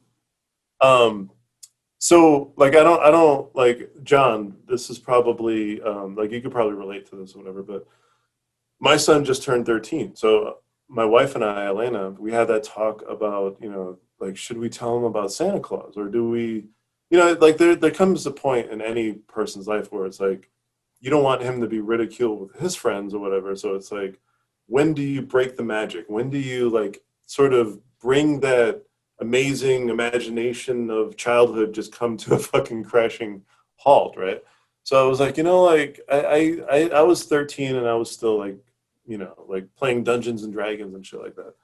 So like I don't like, John, this is probably like you could probably relate to this or whatever, but my son just turned 13. So my wife and I, Elena, we had that talk about, you know, like should we tell him about Santa Claus, or do we, you know, like there comes a point in any person's life where it's like you don't want him to be ridiculed with his friends or whatever. So it's like, when do you break the magic? When do you like sort of bring that amazing imagination of childhood just come to a fucking crashing halt, right? So I was like, you know, like I was 13 and I was still like, you know, like playing Dungeons and Dragons and shit like that.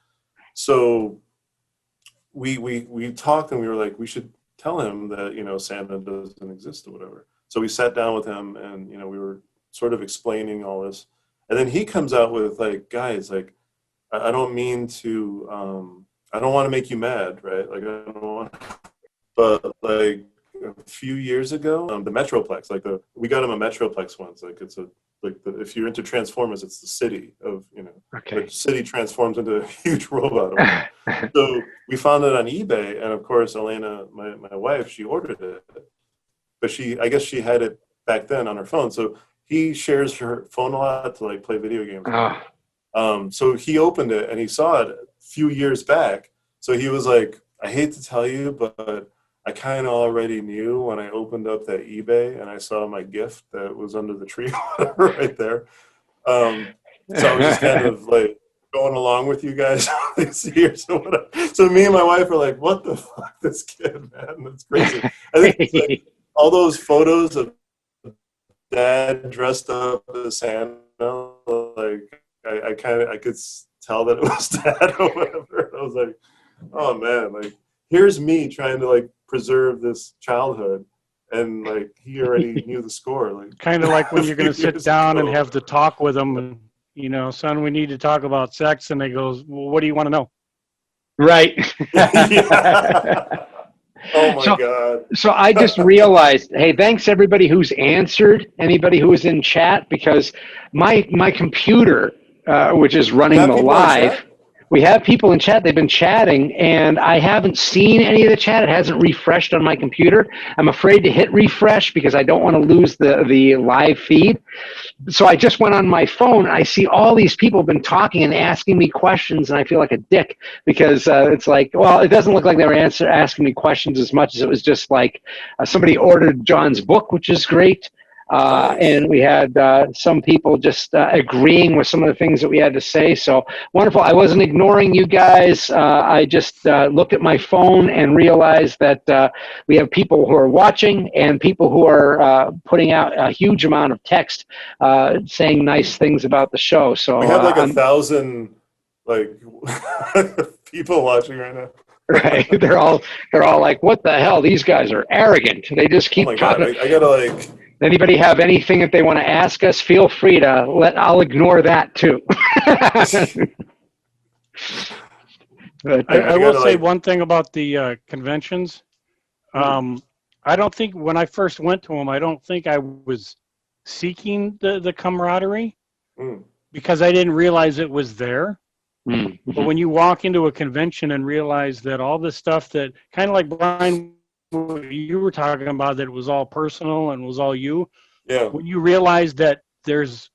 So we talked, and we were like, we should tell him that, you know, Santa doesn't exist or whatever. So we sat down with him, and, you know, we were sort of explaining all this. And then he comes out with like, guys, like, I don't mean to, I don't want to make you mad, right? Like, I don't want, but like a few years ago, the Metroplex, like we got him a Metroplex once. Like it's a, like if you're into Transformers, it's the city of, you know, the city transforms into a huge robot. So we found it on eBay, and of course, Elena, my wife, she ordered it, but I guess she had it back then on her phone. So he shares her phone a lot to like play video games. So he opened it and he saw it a few years back. So he was like, I hate to tell you, but I kind of already knew when I opened up that eBay and I saw my gift that was under the tree right there. So I was just kind of like going along with you guys all these years. So me and my wife are like, what the fuck, this kid, man, that's crazy. I think it's like all those photos of Dad dressed up as Santa, like I could tell that it was Dad or whatever. I was like, oh man, like here's me trying to like preserve this childhood, and like he already knew the score. Like kind of like when you're going to sit down and have to talk with them, and son, we need to talk about sex, and they goes, well, what do you want to know? Right. Oh my God. So I just realized, hey, thanks everybody who's answered, anybody who was in chat, because my computer, which is running the live, we have people in chat. They've been chatting, and I haven't seen any of the chat. It hasn't refreshed on my computer. I'm afraid to hit refresh because I don't want to lose the live feed. So I just went on my phone. I see all these people have been talking and asking me questions, and I feel like a dick because it's like, well, it doesn't look like they were asking me questions as much as it was just like somebody ordered John's book, which is great. And we had some people just agreeing with some of the things that we had to say. So wonderful. I wasn't ignoring you guys. I just looked at my phone and realized that we have people who are watching and people who are putting out a huge amount of text saying nice things about the show. So we have like 1,000 like people watching right now. Right. They're all like, what the hell? These guys are arrogant. They just keep talking. God, I gotta like. Anybody have anything that they want to ask us? Feel free to I'll ignore that too. But, I will say one thing about the conventions. I don't think when I first went to them, I don't think I was seeking the camaraderie because I didn't realize it was there. Mm-hmm. But when you walk into a convention and realize that all this stuff that kind of like Brian, you were talking about, that it was all personal and was all you. Yeah. When you realize that there's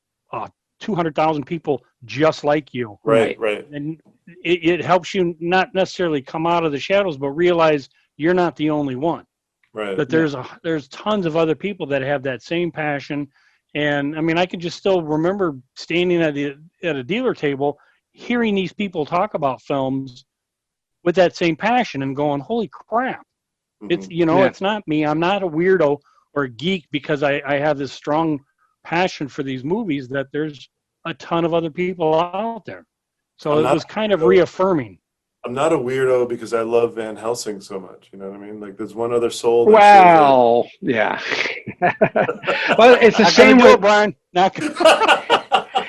200,000 people just like you. Right. And it helps you not necessarily come out of the shadows, but realize you're not the only one. Right. That there's tons of other people that have that same passion. And I mean, I can just still remember standing at a dealer table, hearing these people talk about films with that same passion and going, holy crap. It's, it's not me. I'm not a weirdo or a geek because I have this strong passion for these movies, that there's a ton of other people out there. So it was kind of reaffirming. I'm not a weirdo because I love Van Helsing so much. You know what I mean? Like there's one other soul. Well, yeah. Well, it's the same with Brian.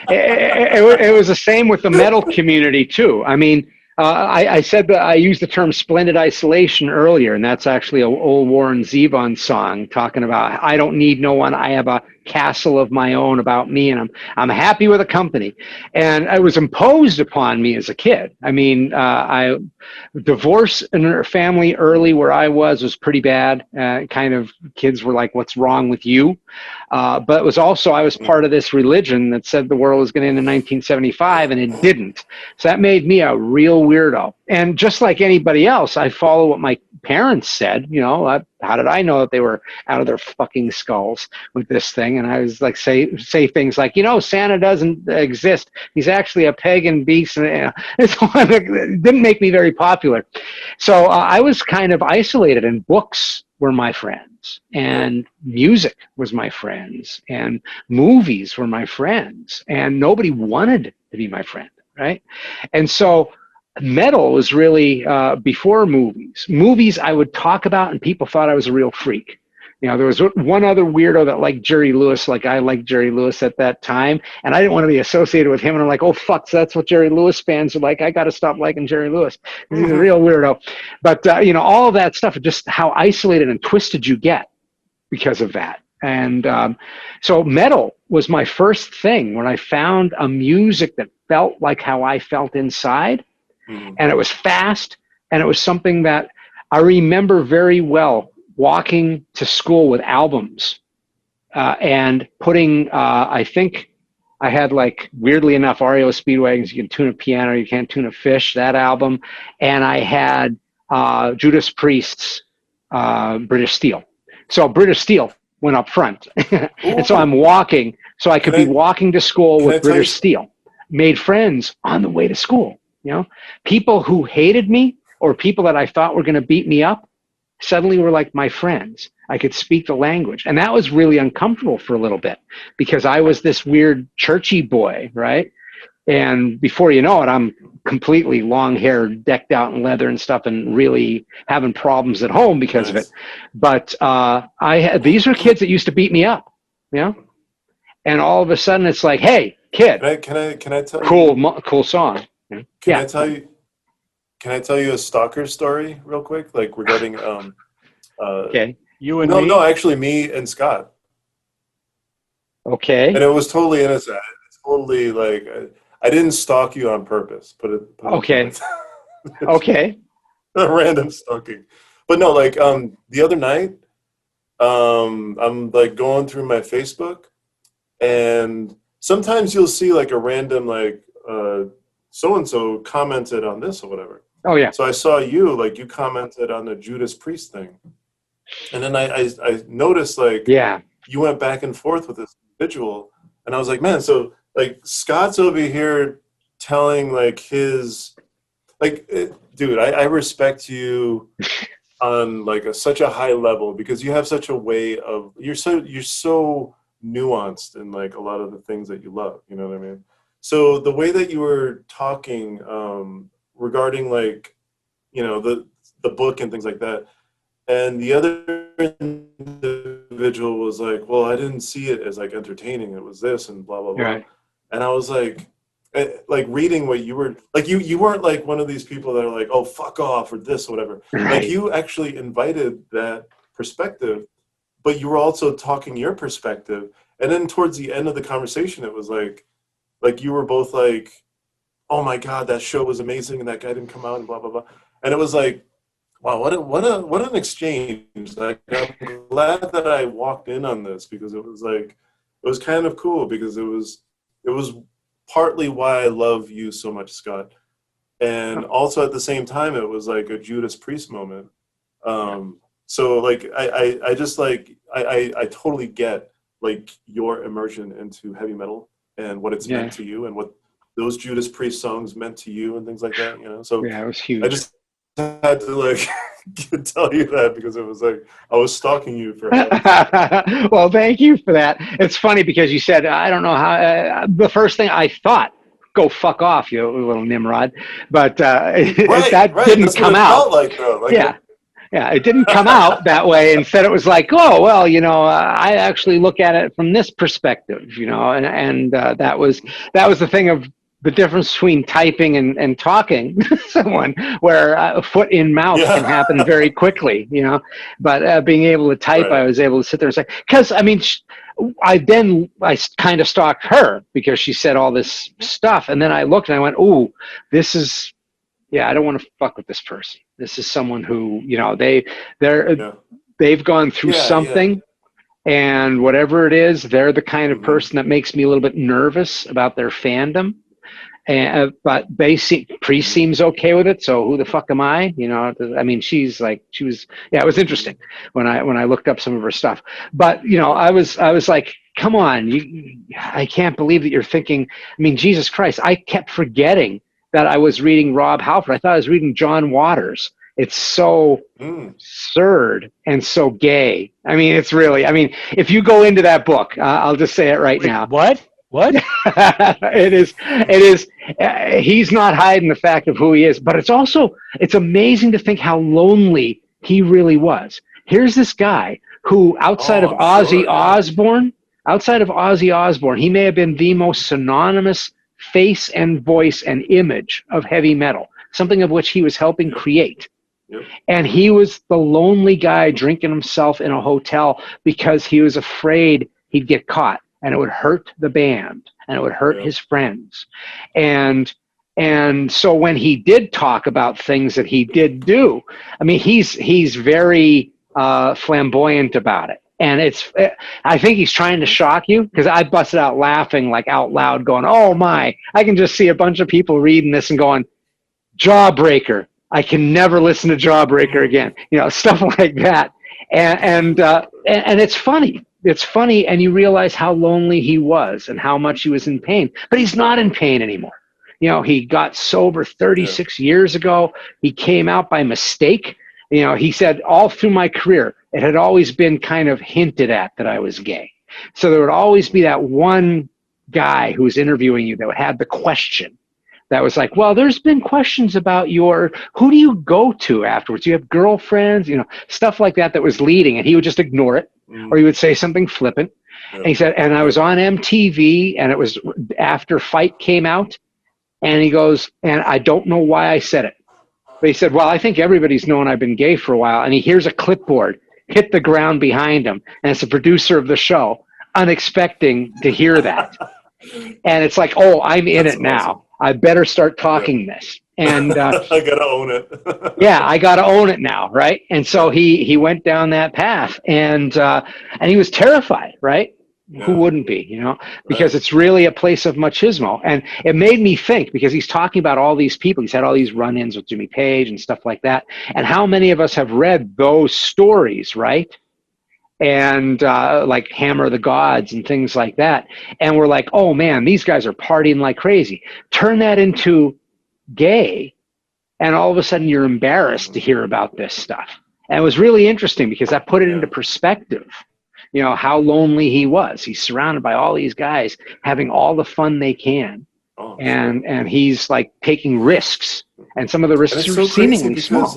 It was the same with the metal community too. I mean, I said that I used the term splendid isolation earlier, and that's actually an old Warren Zevon song talking about, I don't need no one. I have a castle of my own about me, and I'm happy with a company. And it was imposed upon me as a kid. I mean, divorce in a family early where I was pretty bad. Kind of kids were like, what's wrong with you? But it was also, I was part of this religion that said the world was going to end in 1975, and it didn't. So that made me a real weirdo. And just like anybody else, I follow what my parents said. How did I know that they were out of their fucking skulls with this thing? And I was like, say things like, Santa doesn't exist. He's actually a pagan beast. And it's one that didn't make me very popular. So I was kind of isolated, and books were my friends, and music was my friends, and movies were my friends, and nobody wanted to be my friend, right? And so metal was really before movies. Movies I would talk about, and people thought I was a real freak. There was one other weirdo that liked Jerry Lewis, like I liked Jerry Lewis at that time, and I didn't want to be associated with him. And I'm like, oh, fuck, so that's what Jerry Lewis fans are like. I got to stop liking Jerry Lewis. He's a real weirdo. But, all of that stuff, just how isolated and twisted you get because of that. And so metal was my first thing when I found a music that felt like how I felt inside. And it was fast, and it was something that I remember very well, walking to school with albums and putting, I think I had, like, weirdly enough, REO Speedwagons, You Can Tune a Piano, You Can't Tune a Fish, that album. And I had Judas Priest's British Steel. So British Steel went up front. And so I'm walking, so I could be walking to school with British Steel. made friends on the way to school. People who hated me or people that I thought were going to beat me up suddenly were like my friends. I could speak the language. And that was really uncomfortable for a little bit because I was this weird churchy boy, right? And before you know it, I'm completely long hair, decked out in leather and stuff, and really having problems at home because of it. But these were kids that used to beat me up, And all of a sudden, it's like, hey, kid, can I tell cool song. Can I tell you a stalker story real quick, like regarding okay, you and me? No, actually, me and Scott. Okay, and it was totally innocent. It's totally like. I didn't stalk you on purpose. Okay. Okay. Random stalking. But no, like the other night, I'm like going through my Facebook, and sometimes you'll see like a random like so-and-so commented on this or whatever. Oh yeah. So I saw you commented on the Judas Priest thing. And then I noticed like you went back and forth with this individual, and I was like, man, so like Scott's over here telling like his like dude, I respect you on like such a high level because you have such a way of you're so nuanced in like a lot of the things that you love, you know what I mean? So the way that you were talking regarding like the book and things like that, and the other individual was like, well, I didn't see it as like entertaining, it was this and blah blah blah. Right. And I was like reading what you were like, you weren't like one of these people that are like, oh, fuck off or this or whatever. Right. Like you actually invited that perspective, but you were also talking your perspective. And then towards the end of the conversation, it was like you were both like, oh my God, that show was amazing and that guy didn't come out and blah, blah, blah. And it was like, wow, what an exchange. Like, I'm glad that I walked in on this because it was kind of cool because it was partly why I love you so much, Scott. And also at the same time, it was like a Judas Priest moment. So like, I just like, I totally get like your immersion into heavy metal and what it's meant to you and what those Judas Priest songs meant to you and things like that, So yeah, it was huge. I just had to like tell you that because it was like I was stalking you for well, thank you for that. It's funny because you said I don't know how the first thing I thought, go fuck off, you little Nimrod, but that didn't That's come what it out felt like, though. Like, it didn't come out that way. Instead, it was like, oh well, I actually look at it from this perspective, and that was the thing of the difference between typing and talking to someone, where a foot in mouth can happen very quickly, But being able to type, I was able to sit there and say, because I mean, I kind of stalked her because she said all this stuff, and then I looked and I went, "Ooh, this is, I don't want to fuck with this person. This is someone who, they've gone through something." And whatever it is, they're the kind of person that makes me a little bit nervous about their fandom. But Priest seems okay with it, so who the fuck am I? I mean, she was. It was interesting when I looked up some of her stuff. But I was like, come on, I can't believe that you're thinking. I mean, Jesus Christ, I kept forgetting that I was reading Rob Halford. I thought I was reading John Waters. It's so absurd and so gay. I mean, it's really. I mean, if you go into that book, I'll just say it right now. What? It is. He's not hiding the fact of who he is, but it's amazing to think how lonely he really was. Here's this guy who, outside of Ozzy Osbourne, he may have been the most synonymous face and voice and image of heavy metal, something of which he was helping create. Yep. And he was the lonely guy drinking himself in a hotel because he was afraid he'd get caught. And it would hurt the band, and it would hurt his friends. And so when he did talk about things that he did do, I mean, he's very flamboyant about it. And I think he's trying to shock you, because I busted out laughing like out loud going, oh my, I can just see a bunch of people reading this and going, Jawbreaker. I can never listen to Jawbreaker again. Stuff like that. And it's funny. it's funny, and you realize how lonely he was and how much he was in pain. But he's not in pain anymore. You know, he got sober 36 years ago. He came out by mistake. You know, he said, all through my career, it had always been kind of hinted at that I was gay. So there would always be that one guy who was interviewing you that had the question that was like, well, there's been questions about who do you go to afterwards? You have girlfriends, you know, stuff like that was leading, and he would just ignore it, or he would say something flippant. And he said, and I was on MTV, and it was after Fight came out, and he goes, and I don't know why I said it. But he said, well, I think everybody's known I've been gay for a while. And he hears a clipboard hit the ground behind him, and it's the producer of the show, unexpecting to hear that. And it's like, oh, I'm in it now. I better start talking this. And I gotta own it. yeah, I gotta own it now, right? And so he went down that path, and he was terrified, right? Yeah. Who wouldn't be, you know? Because it's really a place of machismo. And it made me think, because he's talking about all these people. He's had all these run-ins with Jimmy Page and stuff like that. And how many of us have read those stories, right? And like Hammer of the Gods and things like that. And we're like, oh man, these guys are partying like crazy. Turn that into gay, and all of a sudden you're embarrassed to hear about this stuff. And it was really interesting because that put it into perspective, you know, how lonely he was. He's surrounded by all these guys having all the fun they can. And he's like taking risks. And some of the risks are seemingly small.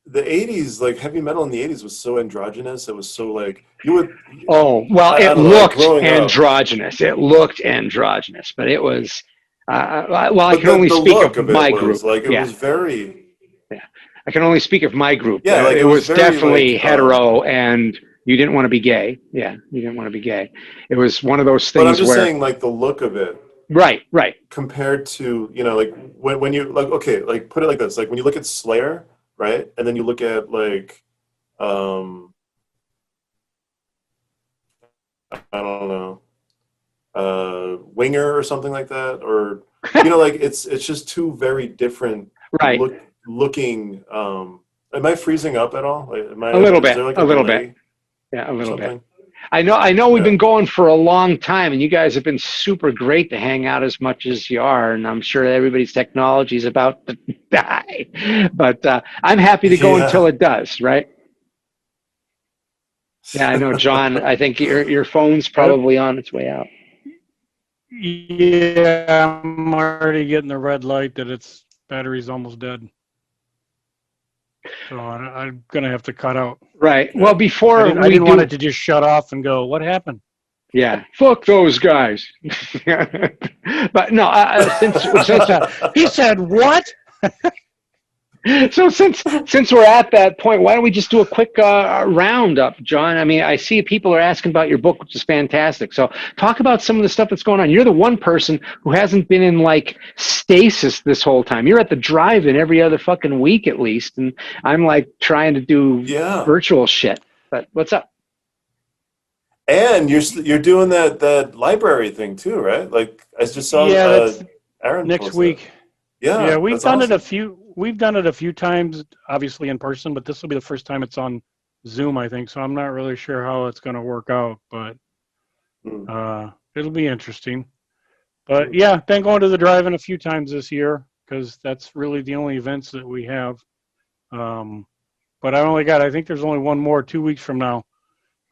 The 80s, like heavy metal in the 80s was so androgynous. It was so like you would. Oh, well, it looked androgynous. It looked androgynous, but it was. Well, I can only speak of my group. Like it was very. Yeah, I can only speak of my group. Yeah, like it was definitely hetero, and you didn't want to be gay. Yeah, you didn't want to be gay. It was one of those things. But I'm just saying, like the look of it. Right. Compared to, you know, like when you like, okay, like put it like this, like when you look at Slayer. Right, and then you look at like, I don't know, Winger or something like that, or you know, like it's just two very different looking. Am I freezing up at all? Like, a little bit. Yeah, a little bit. I know we've been going for a long time, and you guys have been super great to hang out as much as you are, and I'm sure everybody's technology is about to die. But I'm happy to go until it does, right? Yeah, I know, John. I think your phone's probably on its way out. Yeah, I'm already getting the red light that its battery's almost dead. So I'm going to have to cut out. Right. Well, before I didn't want it to just shut off and go, what happened? Yeah. Fuck those guys. But no, since he said what? So since we're at that point, why don't we just do a quick roundup, John? I mean, I see people are asking about your book, which is fantastic. So talk about some of the stuff that's going on. You're the one person who hasn't been in like stasis this whole time. You're at the drive-in every other fucking week at least, and I'm like trying to do virtual shit. But what's up? And you're doing that library thing too, right? Like I just saw Aaron next week. That. Yeah, we've done it a few. We've done it a few times, obviously in person, but this will be the first time it's on Zoom, I think. So I'm not really sure how it's going to work out, but it'll be interesting. But yeah, been going to the drive-in a few times this year because that's really the only events that we have. But I think there's only one more 2 weeks from now,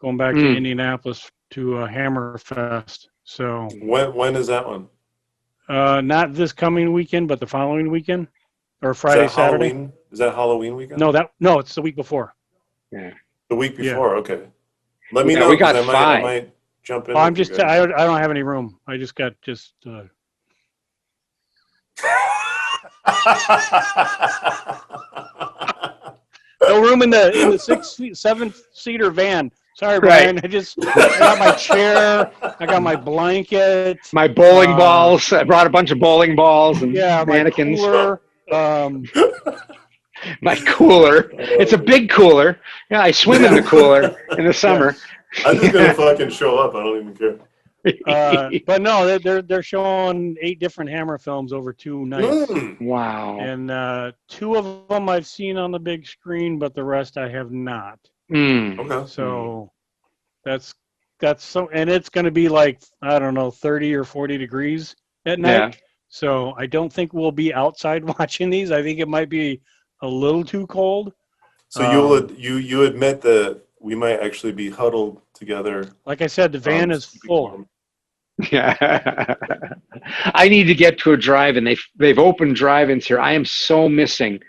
going back to Indianapolis to Hammerfest. So when is that one? Not this coming weekend, but the following weekend. Or Friday, Saturday. Halloween? Is that Halloween weekend? No, it's the week before. Yeah. The week before, okay. Let me know. We got 5. I might jump in. I don't have any room. I just got no room in the 7-seater van. Sorry, Brian. I got my chair. I got my blanket. My bowling balls. I brought a bunch of bowling balls and mannequins. My cooler. It's a big cooler. Yeah, I swim in the cooler in the summer. I'm just gonna fucking show up. I don't even care. But no, they're showing 8 different Hammer films over 2 nights. Wow. And 2 of them I've seen on the big screen, but the rest I have not. Okay. So that's so, and it's going to be like, I don't know, 30 or 40 degrees at night. Yeah. So I don't think we'll be outside watching these. I think it might be a little too cold. So you admit that we might actually be huddled together. Like I said, the van is full. Yeah. I need to get to a drive-in. They've opened drive-ins here. I am so missing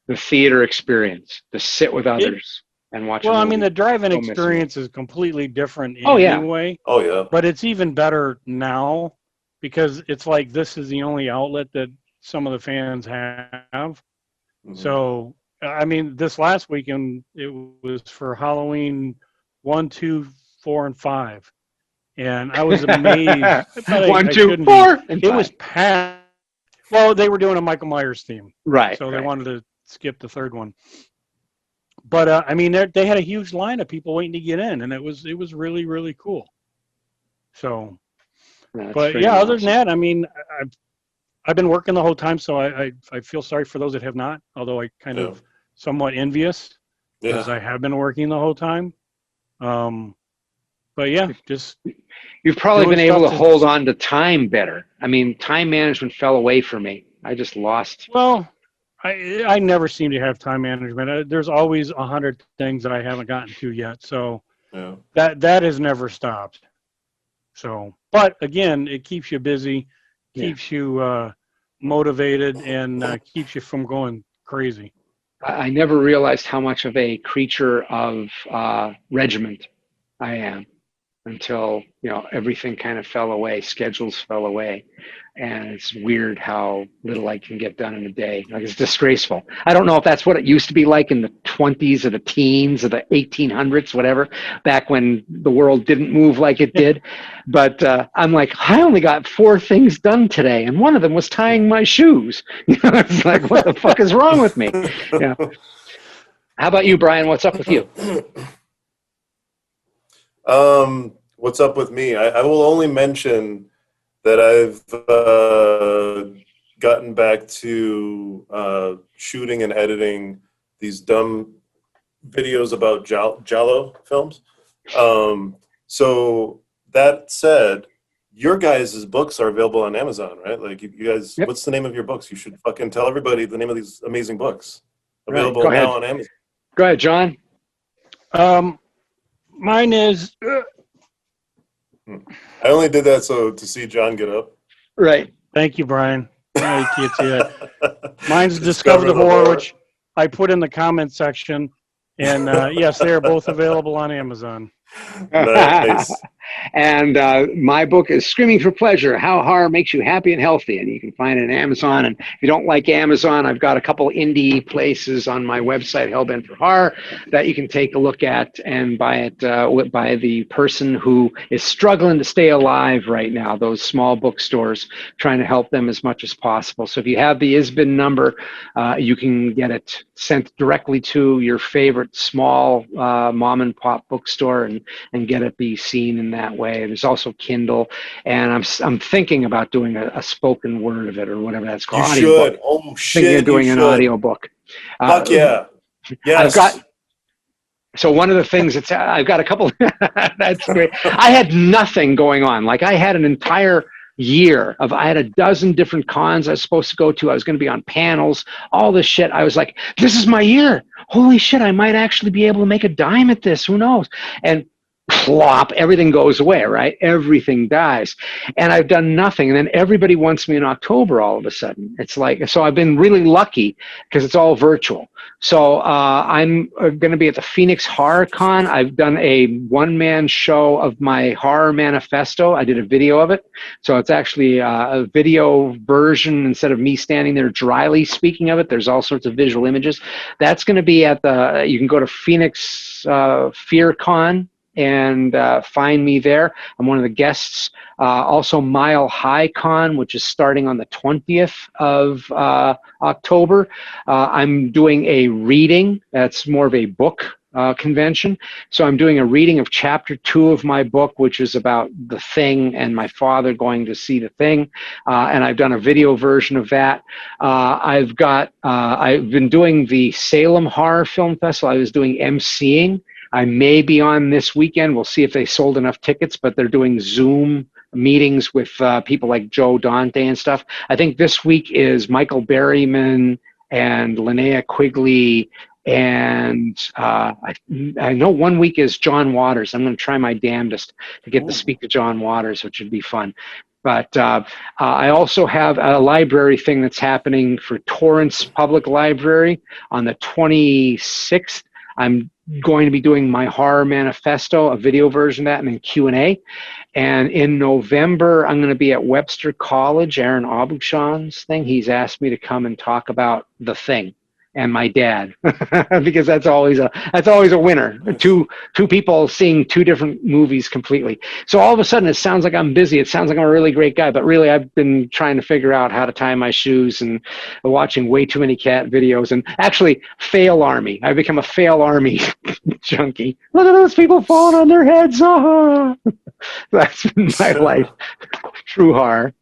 the theater experience, to sit with others and watch. Well, I mean, the drive-in experience is completely different anyway. Oh yeah. But it's even better now because it's like this is the only outlet that some of the fans have. Mm-hmm. So, I mean, this last weekend it was for Halloween 1, 2, 4, and 5. And I was amazed. 1, 2, 4, and 5. It was packed. Well, they were doing a Michael Myers theme, right? So they wanted to skip the third one. But I mean, they had a huge line of people waiting to get in, and it was really, really cool. So, but yeah, other than that, I mean, I've been working the whole time, so I feel sorry for those that have not. Although I kind of somewhat envious because I have been working the whole time. But yeah, just you've probably been able to hold on to time better. I mean, time management fell away for me. I just lost. Well, I never seem to have time management. There's always 100 things that I haven't gotten to yet. So that has never stopped. So, but again, it keeps you busy, keeps you motivated, and keeps you from going crazy. I never realized how much of a creature of regiment I am until, everything kind of fell away, schedules fell away. And it's weird how little I can get done in a day. Like, it's disgraceful. I don't know if that's what it used to be like in the 20s or the teens or the 1800s, whatever, back when the world didn't move like it did. But I'm like, I only got 4 things done today, and one of them was tying my shoes. It's like, what the fuck is wrong with me? Yeah. How about you, Brian? What's up with you? What's up with me? I will only mention that I've gotten back to shooting and editing these dumb videos about Giallo films. So that said, your guys' books are available on Amazon, right? Like, you guys, what's the name of your books? You should fucking tell everybody the name of these amazing books. Available now on Amazon. Go ahead, John. Mine is... I only did that to see John get up. Right. Thank you, Brian. No, you can't see that. Mine's Discover the Horror, which I put in the comment section. And yes, they are both available on Amazon. Nice. And my book is Screaming for Pleasure, How Horror Makes You Happy and Healthy. And you can find it on Amazon. And if you don't like Amazon, I've got a couple indie places on my website, Hellbent for Horror, that you can take a look at and buy it by the person who is struggling to stay alive right now, those small bookstores, trying to help them as much as possible. So if you have the ISBN number, you can get it sent directly to your favorite small mom and pop bookstore and get it be seen in that way. There's also Kindle, and I'm thinking about doing a spoken word of it or whatever that's called. You should. Oh shit! Thinking of doing an audio book. Fuck yeah! Yes. So one of the things I've got a couple. That's great. I had nothing going on. Like, I had an entire year I had a dozen different cons I was supposed to go to. I was going to be on panels, all this shit. I was like, this is my year. Holy shit, I might actually be able to make a dime at this. Who knows? And plop, everything goes away, right? Everything dies. And I've done nothing. And then everybody wants me in October all of a sudden. It's like, so I've been really lucky because it's all virtual. So I'm going to be at the Phoenix Horror Con. I've done a one-man show of my horror manifesto. I did a video of it. So it's actually a video version instead of me standing there dryly speaking of it. There's all sorts of visual images. That's going to be at you can go to Phoenix Fear Con and find me there. I'm one of the guests. Also Mile High Con, which is starting on the 20th of October. I'm doing a reading. That's more of a book convention. So I'm doing a reading of chapter 2 of my book, which is about The Thing and my father going to see The Thing. And I've done a video version of that. I've been doing the Salem Horror Film Festival. I was doing emceeing I may be on this weekend. We'll see if they sold enough tickets, but they're doing Zoom meetings with people like Joe Dante and stuff. I think this week is Michael Berryman and Linnea Quigley, and I know one week is John Waters. I'm going to try my damnedest to get to speak to John Waters, which would be fun. But I also have a library thing that's happening for Torrance Public Library on the 26th. I'm going to be doing my horror manifesto, a video version of that, and then Q&A. And in November, I'm going to be at Webster College, Aaron Abuchon's thing. He's asked me to come and talk about The Thing and my dad, because that's always a winner. Two people seeing two different movies completely. So all of a sudden, it sounds like I'm busy. It sounds like I'm a really great guy, but really, I've been trying to figure out how to tie my shoes and watching way too many cat videos. And actually, Fail Army. I've become a Fail Army junkie. Look at those people falling on their heads. That's been my life. True horror.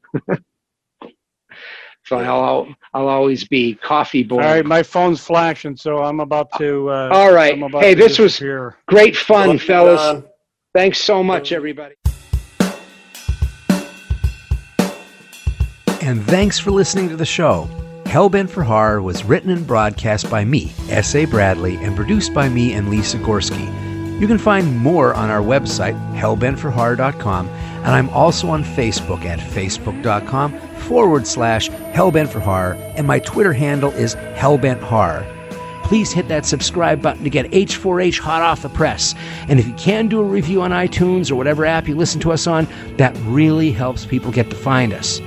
So I'll always be coffee boy. All right, my phone's flashing, so I'm about to. All right. Hey, this was great fun, fellas. Thanks so much, everybody. And thanks for listening to the show. Hellbent for Horror was written and broadcast by me, S.A. Bradley, and produced by me and Lisa Gorski. You can find more on our website, hellbentforhorror.com, and I'm also on Facebook at facebook.com/Hellbent for Horror, and my Twitter handle is Hellbent Horror. Please hit that subscribe button to get H4H hot off the press. And if you can do a review on iTunes or whatever app you listen to us on, that really helps people get to find us.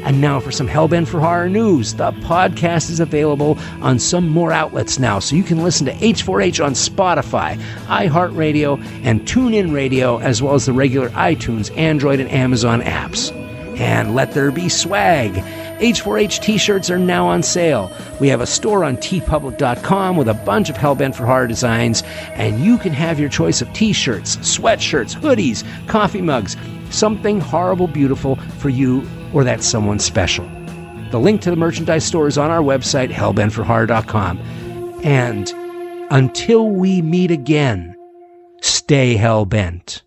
And now for some Hellbent for Horror news. The podcast is available on some more outlets now, so you can listen to H4H on Spotify, iHeartRadio, and TuneIn Radio, as well as the regular iTunes, Android, and Amazon apps. And let there be swag. H4H t-shirts are now on sale. We have a store on tpublic.com with a bunch of Hellbent for Horror designs, and you can have your choice of t-shirts, sweatshirts, hoodies, coffee mugs, something horrible beautiful for you or that someone special. The link to the merchandise store is on our website, hellbentforhorror.com. And until we meet again, stay hellbent.